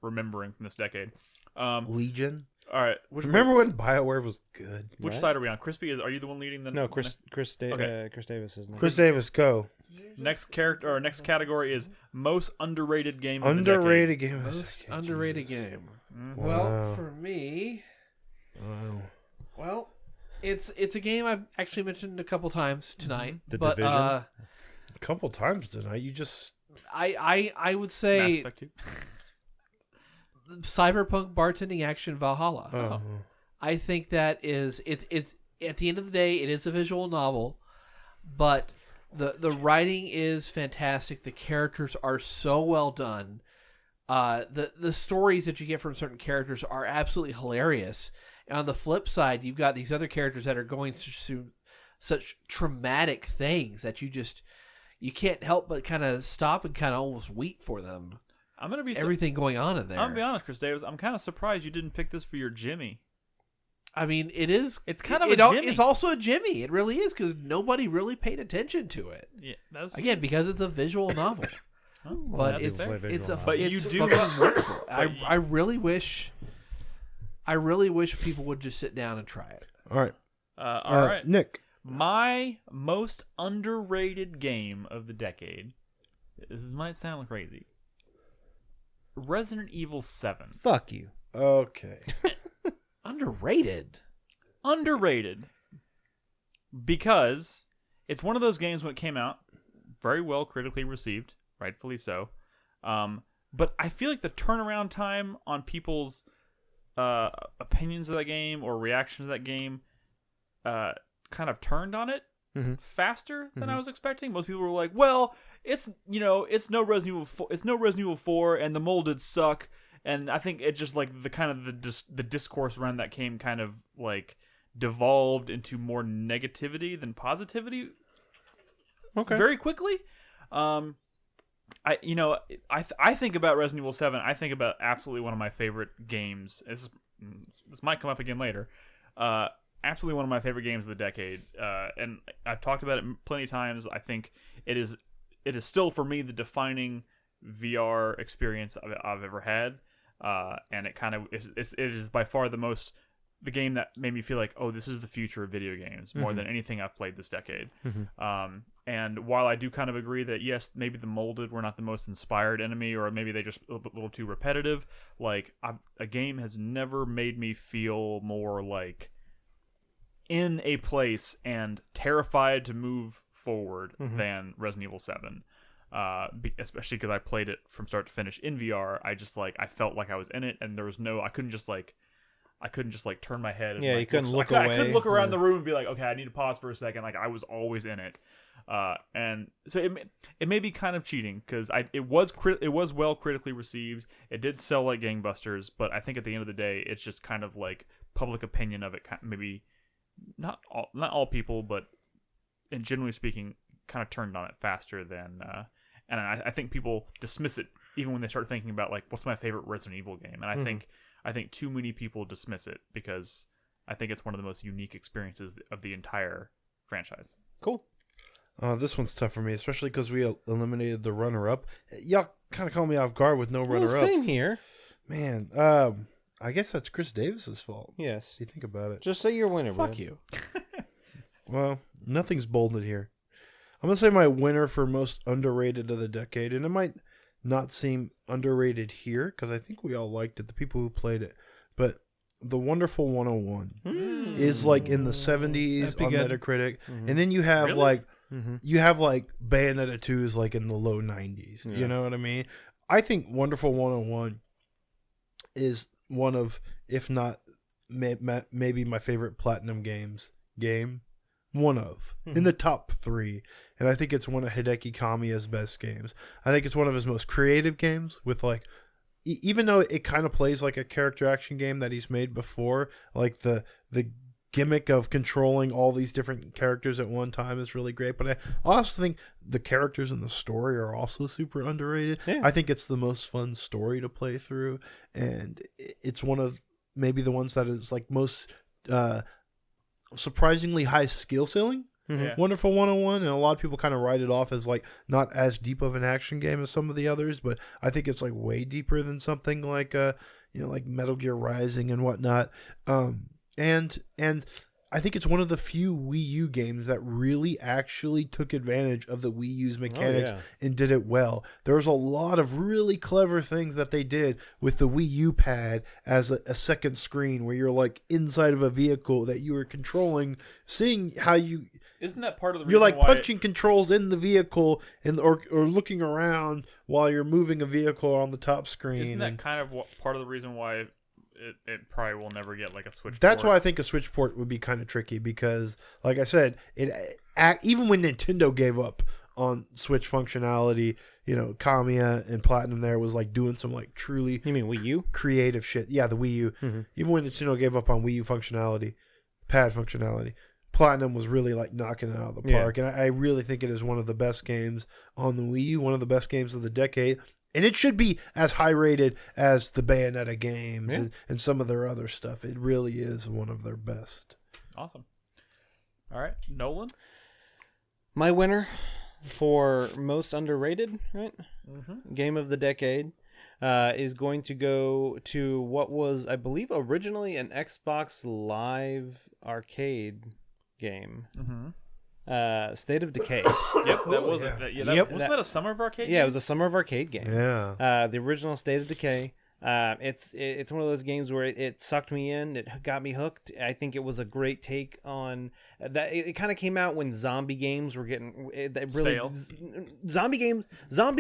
remembering from this decade. Legion. All right, Remember when BioWare was good? which Right. side are we on? Crispy, are you the one leading the? No, Chris Okay. Chris Davis is next. Chris Davis, go. Next character or next category is most underrated game. Of Underrated game. Most underrated game. Mm-hmm. Well, Wow. for me, Wow. well, it's a game I've actually mentioned a couple times tonight. The but Division? A couple times tonight. You just I would Mass say Effect 2. Cyberpunk Bartending Action Valhalla. oh. I think that is it's at the end of the day it is a visual novel, but the writing is fantastic. The characters are so well done. The stories that you get from certain characters are absolutely hilarious. And on the flip side, you've got these other characters that are going through such traumatic things that you can't help but kind of stop and kind of almost weep for them. I'm gonna be Everything going on in there. I'm gonna be honest, Chris Davis. I'm kind of surprised you didn't pick this for your Jimmy. I mean, it is. It's kind of it, a al- Jimmy. It's also a Jimmy. It really is because nobody really paid attention to it. Yeah, that's Again, because it's a visual novel. But that's it's fair. it's a But it's you do- fucking wonderful. but you- I really wish people would just sit down and try it. All right. all right. Nick. My most underrated game of the decade. This might sound crazy. Resident Evil 7. Fuck you. Okay. Underrated. Underrated. Because it's one of those games when it came out, very well critically received, rightfully so. But I feel like the turnaround time on people's opinions of that game or reaction to that game kind of turned on it faster than I was expecting. Most people were like, "Well, it's no Resident Evil 4, it's no Resident Evil 4, and the molded suck." And I think it just like the discourse around that game kind of like devolved into more negativity than positivity. Okay. Very quickly. I think about Resident Evil 7. I think about absolutely one of my favorite games. This might come up again later. Absolutely one of my favorite games of the decade. And I've talked about it plenty of times. I think it is still for me the defining VR experience I've ever had. And it kind of it is by far the game that made me feel like, oh, this is the future of video games more than anything I've played this decade. And while I do kind of agree that yes, maybe the molded were not the most inspired enemy, or maybe they just a little too repetitive, like a game has never made me feel more like in a place and terrified to move forward than Resident Evil 7. Especially because I played it from start to finish in VR. I felt like I was in it, and there was I couldn't just turn my head. And, Yeah, like, you couldn't look I away. couldn't look around the room and be like, okay, I need to pause for a second. Like I was always in it. And so it may be kind of cheating because it was well critically received. It did sell like gangbusters, but I think at the end of the day, it's just kind of like public opinion of it. Maybe not all people, but generally speaking, kind of turned on it faster than and I think people dismiss it even when they start thinking about like what's my favorite Resident Evil game, and I think too many people dismiss it because I think it's one of the most unique experiences of the entire franchise. Cool. This one's tough for me, especially because we eliminated the runner-up. Y'all kind of caught me off guard with no Well, runner-ups. same here. Man, I guess that's Chris Davis's fault. Yes. If you think about it. Just say your winner. Fuck Brad. you. Well, nothing's bolded here. I'm going to say my winner for most underrated of the decade, and it might not seem underrated here because I think we all liked it, the people who played it, but The Wonderful 101 is like in the 70s on good. Metacritic, and then you have you have like Bayonetta 2 is like in the low 90s. Yeah. You know what I mean? I think Wonderful 101 is one of, if not maybe my favorite Platinum game. One of in the top 3, and I think it's one of Hideki Kamiya's best games. I think it's one of his most creative games with like even though it kind of plays like a character action game that he's made before, like the gimmick of controlling all these different characters at one time is really great, but I also think the characters in the story are also super underrated. Yeah. I think it's the most fun story to play through, and it's one of maybe the ones that is like most surprisingly high skill ceiling. Yeah. Wonderful 101, and a lot of people kind of write it off as like not as deep of an action game as some of the others, but I think it's like way deeper than something like like Metal Gear Rising and whatnot. And I think it's one of the few Wii U games that really actually took advantage of the Wii U's mechanics and did it well. There was a lot of really clever things that they did with the Wii U pad as a second screen where you're like inside of a vehicle that you were controlling, seeing how you... Isn't that part of the reason You're like why punching controls in the vehicle and or looking around while you're moving a vehicle on the top screen. Isn't that kind of part of the reason why it probably will never get like a Switch That's port? why I think a Switch port would be kind of tricky because, like I said, even when Nintendo gave up on Switch functionality, Kamiya and Platinum there was like doing some like truly You mean Wii U? creative shit. Yeah, the Wii U. Mm-hmm. Even when Nintendo gave up on Wii U functionality, pad functionality, Platinum was really like knocking it out of the park. And I really think it is one of the best games on the Wii U, one of the best games of the decade. And it should be as high rated as the Bayonetta games and some of their other stuff. It really is one of their best. Awesome. All right, Nolan. My winner for most underrated, right? Game of the decade is going to go to what was, I believe, originally an Xbox Live arcade game. State of Decay. Yep, that was it. Wasn't that a Summer of Arcade? Yeah, it was a Summer of Arcade game. Yeah. The original State of Decay. It's one of those games where it sucked me in. It got me hooked. I think it was a great take on that. It kind of came out when zombie games were getting Stale. Zombie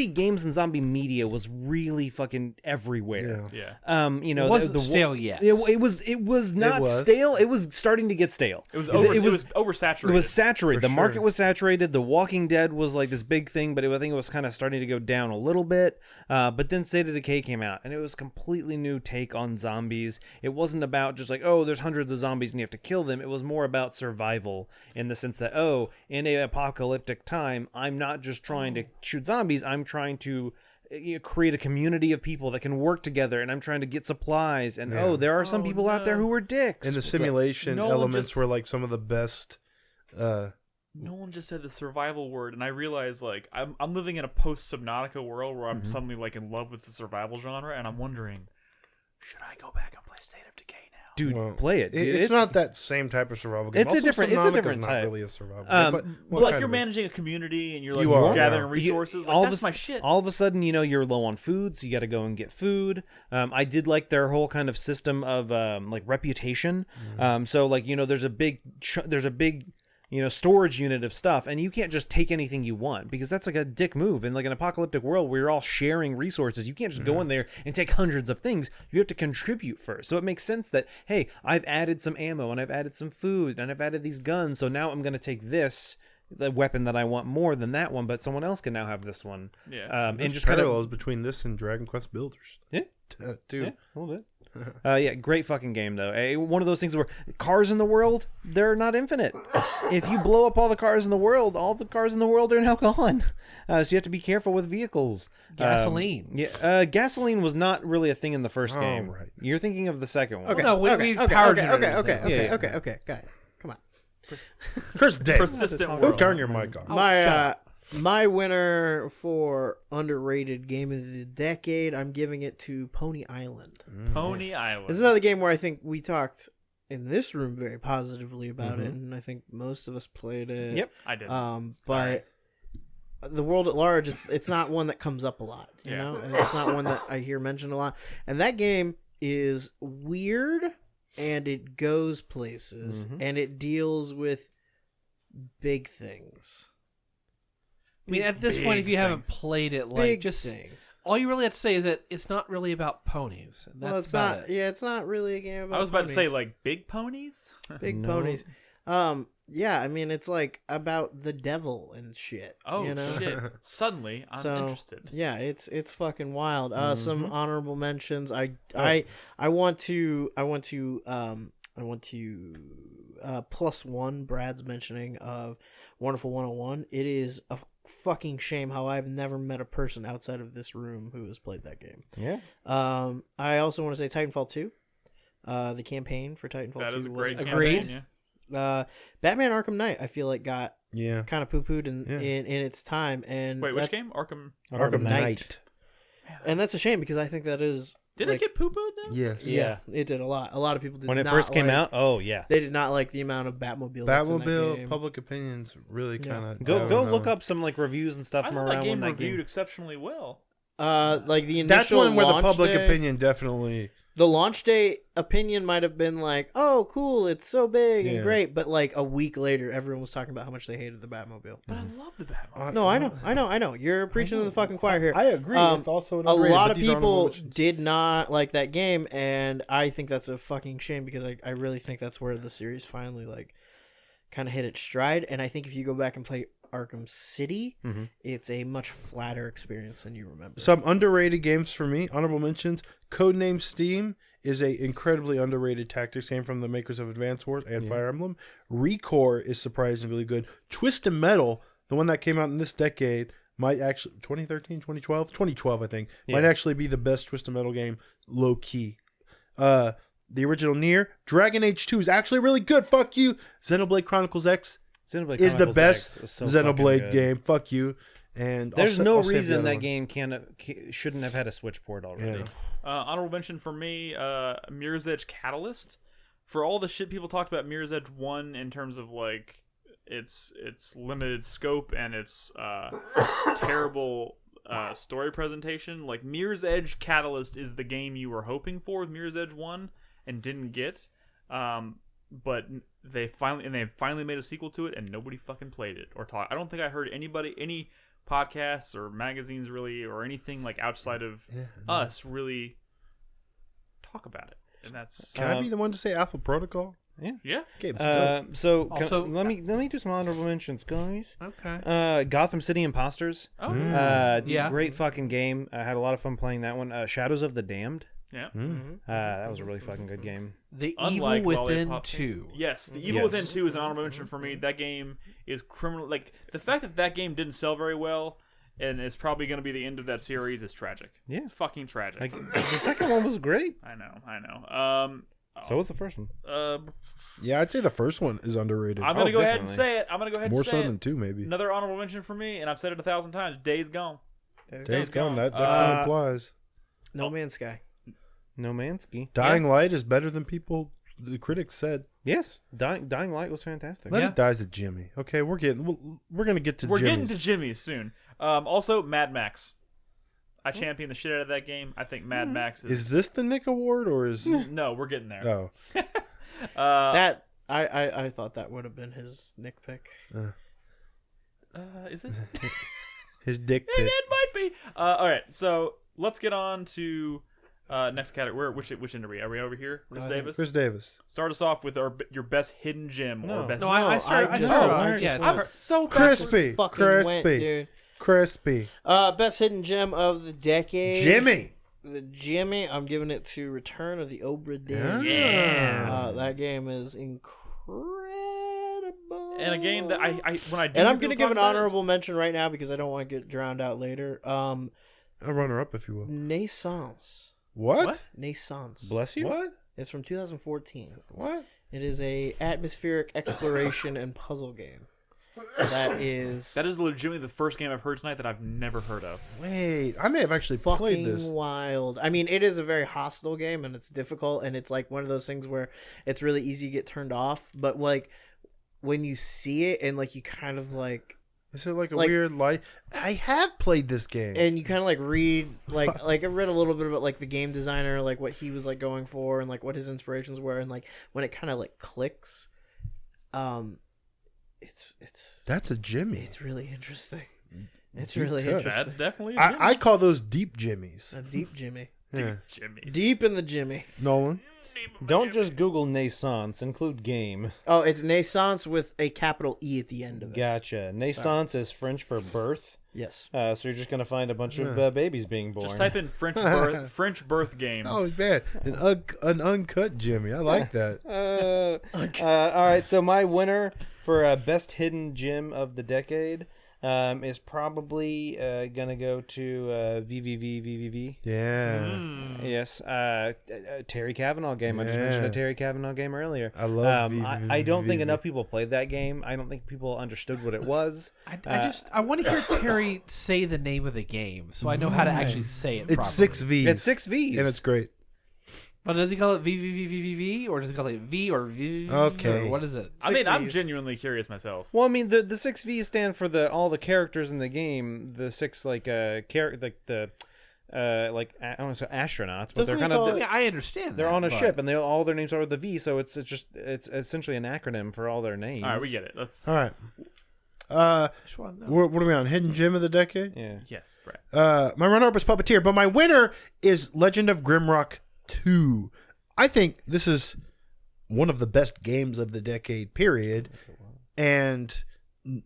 games and zombie media was really fucking everywhere. Yeah. It wasn't stale yet. It was not stale. It was starting to get stale. It was oversaturated. It was saturated. The sure. market was saturated. The Walking Dead was like this big thing, but I think it was kind of starting to go down a little bit. But then State of Decay came out, and it was completely new take on zombies. It wasn't about just like, oh, there's hundreds of zombies and you have to kill them. It was more about survival in the sense that, oh, in an apocalyptic time, I'm not just trying to shoot zombies. I'm trying to create a community of people that can work together, and I'm trying to get supplies. And there are some people out there who are dicks. And the simulation elements were like some of the best. Nolan just said the survival word, and I realized like I'm living in a post Subnautica world where I'm suddenly like in love with the survival genre, and I'm wondering, should I go back and play State of Decay now? Dude, play it. Dude. It's not that same type of survival game. It's a different Subnautica's type. Not really a survival game, but what Like kind you're of managing a community, and you're like You are, gathering yeah. resources. That's my shit. All of a sudden, you're low on food, so you got to go and get food. I did like their whole kind of system of like reputation. So like there's a big storage unit of stuff, and you can't just take anything you want because that's like a dick move. In like an apocalyptic world where you're all sharing resources, you can't just go in there and take hundreds of things. You have to contribute first. So it makes sense that, hey, I've added some ammo and I've added some food and I've added these guns, so now I'm going to take the weapon that I want more than that one, but someone else can now have this one. Yeah. And There's just kind parallels of between this and Dragon Quest Builders. yeah, Too. a little bit. Yeah, great fucking game though. One of those things where cars in the world, they're not infinite. If you blow up all the cars in the world are now gone. So you have to be careful with vehicles. Gasoline. Gasoline was not really a thing in the first game. Right. You're thinking of the second one. Okay. No, we okay. power Okay. generators Okay. there. Okay. Guys, come on. Chris Day. Persistent Don't world. turn your mic on. My winner for underrated game of the decade, I'm giving it to Pony Island. Pony Island. This is another game where I think we talked in this room very positively about it, and I think most of us played it. Yep. I did. But the world at large, it's not one that comes up a lot, you know? And it's not one that I hear mentioned a lot. And that game is weird, and it goes places, and it deals with big things. I mean, at this point, if you haven't played it, like, Big just things. all you really have to say is that it's not really about ponies. And that's Well, it's about not. it. Yeah, it's not really a game about. I was about to say ponies. like big ponies. Big No. ponies. Yeah, I mean, it's like about the devil and shit. Oh you know? shit! Suddenly, I'm interested. Yeah, it's fucking wild. Some honorable mentions. I want to plus one Brad's mentioning of Wonderful 101. It is a fucking shame how I've never met a person outside of this room who has played that game. Yeah. I also want to say Titanfall 2. The campaign for Titanfall 2 That is a was great Agreed. campaign, yeah. Batman Arkham Knight, I feel like got Yeah. kind of poo-pooed in its time. And Wait, which game? Arkham. Arkham Knight. And that's a shame because I think that is. Did like, it get poo pooed then? Yes. Yeah, it did a lot. A lot of people did When it not first came like- out, oh yeah. They did not like the amount of Batmobile. That's in that Batmobile game. public opinions really kind of Go look up some like reviews and stuff I from thought around that game when that reviewed game. exceptionally well. Like the initial That's one where the launch public day- opinion definitely. The launch day opinion might have been like, "Oh, cool, it's so big Yeah. and great," but like a week later, everyone was talking about how much they hated the Batmobile. But I love the Batman. No, I know. You're preaching to the fucking choir here. I agree. It's also a underrated, lot but of these are honorable people mentions. did not like that game, and I think that's a fucking shame because I really think that's where the series finally like kind of hit its stride. And I think if you go back and play Arkham City, it's a much flatter experience than you remember. Some underrated games for me. Honorable mentions. Codename Steam is a incredibly underrated tactics game from the makers of Advance Wars and Fire Emblem. Recore is surprisingly good. Twisted Metal, the one that came out in this decade, might actually 2013, 2012, I think, might actually be the best Twisted Metal game, low key. The original Nier, Dragon Age 2 is actually really good. Fuck you. Xenoblade Chronicles X Xenoblade is the Chronicles best X was so fucking Xenoblade good. game. Fuck you. And There's I'll no save the reason other that one. game shouldn't have had a Switch port already. Yeah. Honorable mention for me, Mirror's Edge Catalyst. For all the shit people talked about Mirror's Edge 1 in terms of like its limited scope and its terrible story presentation, like Mirror's Edge Catalyst is the game you were hoping for with Mirror's Edge 1 and didn't get. But they finally made a sequel to it and nobody fucking played it or talked. I don't think I heard any podcasts or magazines really or anything like outside of us really talk about it. And that's Can I be the one to say Alpha Protocol? yeah. Game's good. So Also- let me do some honorable mentions, guys. Okay. Gotham City Imposters. Oh Yeah. Great fucking game. I had a lot of fun playing that one. Shadows of the Damned. yeah. That was a really fucking good game. The Unlike Evil Within Lollipop 2. Yes, the Evil Within 2 is an honorable mention for me. That game is criminal. Like the fact that game didn't sell very well and is probably going to be the end of that series is tragic. Yeah. It's fucking tragic. Like the second one was great. I know. So was the first one. Yeah, I'd say the first one is underrated. I'm gonna go ahead and definitely. say it. I'm gonna go ahead More and say so it. than 2, maybe. Another honorable mention for me, and I've said it 1,000 times. Days Gone. Days Gone, that definitely applies. No Man's Sky. No Mansky. Dying Light is better than the critics said. Yes, Dying Light was fantastic. Let it die's a Jimmy. Okay, we're gonna get to We're Jimmy's. getting to Jimmy's soon. Also, Mad Max. I champion the shit out of that game. I think Mad Max Is this the Nick Award or is No, we're getting there. oh That I thought that would have been his Nick pick. Is it? his dick pic? It might be. All right, so let's get on to next category. Which end are we? Are we over here, Chris Davis? Chris Davis. Start us off with your best hidden gem or best. No, I started. I'm so bad. Crispy, Fucking went, crispy, dude. crispy. Best hidden gem of the decade. Jimmy. the Jimmy, I'm giving it to Return of the Obra Dinn. Yeah. That game is incredible. And a game that I when I do And I'm people gonna give talk an about it, honorable mention right now because I don't want to get drowned out later. A runner-up, if you will. Naissance. What? Naissance. Bless you. What? It's from 2014. What? It is a atmospheric exploration and puzzle game. That is legitimately the first game I've heard tonight that I've never heard of. Wait, I may have actually played fucking this. wild. I mean, it is a very hostile game and it's difficult and it's like one of those things where it's really easy to get turned off. But like when you see it and like you kind of like Is it like a weird light? I have played this game. and you kind of like read like I read a little bit about like the game designer, like what he was like going for and like what his inspirations were, and like when it kind of like clicks, it's That's a Jimmy. it's really interesting. It's Deep really cut. interesting. That's definitely a I call those deep Jimmies. A deep Jimmy, Yeah. Jimmy. deep in the Jimmy. Nolan? Don't just Google naissance. Include game. Oh, it's naissance with a capital E at the end of it. Gotcha. Naissance is French for birth. Yes. So you're just gonna find a bunch of babies being born. Just type in French birth game. Oh, man. An uncut Jimmy. I like that. All right. So my winner for best hidden gem of the decade is probably gonna go to VVV. Yeah. Yes, Terry Kavanagh game. I just mentioned a Yeah. Terry Kavanagh game earlier. I love I don't think enough people played that game. I don't think people understood what it was. I want to hear Terry say the name of the game so I know how to actually say it It's properly. 6 V's. It's 6 V's. And it's great. But does he call it VVVVV or does he call it V or V? Okay. Or what is it? I mean, I'm V's. genuinely curious myself. Well, I mean, the 6 V's stand for all the characters in the game. The 6 I don't want to say astronauts, but Doesn't they're he kind of call Yeah, I understand. they're that, on a but- ship, and all their names are with the V. So it's essentially an acronym for all their names. All right, we get it. Let's. All right. Just wanna know. What are we on? Hidden Gem of the Decade? Yeah. Yes, Brett. My runner-up is Puppeteer, but my winner is Legend of Grimrock 2. I think this is one of the best games of the decade, period. And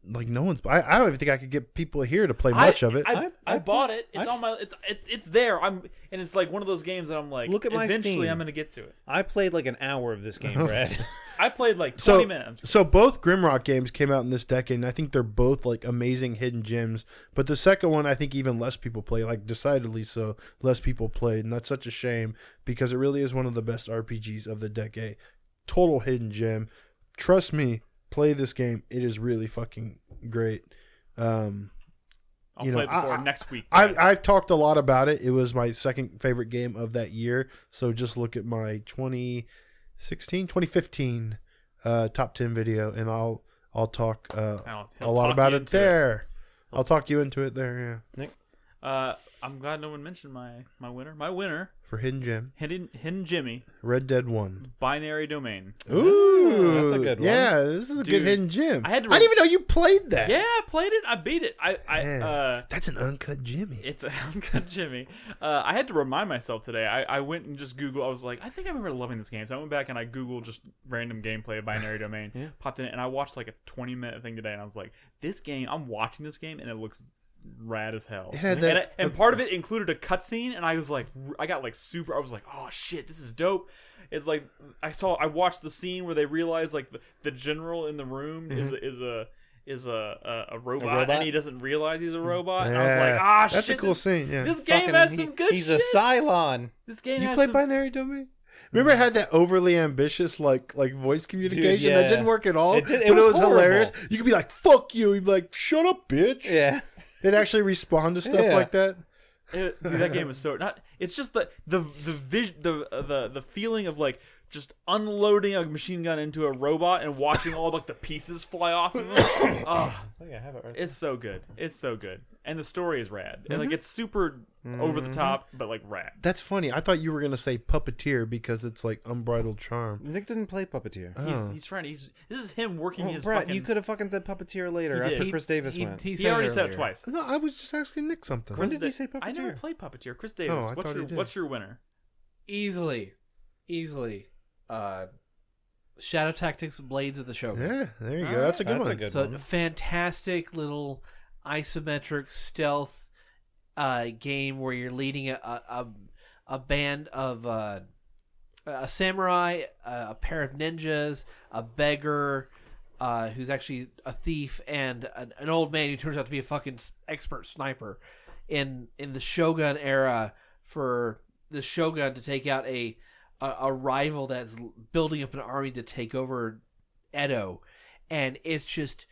like no one's, I don't even think I could get people here to play much of it. I bought it. It's on my. It's there. And it's like one of those games that I'm like. Look at my eventually, Steam. I'm gonna get to it. I played like an hour of this game, Brad. I played like 20 minutes. So both Grimrock games came out in this decade, and I think they're both like amazing hidden gems. But the second one, I think even less people play, like decidedly so, less people played, and that's such a shame because it really is one of the best RPGs of the decade. Total hidden gem. Trust me, play this game. It is really fucking great. I'll play it before next week. I've talked a lot about it. It was my second favorite game of that year. So just look at my 2015 top 10 video, and I'll talk a lot about it there. I'll talk you into it there. Yeah. Nick? I'm glad no one mentioned my winner. My winner, For hidden gem, Hidden Jimmy, Red Dead 1. Binary Domain. Ooh, that's a good one. Yeah, this is a good Dude, hidden gem. I didn't even know you played that. Yeah, I played it. I beat it. Man, that's an uncut Jimmy. It's a uncut Jimmy. I had to remind myself today. I went and just Googled. I was like, I think I remember loving this game. So I went back and I Googled just random gameplay of Binary Domain. Popped in it, and I watched like a 20-minute thing today, and I was like, this game, I'm watching this game, and it looks rad as hell. And part of it included a cutscene, and I was like, I was like, oh shit, this is dope. It's like I watched the scene where they realize like the general in the room is a robot, and he doesn't realize he's a robot. And I was like, that's shit, a cool scene. Yeah. This game has some good He's shit. a Cylon. This game You has played some... Binary Domain? Remember it had that overly ambitious like voice communication yeah. that didn't work at all? It did- it but was it was horrible. hilarious. You could be like, fuck you. You'd be like, shut up, bitch. Yeah. It actually respond to stuff Yeah. like that. Dude, that game is so not. It's just the feeling of like just unloading a machine gun into a robot and watching all like the pieces fly off of it. Oh, I think I have it right. it's so good. It's so good, and the story is rad. And like it's super over the top, but like rad. That's funny. I thought you were gonna say puppeteer because it's like unbridled charm. Nick didn't play Puppeteer. He's trying to. This is him working his Brett, fucking. you could have fucking said Puppeteer later He did. after Chris Davis He went. He already said it earlier. twice. No, I was just asking Nick something. When did you say I never Puppeteer? played Puppeteer. Chris Davis. I thought he did. What's your winner? Easily. Shadow Tactics Blades of the Shogun. Yeah, there you go. That's a good That's one. a good So one. fantastic little isometric stealth game where you're leading a a band of a samurai, a pair of ninjas, a beggar who's actually a thief, and an old man who turns out to be a fucking expert sniper in the Shogun era, for the Shogun to take out a rival that's building up an army to take over Edo. And it's just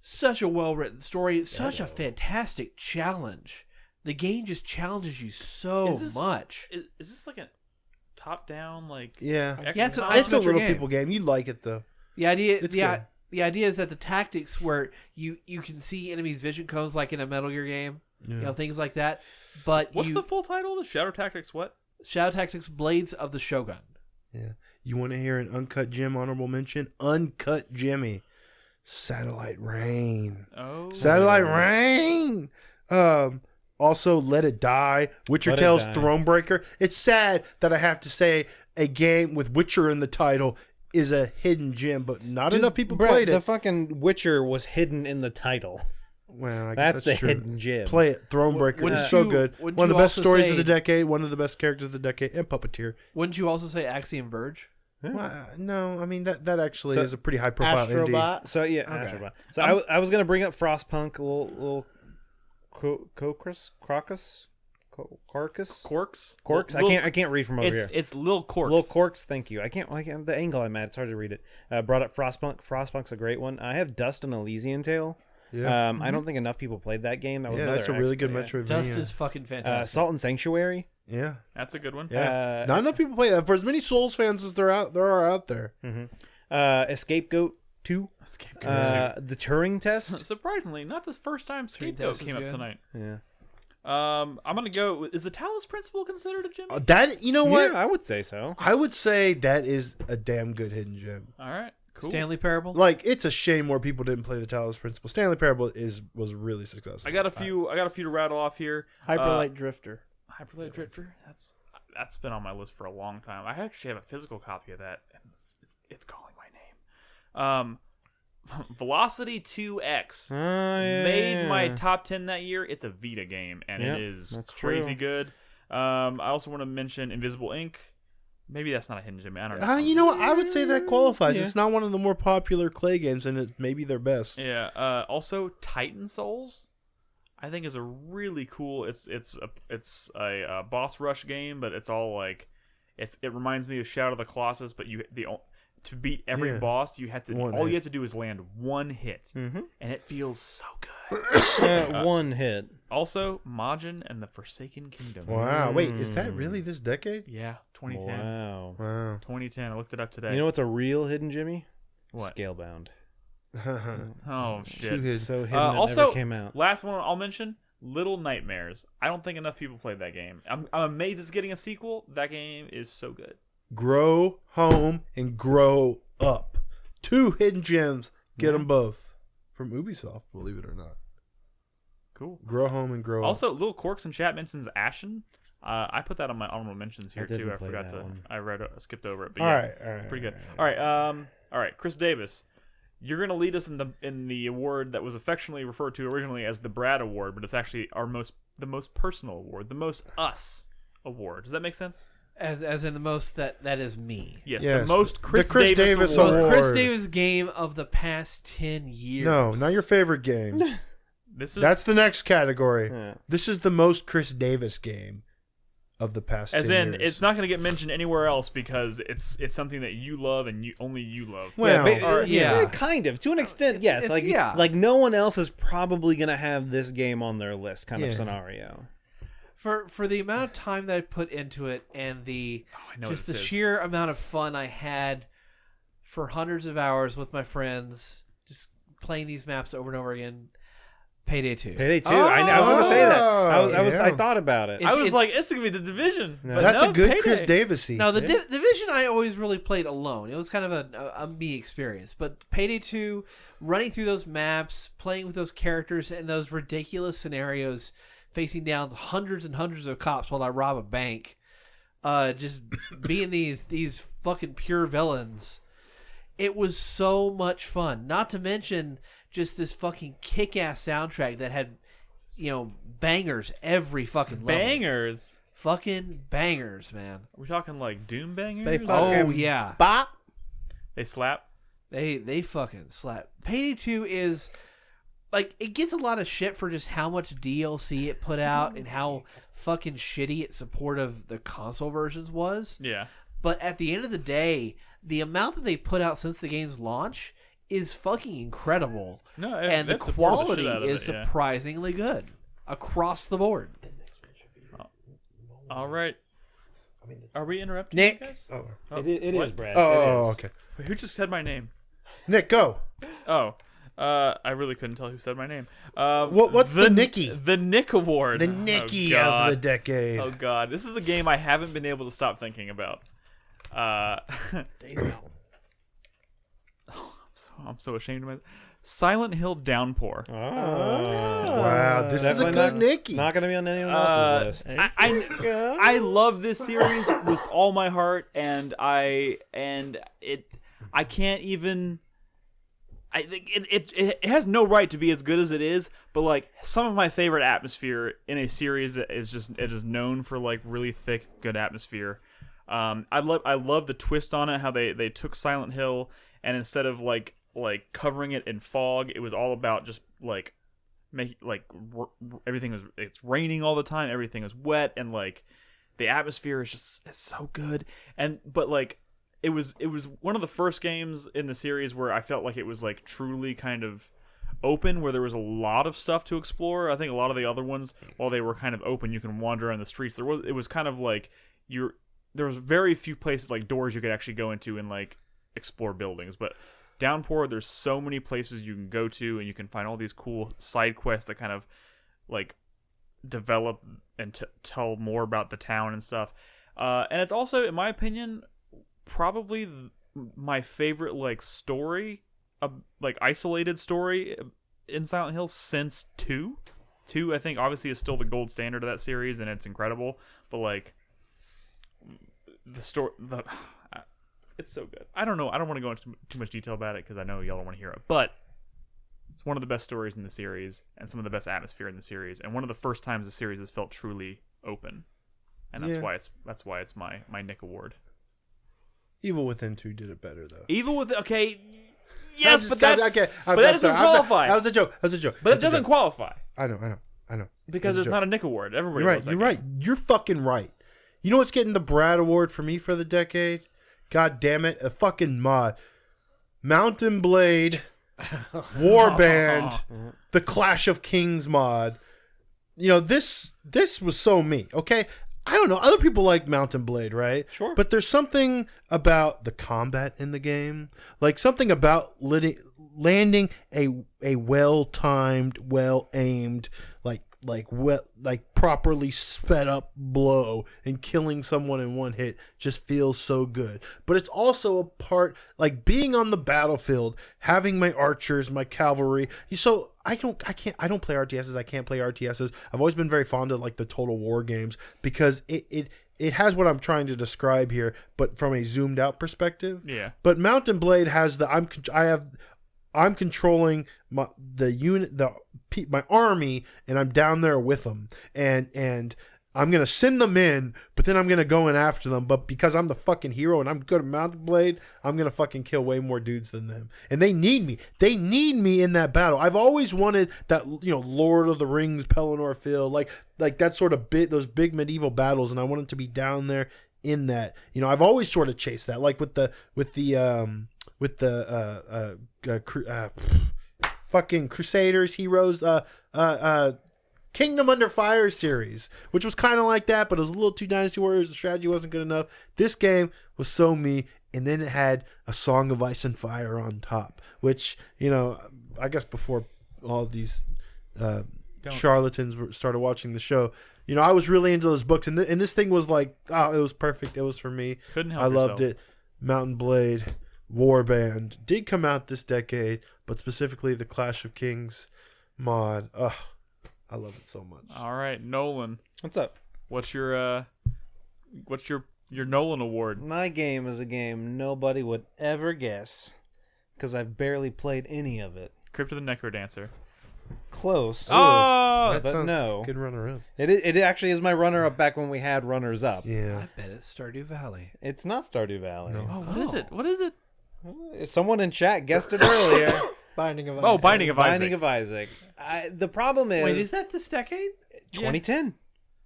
such a well-written story. It's such a fantastic challenge. The game just challenges you so much. Is this like a top-down, like... Yeah. It's an It's a isometric little game. people game. You like it, though. The idea, It's good. the idea is that the tactics where you can see enemies' vision codes like in a Metal Gear game, you know, things like that. But What's the full title? The Shadow Tactics what? Shadow Tactics: Blades of the Shogun. Yeah. You want to hear an Uncut Gem honorable mention? Uncut Jimmy. Satellite Rain. Oh. Satellite Rain. Also, Let It Die. Witcher Let It Tales Die. Thronebreaker. It's sad that I have to say a game with Witcher in the title is a hidden gem, but not Dude, enough people Brett, played The it. fucking Witcher was hidden in the title. Well, I guess That's the true. hidden gem. Play it. Thronebreaker Wouldn't is so you- good. wouldn't One of the you best also stories say- of the decade. One of the best characters of the decade. And Puppeteer. Wouldn't you also say Axiom Verge? Well, no, I mean that actually So- is a pretty high profile indie. Astrobot. So yeah, Okay. Astrobot. So I was gonna bring up Frostpunk, a little Crocus, Crocus, Corcus, Corks? Corks. Lil- I can't read from over here. It's Lil Corks. Little Corks, thank you. I can't the angle I'm at. It's hard to read it. Brought up Frostpunk. Frostpunk's a great one. I have Dust and Elysian Tale. Yeah. I don't think enough people played that game. That was Yeah, another that's a really good excellent- Metroidvania. Dust is fucking fantastic. Salt and Sanctuary. Yeah. That's a good one. Yeah. Not enough people play that. For as many Souls fans as there are out there. Scapegoat 2. The Turing Test. Surprisingly, not the first time Scapegoat Test is came up good. tonight. Yeah. I'm gonna go. Is the Talos Principle considered a gem? That you know what? Yeah, I would say so. I would say that is a damn good hidden gem. All right, cool. Stanley Parable. Like it's a shame more people didn't play the Talos Principle. Stanley Parable was really successful. I got a few to rattle off here. Hyperlight Drifter. Hyperlight Drifter. That's been on my list for a long time. I actually have a physical copy of that, and it's calling my name. Velocity 2X made my top 10 that year. It's a Vita game, and Yep, it is that's crazy true. good. I also want to mention Invisible Ink. Maybe that's not a hidden gem. I don't know. You know what? I would say that qualifies. Yeah. It's not one of the more popular Clay games, and it may be their best. Yeah. Also, Titan Souls, I think is a really cool. It's a boss rush game, but it's all like it reminds me of Shadow of the Colossus, but to beat every boss, you have to One you hit. have to do is land one hit, and it feels so good. One hit. Also, Majin and the Forsaken Kingdom. Wow. Wait, is that really this decade? Yeah, 2010. Wow. Wow. 2010. I looked it up today. You know what's a real hidden Jimmy? What? Scalebound. Oh Too shit. hidden. So hidden it Also, never came out. last one I'll mention: Little Nightmares. I don't think enough people played that game. I'm amazed it's getting a sequel. That game is so good. Grow home and grow up. 2 hidden gems. Get them both from Ubisoft. Believe it or not. Cool. Grow home and grow up. Also, Little Corks in chat mentions Ashen. I put that on my honorable mentions here I didn't too. I play forgot that to. one. I skipped over it. But all yeah, right. pretty good. All right. Chris Davis, you're gonna lead us in the award that was affectionately referred to originally as the Brad Award, but it's actually the most personal award, the most us award. Does that make sense? As in the most that is me. Yes. Yes, The most the Chris, Chris Davis Most award. Award. Chris Davis game of the past 10 years. No, not your favorite game. This is That's the next category. Yeah. This is the most Chris Davis game of the past as 10 in years. it's not going to get mentioned anywhere else because it's something that you love and only you love. Well, yeah. Kind of to an extent, yes. it's- Like no one else is probably gonna have this game on their list, kind of Yeah. scenario. For the amount of time that I put into it and the I know just what the this is. sheer amount of fun I had for hundreds of hours with my friends, just playing these maps over and over again. Payday 2. Payday 2. I was gonna say that. I yeah. thought about it. It- I was it's- like, it's gonna be the Division. No. But That's no, a good Payday. Chris Davis-y. Now, the Division I always really played alone. It was kind of a me experience. But Payday 2, running through those maps, playing with those characters and those ridiculous scenarios, facing down hundreds and hundreds of cops while I rob a bank, just being these fucking pure villains. It was so much fun. Not to mention just this fucking kick-ass soundtrack that had, bangers every fucking level. Bangers. fucking bangers, man. Are we talking like Doom bangers? They Oh fucking yeah, bop. They slap. they fucking slap. Payday 2 is like, it gets a lot of shit for just how much DLC it put out and how fucking shitty its support of the console versions was. Yeah. But at the end of the day, the amount that they put out since the game's launch is fucking incredible. No, and the they've supported the quality shit out of is it, yeah. surprisingly good across the board. All right. Are we interrupting Nick. you guys? It What? is, Brad. Oh, It is. okay. Wait, who just said my name? Nick, go. Oh. I really couldn't tell who said my name. What's the Nicky? The Nick Award. The Nicky Oh, of God. the decade. Oh God, this is a game I haven't been able to stop thinking about. Days Gone. I'm so ashamed of myself. Silent Hill Downpour. Wow, this is a Definitely good Nicky. Not going to be on anyone else's list. I love this series with all my heart, and I can't even. I think it has no right to be as good as it is, but like some of my favorite atmosphere in a series that is just it is known for like really thick, good atmosphere. I love the twist on it, how they took Silent Hill and instead of like covering it in fog, it was all about just like everything was it's raining all the time, everything is wet, and like the atmosphere is just it's so good. But like it was one of the first games in the series where I felt like it was like truly kind of open, where there was a lot of stuff to explore. I think a lot of the other ones, while they were kind of open, you can wander around the streets. It was kind of like there was very few places like doors you could actually go into and like explore buildings. But Downpour, there's so many places you can go to, and you can find all these cool side quests that kind of like develop and tell more about the town and stuff. And it's also, in my opinion, probably my favorite like story, like isolated story in Silent Hill since 2. 2, I think, obviously is still the gold standard of that series, and it's incredible. But like the story, it's so good. I don't know. I don't want to go into too much detail about it because I know y'all don't want to hear it. But it's one of the best stories in the series and some of the best atmosphere in the series, and one of the first times the series has felt truly open. And that's why it's my Nick Award. Evil Within 2 did it better though. Evil Within, okay, yes, but that doesn't qualify. That was a joke. But it doesn't qualify I know. because it's not a Nick Award. Everybody knows that You're game. right. You're fucking right. You know what's getting the Brad Award for me for the decade? God damn it, a fucking mod. Mountain Blade, Warband, the Clash of Kings mod. You know, this was so me, okay? I don't know. Other people like Mountain Blade, right? Sure. But there's something about the combat in the game, like something about landing a well-timed, well-aimed, like properly sped up blow and killing someone in one hit just feels so good. But it's also a part, like being on the battlefield, having my archers, my cavalry. So I don't play RTSs. I can't play RTSs. I've always been very fond of like the Total War games because it has what I'm trying to describe here, but from a zoomed out perspective. Yeah. But Mountain Blade has I'm controlling my army, and I'm down there with them, and I'm gonna send them in, but then I'm gonna go in after them. But because I'm the fucking hero and I'm good at Mountain Blade, I'm gonna fucking kill way more dudes than them. And they need me. They need me in that battle. I've always wanted that, Lord of the Rings, Pelennor feel, like that sort of those big medieval battles, and I wanted to be down there in that. I've always sort of chased that, like with the fucking Crusaders, Heroes, Kingdom Under Fire series, which was kind of like that, but it was a little too Dynasty Warriors. The strategy wasn't good enough. This game was so me, and then it had a Song of Ice and Fire on top, which, I guess before all these charlatans started watching the show, I was really into those books, and this thing was like, it was perfect. It was for me. Couldn't help I loved yourself. it. Mountain Blade, Warband did come out this decade, but specifically the Clash of Kings mod. I love it so much. All right, Nolan. What's up? What's your Nolan Award? My game is a game nobody would ever guess because I've barely played any of it. Crypt of the Necrodancer. Close. Oh, That but sounds no. good runner-up. It actually is my runner-up back when we had runners-up. Yeah. I bet it's Stardew Valley. It's not Stardew Valley. No. oh, what is it? What is it? Someone in chat guessed it earlier. Binding of Isaac. Oh, Binding of Isaac. Binding of Isaac. The problem is... Wait, is that this decade? 2010.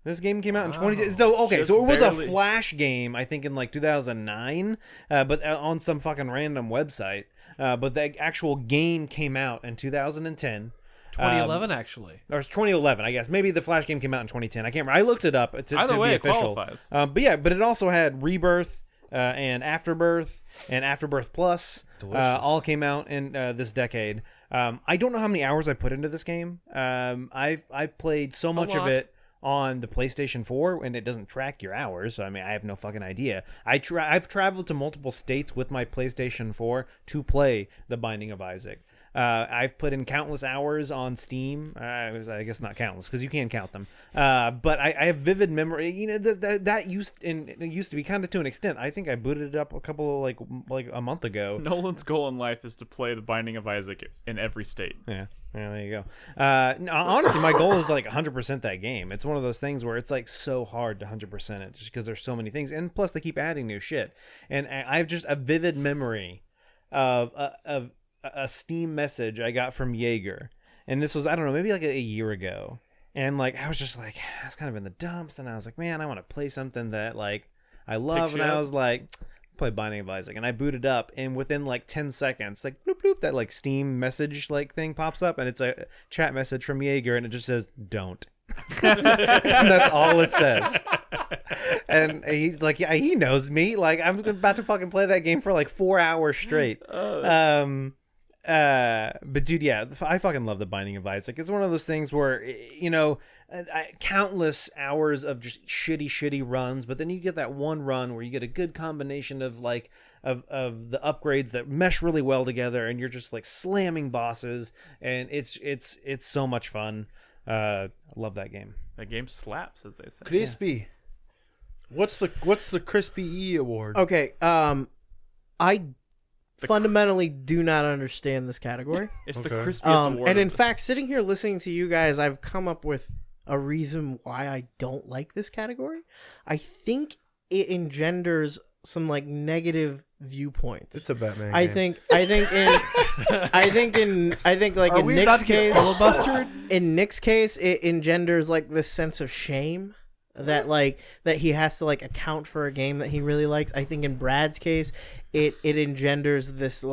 This game came out in Wow. 2010. So okay, Just so it was barely. a Flash game, I think in like 2009, but on some fucking random website. But the actual game came out in 2010. 2011, actually. Or it's 2011, I guess. Maybe the Flash game came out in 2010. I can't remember. I looked it up Either to way, be it official. qualifies. But it also had Rebirth and Afterbirth and Afterbirth Plus. All came out in this decade. I don't know how many hours I put into this game. I've played so much of lot. it on the PlayStation 4, and it doesn't track your hours. So I mean, I have no fucking idea. I've traveled to multiple states with my PlayStation 4 to play The Binding of Isaac. I've put in countless hours on Steam. I guess not countless because you can't count them. But I have vivid memory. You know that used to be kind of to an extent. I think I booted it up a couple of like a month ago. Nolan's goal in life is to play The Binding of Isaac in every state. Yeah, there you go. No, honestly, my goal is like 100% that game. It's one of those things where it's like so hard to 100% it just because there's so many things, and plus they keep adding new shit. And I have just a vivid memory of a Steam message I got from Jaeger, and this was, I don't know, maybe like a year ago, and like I was just like, I was kind of in the dumps, and I was like, man, I want to play something that like I love, and I was like, play Binding of Isaac, and I booted up, and within like 10 seconds, like bloop bloop, that like Steam message like thing pops up, and it's a chat message from Jaeger, and it just says don't. And that's all it says. And he's like, yeah, he knows me. Like I'm about to fucking play that game for like 4 hours straight. But dude, yeah, I fucking love The Binding of Isaac. It's one of those things where, you know, countless hours of just shitty runs, but then you get that one run where you get a good combination of like of the upgrades that mesh really well together, and you're just like slamming bosses, and it's so much fun. I love that game. That game slaps, as they say. Crispy. What's the Crispy E award? Okay, I fundamentally do not understand this category. It's the Okay. crispiest award. And in fact, sitting here listening to you guys, I've come up with a reason why I don't like this category. I think it engenders some like negative viewpoints. It's a Batman I game. think like Are in we Nick's about to case, get filibustered? in Nick's case, it engenders like this sense of shame that he has to like account for a game that he really likes. I think in Brad's case, it engenders this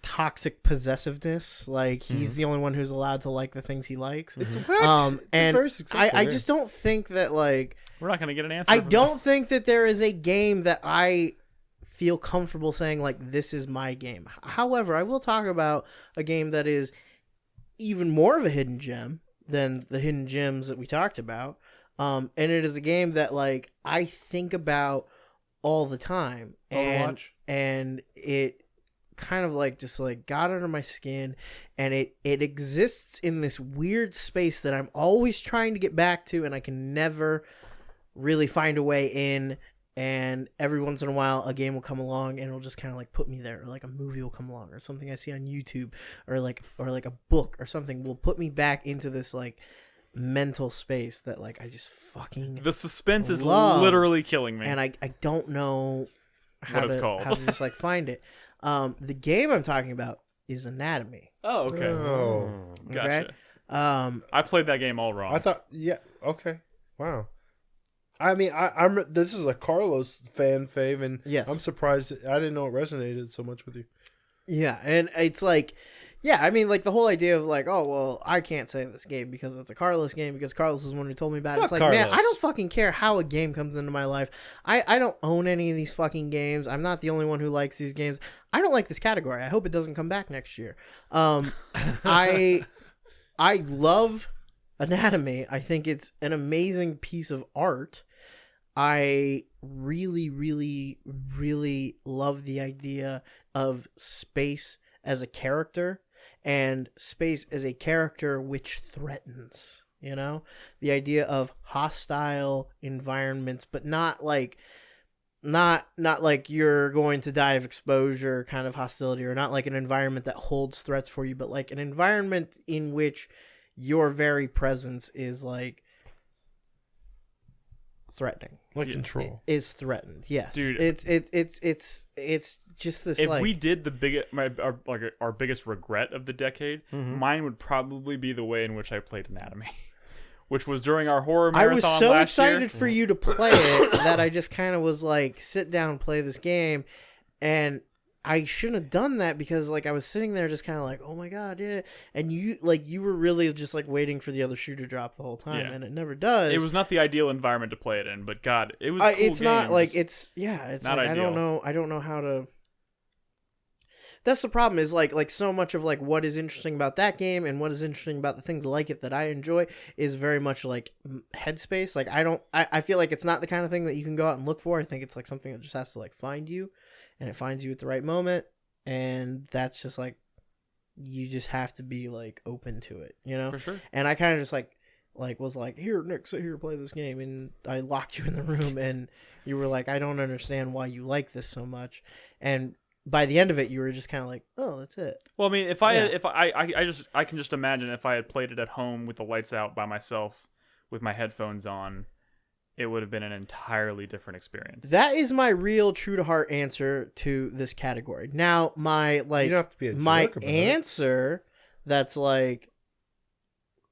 toxic possessiveness. Like he's the only one who's allowed to like the things he likes. It's And very successful I there. just don't think that like We're not going to get an answer. I from don't think that there is a game that I feel comfortable saying like this is my game. However, I will talk about a game that is even more of a hidden gem than the hidden gems that we talked about. And it is a game that like I think about all the time, and it kind of like just like got under my skin, and it exists in this weird space that I'm always trying to get back to, and I can never really find a way in. And every once in a while a game will come along and it'll just kind of like put me there, or like a movie will come along, or something I see on YouTube, or like a book or something will put me back into this like mental space that like I just fucking The suspense is love. literally killing me. and I don't know how What it's to called. how to just like find it. The game I'm talking about is Anatomy. Oh, okay. Oh. Gotcha. Okay. I played that game all wrong. I thought, yeah, okay, wow. I mean, I'm this is a Carlos fan fave, and Yes. I'm surprised I didn't know it resonated so much with you. Yeah, and it's like, yeah, I mean, like the whole idea of like, oh well, I can't say this game because it's a Carlos game because Carlos is the one who told me about it. Fuck It's like, man, Carlos. I don't fucking care how a game comes into my life. I don't own any of these fucking games. I'm not the only one who likes these games. I don't like this category. I hope it doesn't come back next year. I love Anatomy. I think it's an amazing piece of art. I really, really, really love the idea of space as a character, and space as a character which threatens, you know? The idea of hostile environments, but not not like you're going to die of exposure kind of hostility, or not like an environment that holds threats for you, but like an environment in which your very presence is like threatening. Like Control. Is threatened. Yes. Dude. It's just this If like we did the our biggest regret of the decade, mine would probably be the way in which I played Anatomy, which was during our horror I marathon was so last excited year. for you to play it that I just kind of was like, sit down, play this game, and I shouldn't have done that because like I was sitting there just kind of like, oh my god, yeah, and you were really just like waiting for the other shoe to drop the whole time, Yeah. and it never does. It was not the ideal environment to play it in, but God, it was. A cool It's not game. like Just- it's not like ideal. I don't know how to. That's the problem, is like so much of like what is interesting about that game and what is interesting about the things like it that I enjoy is very much like headspace. Like I feel like it's not the kind of thing that you can go out and look for. I think it's like something that just has to like find you, and it finds you at the right moment, and that's just like, you just have to be like open to it, you know? For sure. And I kind of just like was like, here, Nick, sit here, play this game, and I locked you in the room, and you were like, I don't understand why you like this so much, and by the end of it, you were just kind of like, oh, that's it. Well, I mean, I can just imagine if I had played it at home with the lights out by myself, with my headphones on, it would have been an entirely different experience. That is my real true to heart answer to this category. Now, my like You don't have to be a my jerk about it. answer that's like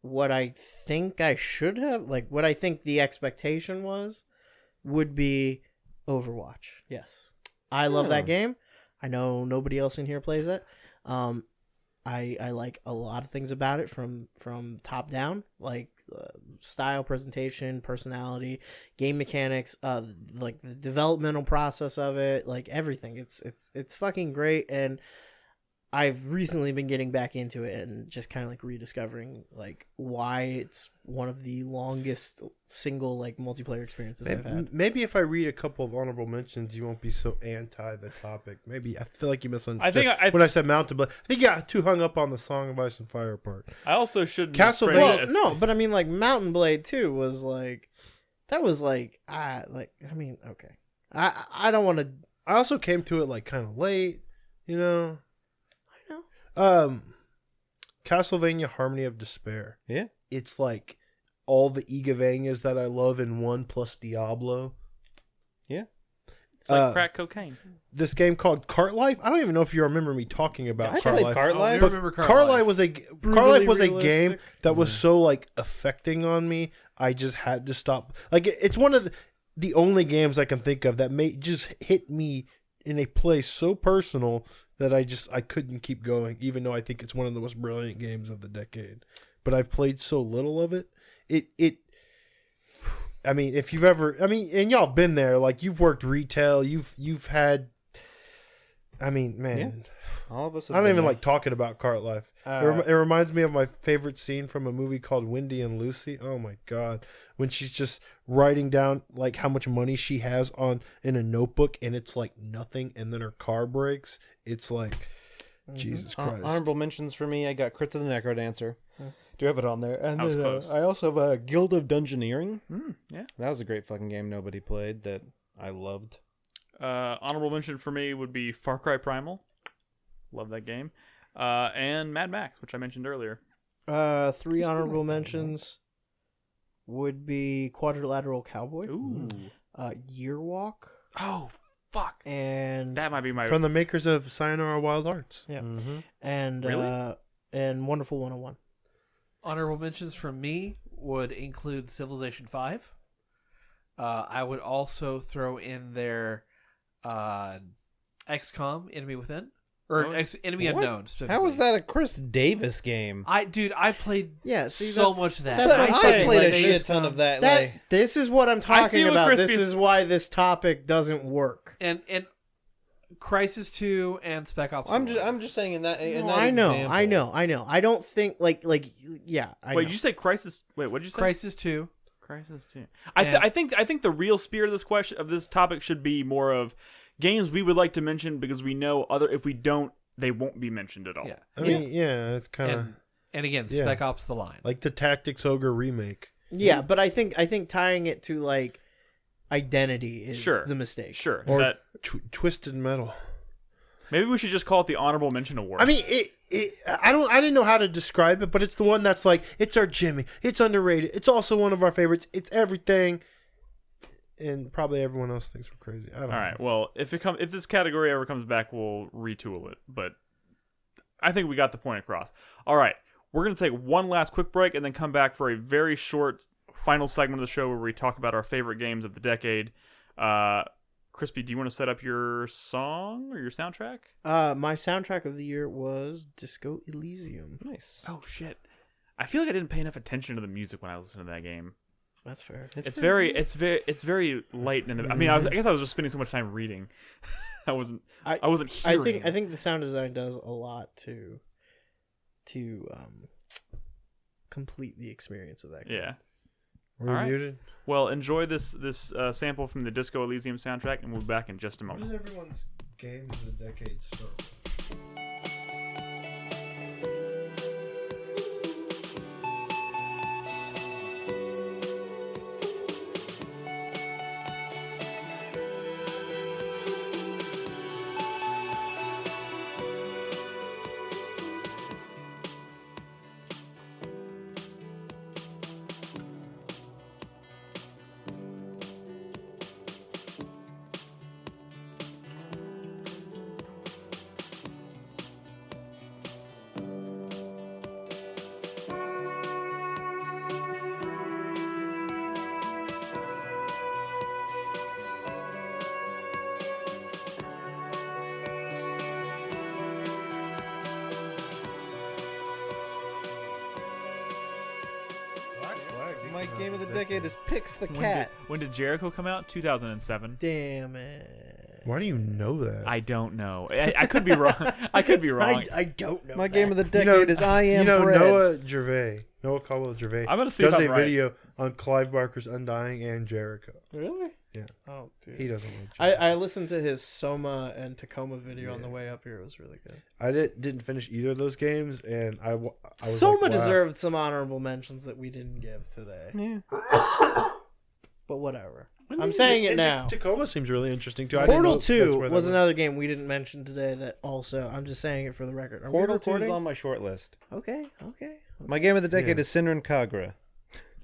what I think I should have, like what I think the expectation was, would be Overwatch. Yes. I love that game. I know nobody else in here plays it. I like a lot of things about it from top down, like style, presentation, personality, game mechanics, like the developmental process of it, like everything. It's fucking great, and I've recently been getting back into it and just kind of like rediscovering like why it's one of the longest single like multiplayer experiences I've had. Maybe if I read a couple of honorable mentions, you won't be so anti the topic. Maybe I feel like you misunderstood. When I said Mountain Blade, I think you got too hung up on the Song of Ice and Fire part. I also should Castlevania- Well, no, but I mean like Mountain Blade 2 was like, that was like, I mean, okay. I don't want to. I also came to it like kind of late, you know. Castlevania Harmony of Despair. Yeah. It's like all the Igavanias that I love in one plus Diablo. Yeah. It's like crack cocaine. This game called Cart Life. I don't even know if you remember me talking about I Cart played Life. Cart Life. I remember Cart Cart Life. Life was a game that was so like affecting on me. I just had to stop. Like it's one of the only games I can think of that just hit me in a place so personal that I couldn't keep going, even though I think it's one of the most brilliant games of the decade. But I've played so little of it. I mean, if you've ever, and y'all been there, like you've worked retail, you've had. I mean, man, Yeah. All of us. I don't even like talking about Cart Life. It reminds me of my favorite scene from a movie called Wendy and Lucy. Oh my god, when she's just writing down like how much money she has in a notebook, and it's like nothing, and then her car breaks. It's like, Jesus Christ. Honorable mentions for me. I got Crypt of the Necrodancer. Do have it on there? And That was then, close. I also have a Guild of Dungeoneering. Yeah. That was a great fucking game. Nobody played that I loved. Honorable mention for me would be Far Cry Primal. Love that game. And Mad Max, which I mentioned earlier. 3 honorable mentions would be Quadrilateral Cowboy, Ooh. Year Walk, Oh, fuck. and That might be my... From the makers of Sayonara Wild Hearts. yeah, Mm-hmm. and Really? And Wonderful 101. Honorable mentions from me would include Civilization 5. I would also throw in there XCOM, Enemy Within. Or Oh, Enemy what? Unknown, specifically. How was that a Chris Davis game? I played Yeah, see, so that's- much of that. that's what I'm I saying, played like, a shit ton of that. like, This is what I'm see talking what about. Chris This is- is why this topic doesn't work. And Crisis 2 and Spec Ops. I'm 4. just saying in that. In No, that I know. example. I don't think like yeah. I Wait, know. did you say Crisis? Wait, what did you say? Crisis 2. Crisis 2. And- I think the real spirit of this topic should be more of games we would like to mention because we know if we don't, they won't be mentioned at all. Yeah. I mean, yeah, it's kind of And again, Yeah. Spec Ops The Line. like the Tactics Ogre remake. Yeah, but I think tying it to like, identity is Sure. the mistake. Sure. Or That, Twisted Metal. maybe we should just call it the Honorable Mention Award. I mean, I didn't know how to describe it, but it's the one that's like, it's our Jimmy. It's underrated. It's also one of our favorites. It's everything. And probably everyone else thinks we're crazy. I don't know. All right. Well, if this category ever comes back, we'll retool it. But I think we got the point across. All right. We're going to take one last quick break and then come back for a very short final segment of the show where we talk about our favorite games of the decade. Crispy, do you want to set up your song or your soundtrack? My soundtrack of the year was Disco Elysium. Nice. Oh, shit. I feel like I didn't pay enough attention to the music when I listened to that game. That's fair. It's very light. I mean, I guess I was just spending so much time reading. I wasn't hearing. I think the sound design does a lot to complete the experience of that game. Yeah. We're All right. muted. Well, enjoy this sample from the Disco Elysium soundtrack, and we'll be back in just a What moment. does everyone's game of the decade start with? My game of the decade is Pix the Cat. When did Jericho come out? 2007. Damn it. Why do you know that? I don't know. I could be wrong. I could be wrong. I don't know. My that. game of the decade is I Am Bread. Noah Caldwell Gervais. I'm gonna see if does I'm a right. video on Clive Barker's Undying and Jericho. Really? Yeah. Oh, dude. He doesn't like Jericho. I listened to his Soma and Tacoma video on the way up here. It was really good. I didn't finish either of those games, and I was Soma like, wow. deserved some honorable mentions that we didn't give today. Yeah. But whatever. I'm saying it And now. Tacoma seems really interesting too. I didn't Portal know that's 2 where that was another game we didn't mention today that also, I'm just saying it for the record. Are Portal we 2 is recording? on my short list. Okay. My game of the decade Yeah. is Sinran Kagura.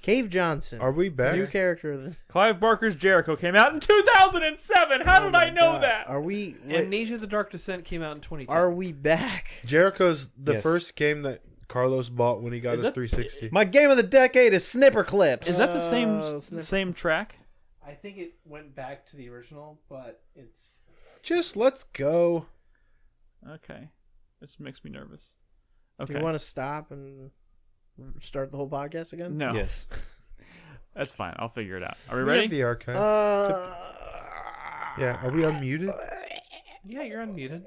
Cave Johnson. Are we back? New character of the... Clive Barker's Jericho came out in 2007. How did I know that? Are we... Amnesia: The Dark Descent came out in 2010. Are we back? Jericho's the Yes. first game that Carlos bought when he got Is his that- 360. My game of the decade is Snipper Clips. Is that the Snip- same track? I think it went back to the original, but it's... Just let's go. Okay. This makes me nervous. Do Okay. you want to stop and start the whole podcast again? No. Yes. That's fine. I'll figure it out. Are we We ready? have the archive. Yeah, are we unmuted? Yeah, you're unmuted.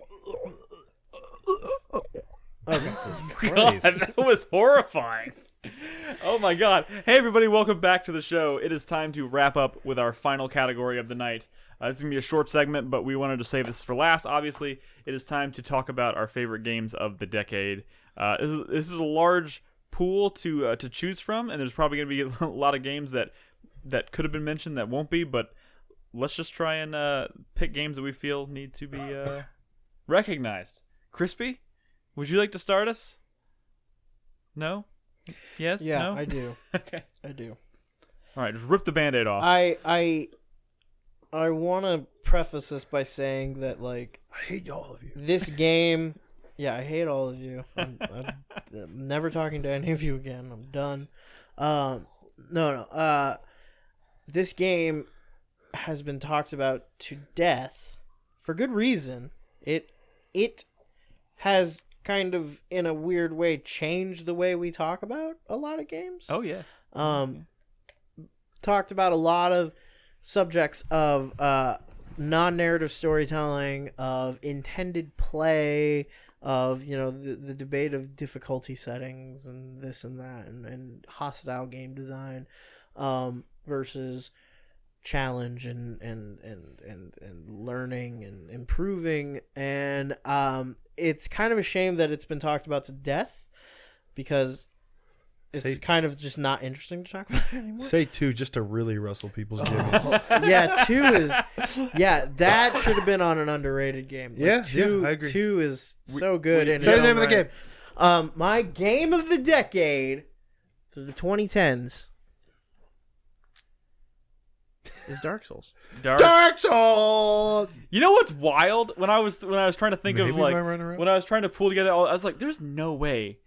God, that was horrifying. Oh my god. Hey everybody, welcome back to the show. It is time to wrap up with our final category of the night. This is going to be a short segment, but we wanted to save this for last. Obviously, it is time to talk about our favorite games of the decade. This is a large pool to choose from, and there's probably going to be a lot of games that could have been mentioned that won't be, but let's just try and pick games that we feel need to be recognized. Crispy, would you like to start us? No? Yes? Yeah, No? I do. Okay. I do. All right, just rip the Band-Aid off. I want to preface this by saying that, like, I hate all of you. this game... Yeah, I hate all of you. I'm never talking to any of you again. I'm done. No. This game has been talked about to death for good reason. It has kind of, in a weird way, changed the way we talk about a lot of games. Oh, yeah. Talked about a lot of subjects of non-narrative storytelling, of intended play, of, you know, the debate of difficulty settings and this and that, and hostile game design versus challenge and learning and improving. And it's kind of a shame that it's been talked about to death, because it's kind of just not interesting to talk about it anymore. Say 2 just to really rustle people's jimmies. Yeah, 2 is that should have been on an underrated game. Like, 2, I agree. 2 is so good. And Say the name of the game. My game of the decade through the 2010s is Dark Souls. Dark Souls. You know what's wild? When I was trying to think of Maybe like my runner-up? when I was trying to pull together, I was like, "There's no way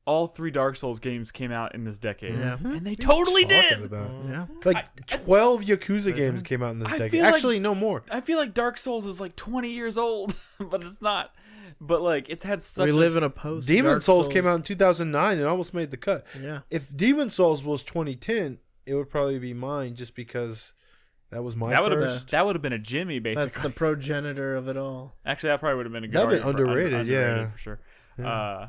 all 3 Dark Souls games came out in this decade," and they totally did. Yeah. Like 12 Yakuza games came out in this decade. feel like- Actually, no more. I feel like Dark Souls is like 20 years old, but it's not. But like it's had such. We live in a post. Demon Dark Souls came out in 2009 and almost made the cut. Yeah. If Demon Souls was 2010, it would probably be mine just because that was my that would first. have been a Jimmy basically. That's the progenitor of it all. Actually, that probably would have been a good. That'd been argument for underrated, yeah. for sure. Yeah.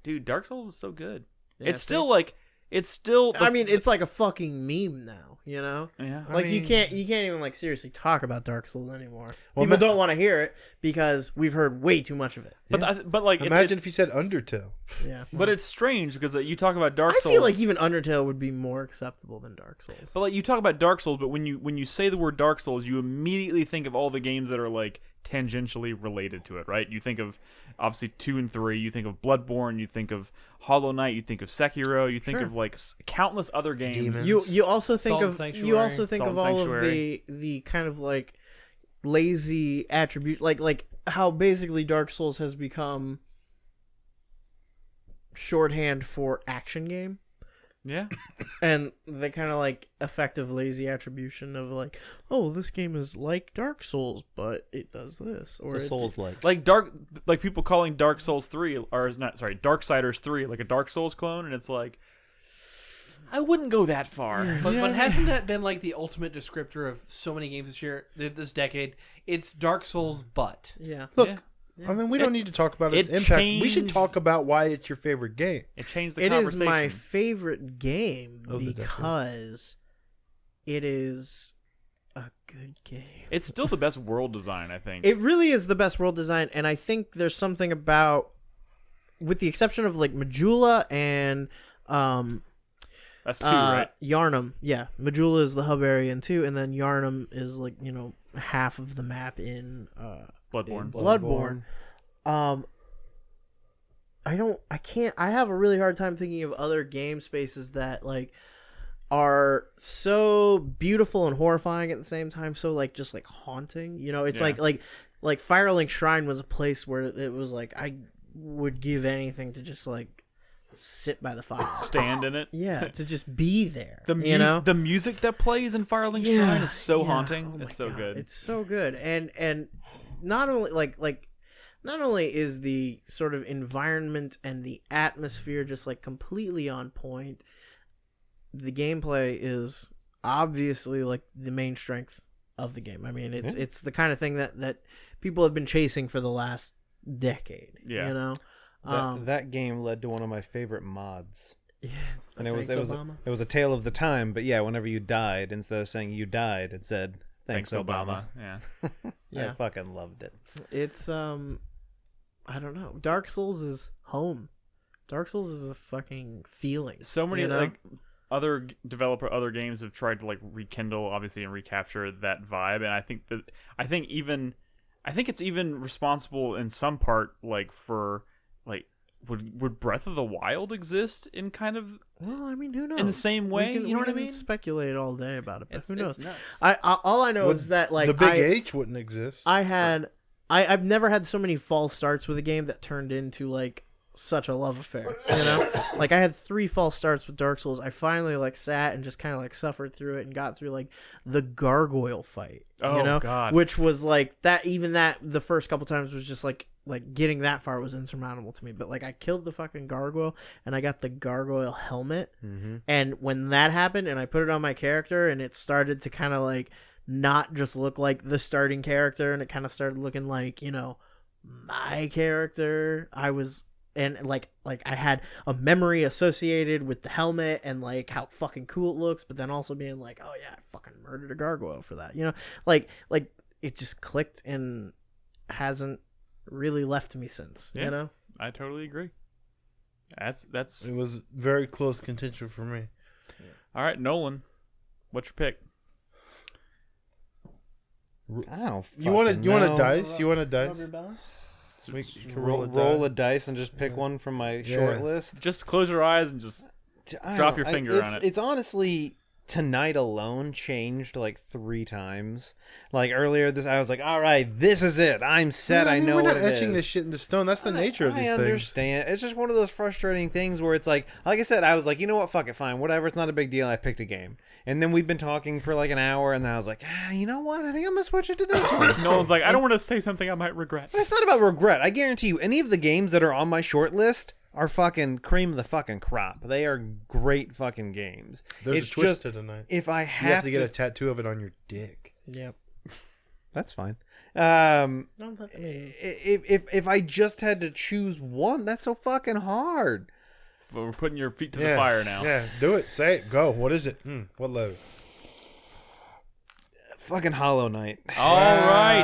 Dude, Dark Souls is so good. Yeah, It's still like it's still. I mean, it's like a fucking meme now, you know? yeah. Like I you mean- can't even like seriously talk about Dark Souls anymore. Well, People don't want to hear it because we've heard way too much of it. But like Imagine if you said Undertale. Yeah. but it's strange because you talk about Dark I Souls. feel like even Undertale would be more acceptable than Dark Souls. But like you talk about Dark Souls, but when you say the word Dark Souls, you immediately think of all the games that are like tangentially related to it, right? You think of obviously 2 and 3. You think of Bloodborne. You think of Hollow Knight. You think of Sekiro. You think Sure. of like countless other games. Demons. You also think Salt and of Sanctuary. you also think Salt of and all of Sanctuary. the kind of like lazy attribute like how basically Dark Souls has become shorthand for action game. Yeah, And the kind of like effective lazy attribution of like, oh, this game is like Dark Souls, but it does this, or It's a Souls like. like people calling Dark Souls 3 or is not sorry Darksiders 3 like a Dark Souls clone, and it's like I wouldn't go that far. But hasn't that been like the ultimate descriptor of so many games this decade? It's Dark Souls, but Yeah. Look, Yeah. I mean, we don't need to talk about its It impact. We should changed- talk about why it's your favorite game. It changed the It is conversation. my favorite game Of the decade. because it is a good game. It's still the best world design, I think. It really is the best world design, and I think there's something about, with the exception of like Majula and That's 2, right? Yarnum. Yeah, Majula is the hub area in 2, and then Yarnum is like half of the map in Bloodborne. Bloodborne. I have a really hard time thinking of other game spaces that like are so beautiful and horrifying at the same time, so like just like haunting. It's Yeah. like Firelink Shrine was a place where it was like I would give anything to just like sit by the fire. Stand in it. Yeah, to just be there. The music that plays in Firelink Shrine is so yeah. haunting. Oh It's my so God, good. It's so good. And not only not only is the sort of environment and the atmosphere just like completely on point, the gameplay is obviously like the main strength of the game. I mean, it's the kind of thing that people have been chasing for the last decade. Yeah. That game led to one of my favorite mods. And it was Obama. a tale of the time, but yeah, whenever you died, instead of saying you died, it said thanks Obama. Yeah. Yeah. I fucking loved it. It's I don't know. Dark Souls is home. Dark Souls is a fucking feeling. So many you know? like other games have tried to like rekindle obviously and recapture that vibe, and I think it's even responsible in some part like for like would Breath of the Wild exist in kind of Well, I mean, who knows? in the same way, you know what I mean? Speculate all day about it, but who knows? It's nuts. All I know is that like the big H wouldn't exist. I've never had so many false starts with a game that turned into like such a love affair. Like I had 3 false starts with Dark Souls. I finally like sat and just kind of like suffered through it and got through like the gargoyle fight. Oh, God. Which was like that. Even that the first couple times was just like getting that far was insurmountable to me. But like I killed the fucking gargoyle and I got the gargoyle helmet. Mm-hmm. And when that happened and I put it on my character and it started to kind of like not just look like the starting character and it kind of started looking like my character, I was. And like I had a memory associated with the helmet and like how fucking cool it looks, but then also being like, oh yeah, I fucking murdered a gargoyle for that, like it just clicked and hasn't really left me since. Yeah. I totally agree. That's. It was very close contention for me. All right, Nolan, what's your pick? I don't. You want a dice? You want a dice? So We just can roll a dice and just pick one from my short list. Just close your eyes and just drop your finger on it. It's honestly, tonight alone changed like 3 times. Like earlier I was like, all right, this is it. I'm set. Well, I know we're what not it etching is. this shit into stone. That's the nature of these I things. understand. It's just one of those frustrating things where it's like I said, I was like, you know what, fuck it, fine, whatever. It's not a big deal. I picked a game, and then we've been talking for like an hour, and then I was like, you know what? I think I'm gonna switch it to this one. Nolan's like, I don't want to say something I might regret. But it's not about regret. I guarantee you, any of the games that are on my short list are fucking cream of the fucking crop. They are great fucking games. There's It's a twist just, to tonight. if I You have to get to a tattoo of it on your dick. Yep. that's fine. No, but- If I just had to choose one, that's so fucking hard. But we're putting your feet to the fire now. Yeah, do it. Say it. Go. What is it? What letter? Fucking Hollow Knight. All right.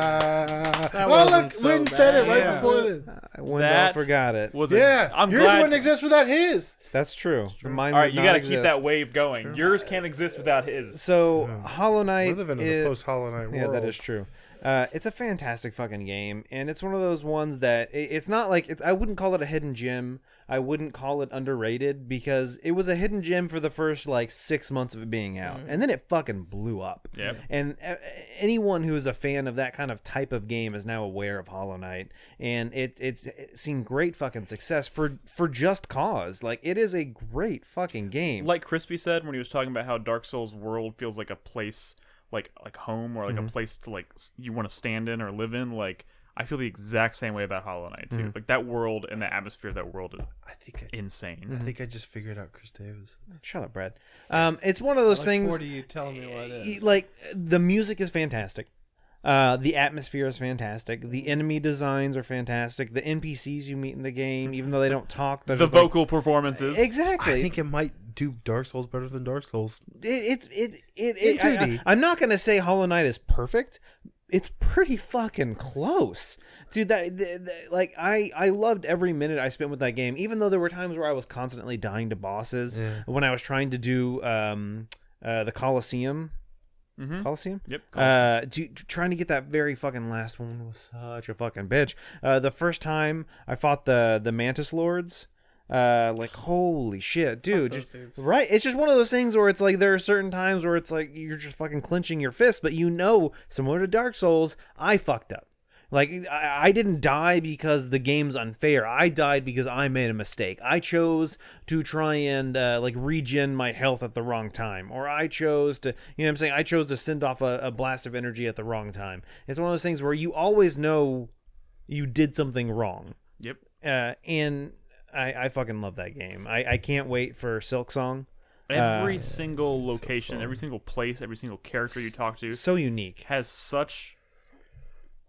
That Oh, wasn't look, so Wynn said it bad. right Yeah. before this. Wendell forgot it. Was Yeah, I'm yours glad. wouldn't exist without his. That's true. Mine All right, would you not got to keep exist. that wave going. Yours can't exist without his. So Hollow Knight. We're living in is- a post-Hollow Knight world. Yeah, that is true. It's a fantastic fucking game, and it's one of those ones that it's not like I wouldn't call it a hidden gem. I wouldn't call it underrated because it was a hidden gem for the first like 6 months of it being out, and then it fucking blew up. Yep. And anyone who is a fan of that kind of type of game is now aware of Hollow Knight, and it's seen great fucking success for Just Cause. Like, it is a great fucking game. Like Crispy said when he was talking about how Dark Souls world feels like a place, like home, or like a place to like you want to stand in or live in. Like, I feel the exact same way about Hollow Knight too. Like, that world and the atmosphere of that world is insane. I think I just figured out Chris Davis. Shut up, Brad. It's one of those Look things. forward to you telling me what it is. Like, the music is fantastic. The atmosphere is fantastic. The enemy designs are fantastic. The NPCs you meet in the game, even though they don't talk, The vocal performances. Exactly. I think it might do Dark Souls better than Dark Souls. In 2D. I'm not gonna say Hollow Knight is perfect. It's pretty fucking close, dude. Like I loved every minute I spent with that game, even though there were times where I was constantly dying to bosses. When I was trying to do the Colosseum. Colosseum? Yep. Trying to get that very fucking last one was such a fucking bitch. The first time I fought the Mantis Lords, like, holy shit, dude. Right? It's just one of those things where it's like there are certain times where it's like you're just fucking clenching your fist, but similar to Dark Souls, I fucked up. Like, I didn't die because the game's unfair. I died because I made a mistake. I chose to try and like regen my health at the wrong time, or I chose to, you know what I'm saying? I chose to send off a blast of energy at the wrong time. It's one of those things where you always know you did something wrong. Yep. And I fucking love that game. I can't wait for Silk Song. Every single location, every single place, every single character you talk to So unique. has such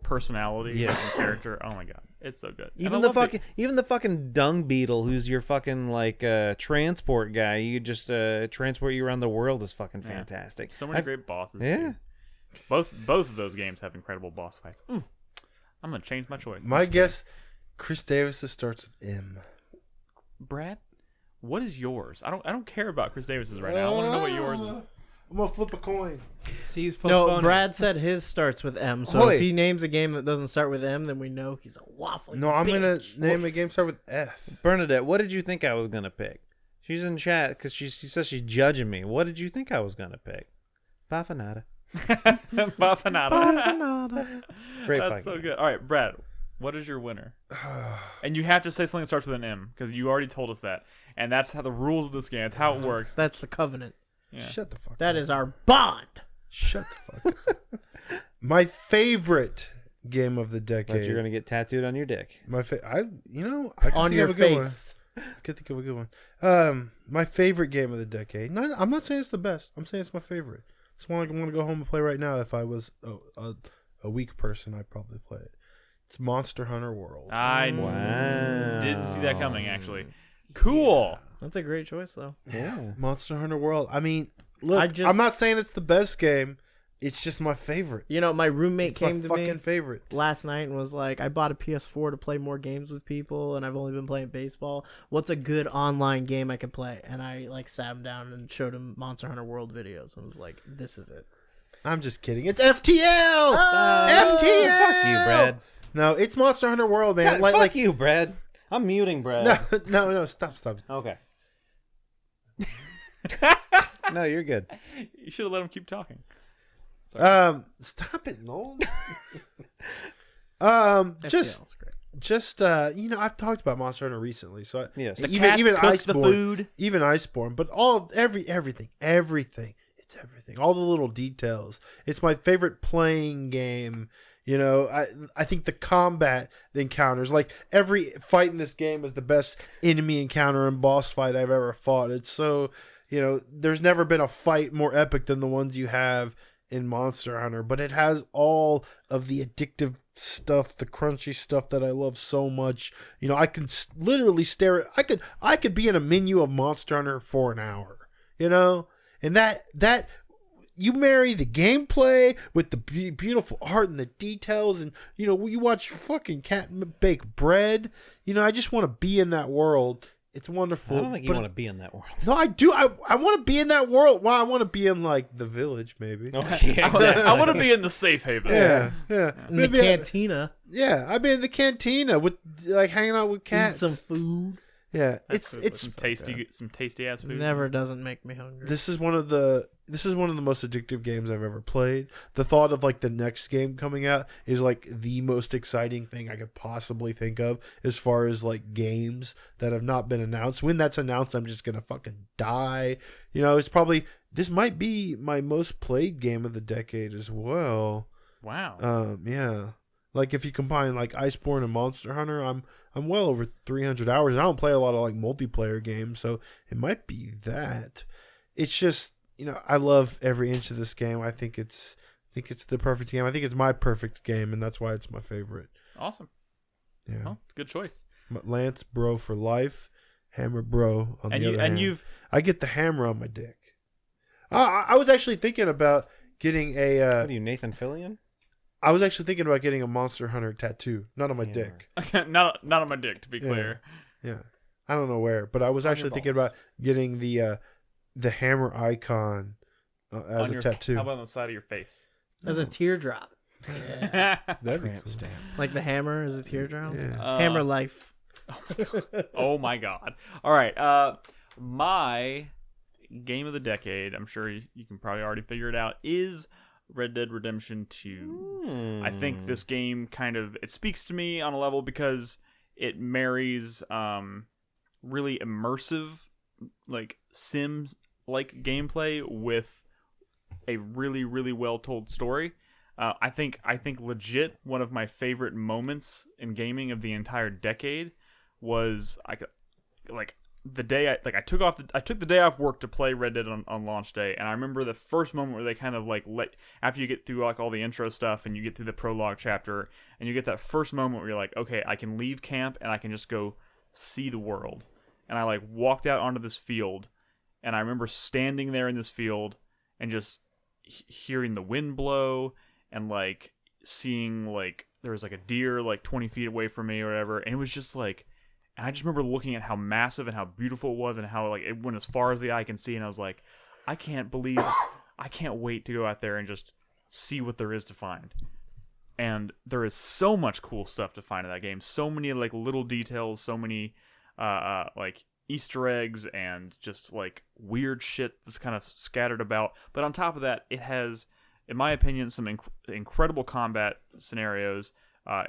personality and character. Oh my god, it's so good. Even the fucking dung beetle, who's your fucking like transport guy, you just transport you around the world, is fucking fantastic. So many great bosses. Yeah. Too. Both of those games have incredible boss fights. I'm gonna change my choice. My guess, Chris Davis starts with M. Brad, what is yours? I don't care about Chris Davis's right now. I want to know what yours is. I'm gonna flip a coin. See, he's No, postponing. Brad said his starts with M. So Hoy. if he names a game that doesn't start with M, then we know he's a waffling. No, I'm gonna bitch. name a game start with F. Bernadette, what did you think I was gonna pick? She's in chat because she says she's judging me. What did you think I was gonna pick? Bafanada. Bafanada. Great That's so good. All right, Brad, what is your winner? And you have to say something that starts with an M because you already told us that, and that's how the rules of this game. It's how it works. That's the covenant. Yeah. Shut the fuck up. That is our bond. Shut the fuck up. My favorite game of the But decade. you're gonna get tattooed on your dick. I can On think your of a good one. face. I can think of a good one. My favorite game of the decade. I'm not saying it's the best. I'm saying it's my favorite. It's one I want to go home and play right now. If I was a weak person, I'd probably play it. It's Monster Hunter World. I Wow. didn't see that coming, actually. Cool. That's a great choice, though. Yeah. Monster Hunter World. I mean, look, I just- I'm not saying it's the best game. it's just my favorite. You know, my roommate It's came my to fucking me favorite. last night and was like, I bought a PS4 to play more games with people, and I've only been playing baseball. What's a good online game I can play? And I like sat him down and showed him Monster Hunter World videos and was like, this is it. I'm just kidding. It's FTL. FTL. Fuck you, Brad. No, it's Monster Hunter World, man. Yeah, fuck you, Brad. I'm muting Brad. No. Stop. Okay. No, you're good. You should have let him keep talking. Stop it, Noel. FTL's great. Just I've talked about Monster Hunter recently, so Yes. The even cats even cook Iceborne, the food. even Iceborne, but everything. It's everything. All the little details. It's my favorite playing game. You know, I think the combat encounters, like every fight in this game is the best enemy encounter and boss fight I've ever fought. It's so, there's never been a fight more epic than the ones you have in Monster Hunter, but it has all of the addictive stuff, the crunchy stuff that I love so much. I can literally stare at, I could be in a menu of Monster Hunter for an hour, and that you marry the gameplay with the beautiful art and the details, and you watch fucking cat bake bread. I just want to be in that world. It's wonderful. I don't think you want to be in that world. No, I do. I want to be in that world. Well, I want to be in like the village, maybe. Okay, I want to be in the safe haven. Yeah. In the Maybe cantina. I'd be in the cantina with like hanging out with Eat cats. some food. Yeah, With it's some tasty ass food. Never doesn't make me hungry. This is one of the most addictive games I've ever played. The thought of like the next game coming out is like the most exciting thing I could possibly think of as far as like games that have not been announced. When that's announced, I'm just gonna fucking die. This might be my most played game of the decade as well. Wow. Yeah. Like if you combine like Iceborne and Monster Hunter, I'm well over 300 hours. I don't play a lot of like multiplayer games, so it might be that. It's just, I love every inch of this game. I think it's the perfect game. I think it's my perfect game, and that's why it's my favorite. Awesome. Yeah. Well, it's a good choice. Lance bro for life, Hammer bro on the other hand. I get the hammer on my dick. I was actually thinking about getting a What are you, Nathan Fillion? I was actually thinking about getting a Monster Hunter tattoo, not on my dick. not on my dick, to be clear. Yeah. I don't know where, but I was actually thinking about getting the hammer icon as a tattoo. How about on the side of your face? As a teardrop. That'd be cool. stamp. Like the hammer is a teardrop. Yeah. Hammer life. Oh my god. All right. My game of the decade, I'm sure you can probably already figure it out, is Red Dead Redemption 2. I think this game it speaks to me on a level because it marries really immersive like Sims like gameplay with a really, really well told story. I think legit one of my favorite moments in gaming of the entire decade was the day I took the day off work to play Red Dead on launch day, and I remember the first moment where they kind of like after you get through like all the intro stuff and you get through the prologue chapter and you get that first moment where you're like, okay, I can leave camp and I can just go see the world. And I like walked out onto this field, and I remember standing there in this field and just hearing the wind blow and like seeing like there was like a deer like 20 feet away from me or whatever, and it was just like. And I just remember looking at how massive and how beautiful it was and how like it went as far as the eye can see, and I was like, I can't wait to go out there and just see what there is to find. And there is so much cool stuff to find in that game. So many like little details, so many like Easter eggs and just like weird shit that's kind of scattered about. But on top of that, it has, in my opinion, some incredible combat scenarios.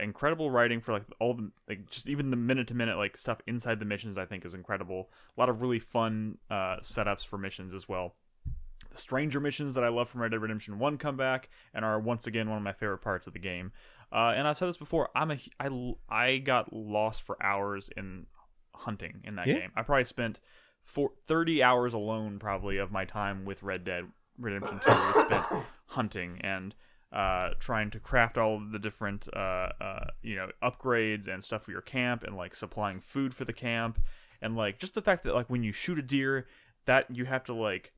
Incredible writing for like all the like just even the minute to minute like stuff inside the missions I think is incredible. A lot of really fun setups for missions as well. The stranger missions that I love from Red Dead Redemption 1 come back and are once again one of my favorite parts of the game. And I've said this before, I got lost for hours in hunting in that game. I probably spent 30 hours alone probably of my time with Red Dead Redemption 2 was spent hunting and trying to craft all of the different upgrades and stuff for your camp and like supplying food for the camp and like just the fact that like when you shoot a deer that you have to like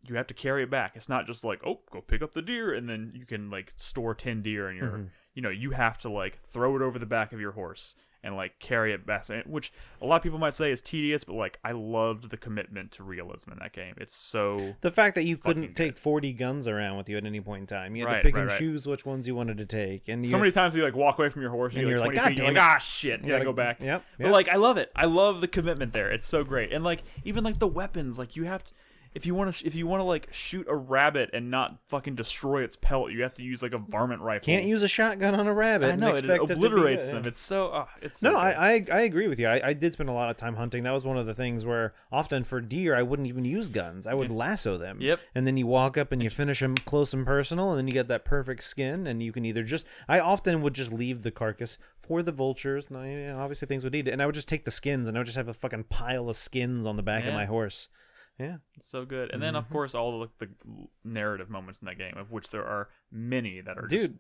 you have to carry it back. It's not just like, oh, go pick up the deer and then you can like store 10 deer in your, you have to like throw it over the back of your horse and like carry it back, which a lot of people might say is tedious, but like I loved the commitment to realism in that game. It's so the fact that you couldn't good. take 40 guns around with you at any point in time. You had Right, to pick right, and right. choose which ones you wanted to take. And so many times you like walk away from your horse and you're like 20 "God feet, you're damn like, it." ah, shit, you gotta go back. Yep. But like I love it. I love the commitment there. It's so great. And like even like the weapons, like you have to. If you want to like shoot a rabbit and not fucking destroy its pelt, you have to use like a varmint rifle. Can't use a shotgun on a rabbit. I know and it expect obliterates to be good. them. It's so it's so No, good. I agree with you. I did spend a lot of time hunting. That was one of the things where often for deer I wouldn't even use guns. I would lasso them. Yep. And then you walk up and you finish them close and personal, and then you get that perfect skin. And you can either I often would just leave the carcass for the vultures. No, obviously things would eat it, and I would just take the skins, and I would just have a fucking pile of skins on the back of my horse. Yeah, it's so good. And then of course all the narrative moments in that game, of which there are many that are just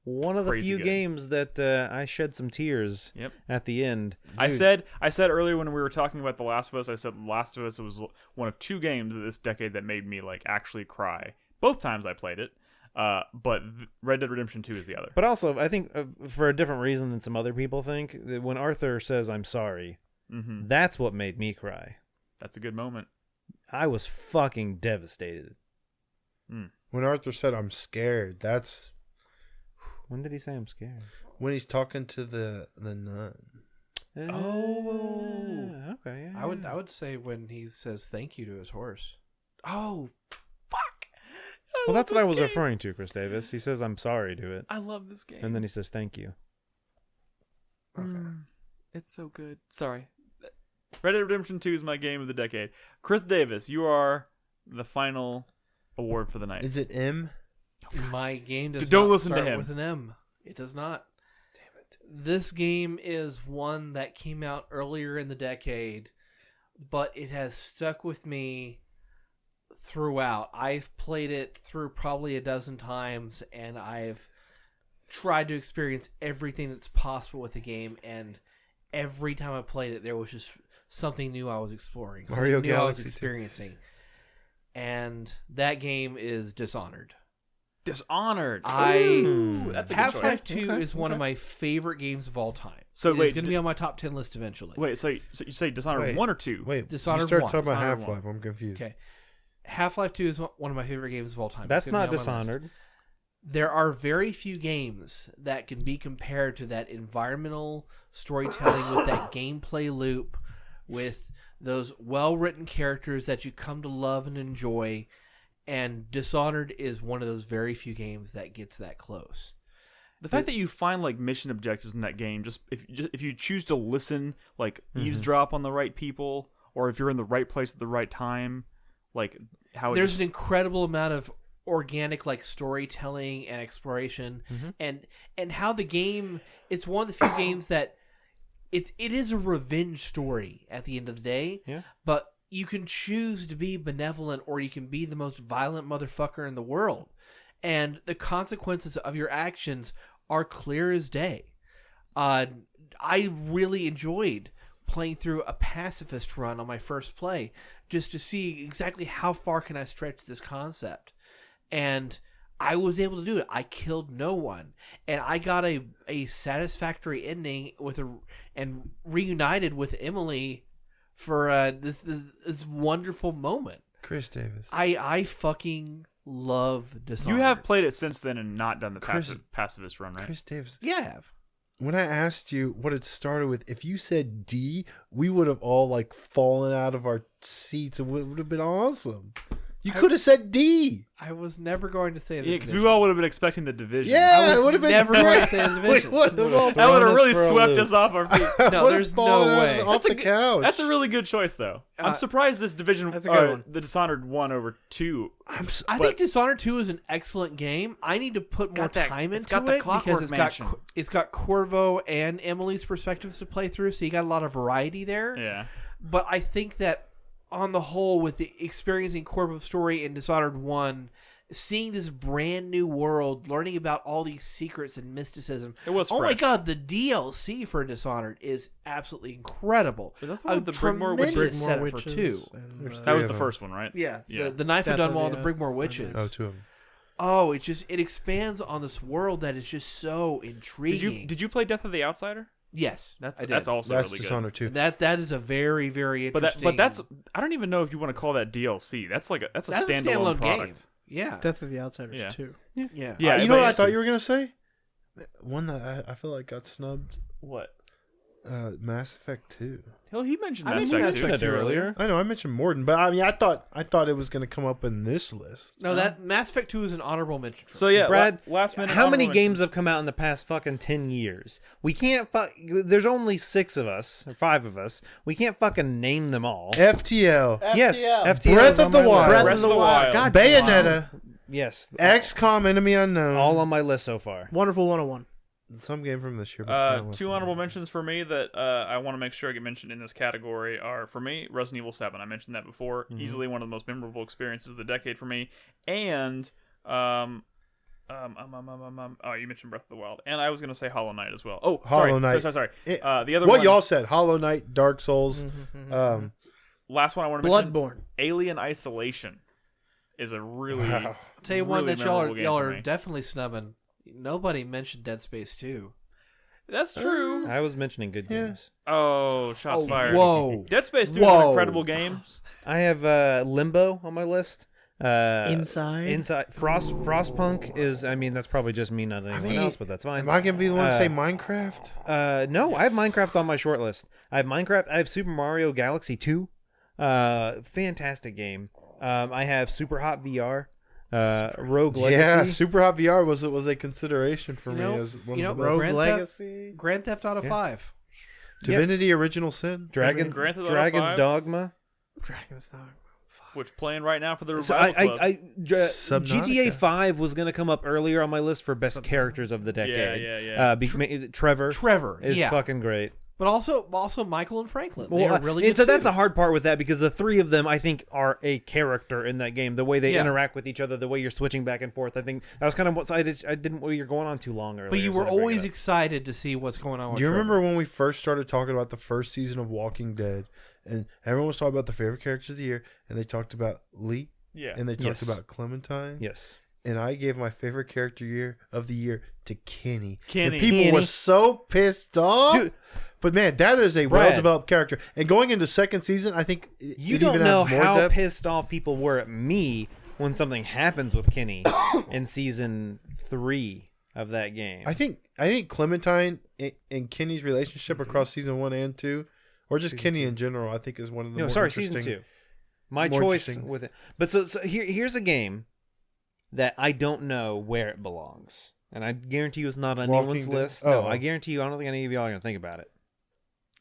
one of the crazy few good. games that I shed some tears at the end. I said earlier when we were talking about The Last of Us, I said Last of Us was one of 2 games of this decade that made me like actually cry. Both times I played it, but Red Dead Redemption 2 is the other. But also, I think for a different reason than some other people think, that when Arthur says "I'm sorry," that's what made me cry. That's a good moment. I was fucking devastated. When Arthur said, "I'm scared," that's When did he say I'm scared? when he's talking to the nun. Oh, okay. Yeah, I would say when he says thank you to his horse. Oh, fuck! Well, that's what I was referring to, Chris Davis. He says I'm sorry to it, I love this game. and then he says thank you. It's so good. Sorry. Red Dead Redemption 2 is my game of the decade. Chris Davis, you are the final award for the night. Is it M? My game does Don't not listen to start him. with an M. It does not. Damn it. This game is one that came out earlier in the decade, but it has stuck with me throughout. I've played it through probably a dozen times, and I've tried to experience everything that's possible with the game, and every time I played it, there was just something new I was exploring. Mario Something new I was Galaxy 2. experiencing. And that game is Dishonored. Dishonored. That's a good Half-Life choice. 2 is one of my favorite games of all time. So It's wait, going to be on my top 10 list eventually. Wait, so you say Dishonored Wait. 1 or 2? Wait, Dishonored you start 1. talking about Dishonored Half-Life. I'm confused. Okay. Half-Life 2 is one of my favorite games of all time. That's It's gonna not be on my list. Dishonored. There are very few games that can be compared to that environmental storytelling with that gameplay loop, with those well-written characters that you come to love and enjoy, and Dishonored is one of those very few games that gets that close. The fact that you find like mission objectives in that game, just if you choose to listen, like eavesdrop on the right people, or if you're in the right place at the right time, like how it There's just, an incredible amount of organic like storytelling and exploration, and how the game, it's one of the few games that it is a revenge story at the end of the day. Yeah. But you can choose to be benevolent, or you can be the most violent motherfucker in the world, and the consequences of your actions are clear as day. I really enjoyed playing through a pacifist run on my first play, just to see exactly how far can I stretch this concept. And I was able to do it. I killed no one, and I got a satisfactory ending and reunited with Emily for this wonderful moment. Chris Davis. I fucking love Dishonored. you have played it since then and not done the Chris- pacifist run, right? Chris Davis. Yeah, I have. When I asked you what it started with, if you said D, we would have all like fallen out of our seats. It would have been awesome. You could have said D. I was never going to say the Yeah, because Division. we all would have been expecting the Division. Yeah, I was it would have been never great. going to say the Division. We would have all That would have us really for a swept loop. us off our feet. No, there's no way. Off the couch. That's a really good choice, though. I'm surprised this Division, That's a good one. the Dishonored 1 over 2. I think Dishonored 2 is an excellent game. I need to put more got that- time it's into got the it Clockwork because Mansion. it's got Corvo and Emily's perspectives to play through, so you got a lot of variety there. Yeah. But I think that on the whole, with the experiencing Corvo's story in Dishonored 1, seeing this brand new world, learning about all these secrets and mysticism. It was Oh my fresh. god, the DLC for Dishonored is absolutely incredible. Is that the one with the Brigmore tremendous Witches? setup for 2. That was the first one, right? Yeah, Yeah. The Knife of Death of Dunwall and the, the Brigmore Witches. Oh, two of them. Oh, it expands on this world that is just so intriguing. Did you play Death of the Outsider? Yes, I did. That's also That's really good. Dishonored too. That is a very, very But interesting. that's I don't even know if you want to call that DLC. That's a standalone product. game. Yeah, Death of the Outsiders Yeah. 2. yeah. Yeah, you know but what I it's- thought you were gonna say? One that I feel like got snubbed. What? Mass Effect 2. Hell, he mentioned I Mass mentioned Effect Mass 2. Effect 2 earlier. I know I mentioned Morden, but I mean I thought it was gonna come up in this list. No, that Mass Effect 2 is an honorable mention. So yeah, Brad, last minute. how many honorable games mentions. have come out in the past fucking 10 years? We can't there's only 6 of us, or 5 of us. We can't fucking name them all. FTL, Yes, FTL Breath is of on the my Wild. list. Breath of the Wild. God, Bayonetta, Yes. XCOM, Enemy Unknown. All on my list so far. Wonderful 101. Some game from this year. but I don't Two listen. honorable mentions for me that I want to make sure I get mentioned in this category are, for me, Resident Evil 7. I mentioned that before. Easily one of the most memorable experiences of the decade for me. And oh, you mentioned Breath of the Wild, and I was gonna say Hollow Knight as well. Oh, Hollow Knight. Sorry. It- The other what one, y'all said: Hollow Knight, Dark Souls. last one I want to mention, Bloodborne. Alien Isolation, is a really Wow. I'll tell you one really that y'all memorable game for are me. definitely snubbing. Nobody mentioned Dead Space 2. That's true. I was mentioning good games. Oh, shots fired. Whoa. Dead Space 2 is an Whoa. incredible game. I have Limbo on my list. Inside. Frostpunk is, I mean, that's probably just me, not anyone else, but that's fine. Am I gonna be the one to say Minecraft? No, I have Minecraft on my short list. I have Super Mario Galaxy 2. Fantastic game. I have Super Hot VR. Rogue Legacy. Yeah, Super Hot VR was a consideration for me as one of the best. Rogue Grand Legacy. Grand Theft Auto 5. Divinity Original Sin. Dragon's Grand Theft Auto Dragon's 5? Dogma. Dragon's Dog. Which playing right now for the So Revival Club. GTA Subnautica. 5 was going to come up earlier on my list for best characters of the decade. yeah. Trevor is is fucking great. But also Michael and Franklin. They Well, are really and good so that's too. the hard part with that because the three of them, I think, are a character in that game. The way they Yeah. interact with each other, the way you're switching back and forth. I think that was kind of what I didn't. Well, you're going on too long earlier. But you so were I bring it always up. excited to see what's going on with Do you Trevor. remember when we first started talking about the first season of Walking Dead, and everyone was talking about the favorite characters of the year, and they talked about Lee, Yeah. and they talked Yes. about Clementine, Yes. and I gave my favorite character of the year to Kenny. Kenny. And people Kenny. were so pissed off. Dude. But man, that is a Brad. well-developed character. And going into second season, I think You it don't even know adds more how depth. pissed off people were at me when something happens with Kenny in season 3 of that game. I think Clementine and Kenny's relationship across season 1 and 2, or just Kenny in general, I think is one of the No, more sorry, interesting. season 2. My more choice interesting. with it. But so here's a game that I don't know where it belongs. And I guarantee you it's not on Walking anyone's Dead? list. Oh. No, I guarantee you I don't think any of y'all are going to think about it.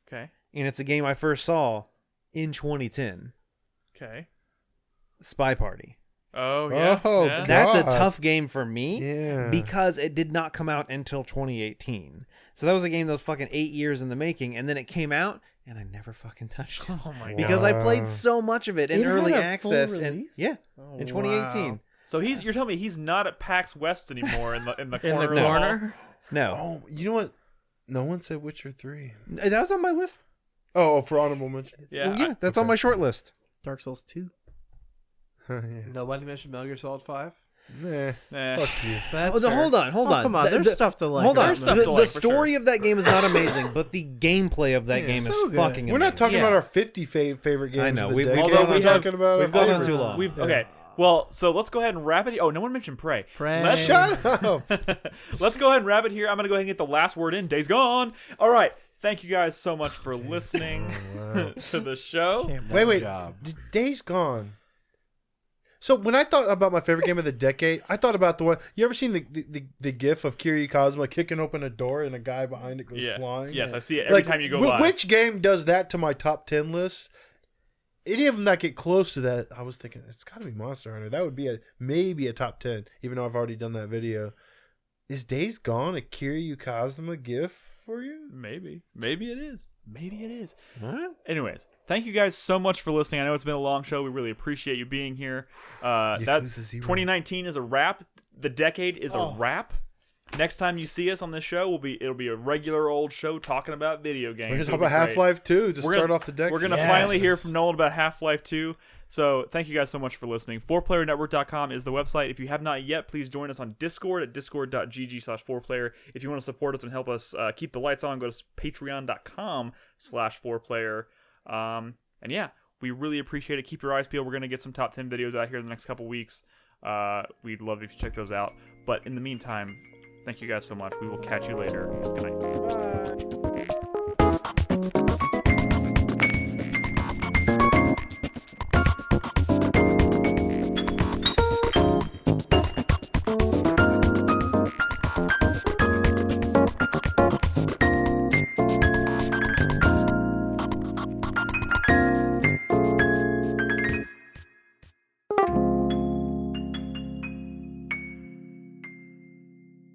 Okay. And it's a game I first saw in 2010. Okay. Spy Party. Oh yeah. Oh, yeah. God. That's a tough game for me Yeah. because it did not come out until 2018. So that was a game that was fucking 8 years in the making, and then it came out, and I never fucking touched it Oh my because god. I played so much of it in It had early a full access. And release? yeah, Oh, in 2018. wow. So you're telling me he's not at PAX West anymore in the In corner. the of hall? corner. No, Oh, you know what? No one said Witcher 3. that was on my list. Oh, for honorable mention. Yeah. Well, yeah, that's on my short list. Dark Souls 2. Yeah. Nobody mentioned Metal Gear Solid 5. Nah. Nah. Fuck you. That's Oh, fair. hold on. Oh, come on. There's stuff to like. Hold on. There's stuff to The like, for story sure. of that game is not amazing, but the gameplay of that Yeah, game so is good. fucking We're not amazing. talking Yeah. about our 50 favorite games I know. of the We've decade. gone We're on- talking about we've our gone on favorites. too long. Okay. Well, so let's go ahead and wrap it. Oh, no one mentioned Prey. Prey. Let's Shut up. Let's go ahead and wrap it here. I'm going to go ahead and get the last word in. Days Gone. All right. Thank you guys so much for listening to the show. Wait. job. Days Gone. So when I thought about my favorite game of the decade, I thought about the one. You ever seen the GIF of Kiryu Kazuma kicking open a door and a guy behind it goes Yeah. flying? Yes, I see it every time you go by. Which game does that to my top 10 list? Any of them that get close to that, I was thinking it's got to be Monster Hunter. That would be maybe a top 10, even though I've already done that video. Is Days Gone a Kiryu Kazuma GIF for you? Maybe it is. Maybe it is. Huh? Anyways, thank you guys so much for listening. I know it's been a long show. We really appreciate you being here. That Yakuza 0. 2019 is a wrap. The decade is a wrap. Next time you see us on this show, it'll be a regular old show talking about video games. We're gonna talk It'll be about great. Half-Life 2 to start off the decade. We're gonna finally hear from Nolan about Half-Life 2. So thank you guys so much for listening. 4playernetwork.com is the website. If you have not yet, please join us on Discord at discord.gg/4player. If you want to support us and help us keep the lights on, go to patreon.com/4player. And yeah, we really appreciate it. Keep your eyes peeled. We're gonna get some top 10 videos out here in the next couple weeks. We'd love if you check those out. But in the meantime, thank you guys so much. We will catch you later. Good night. Bye.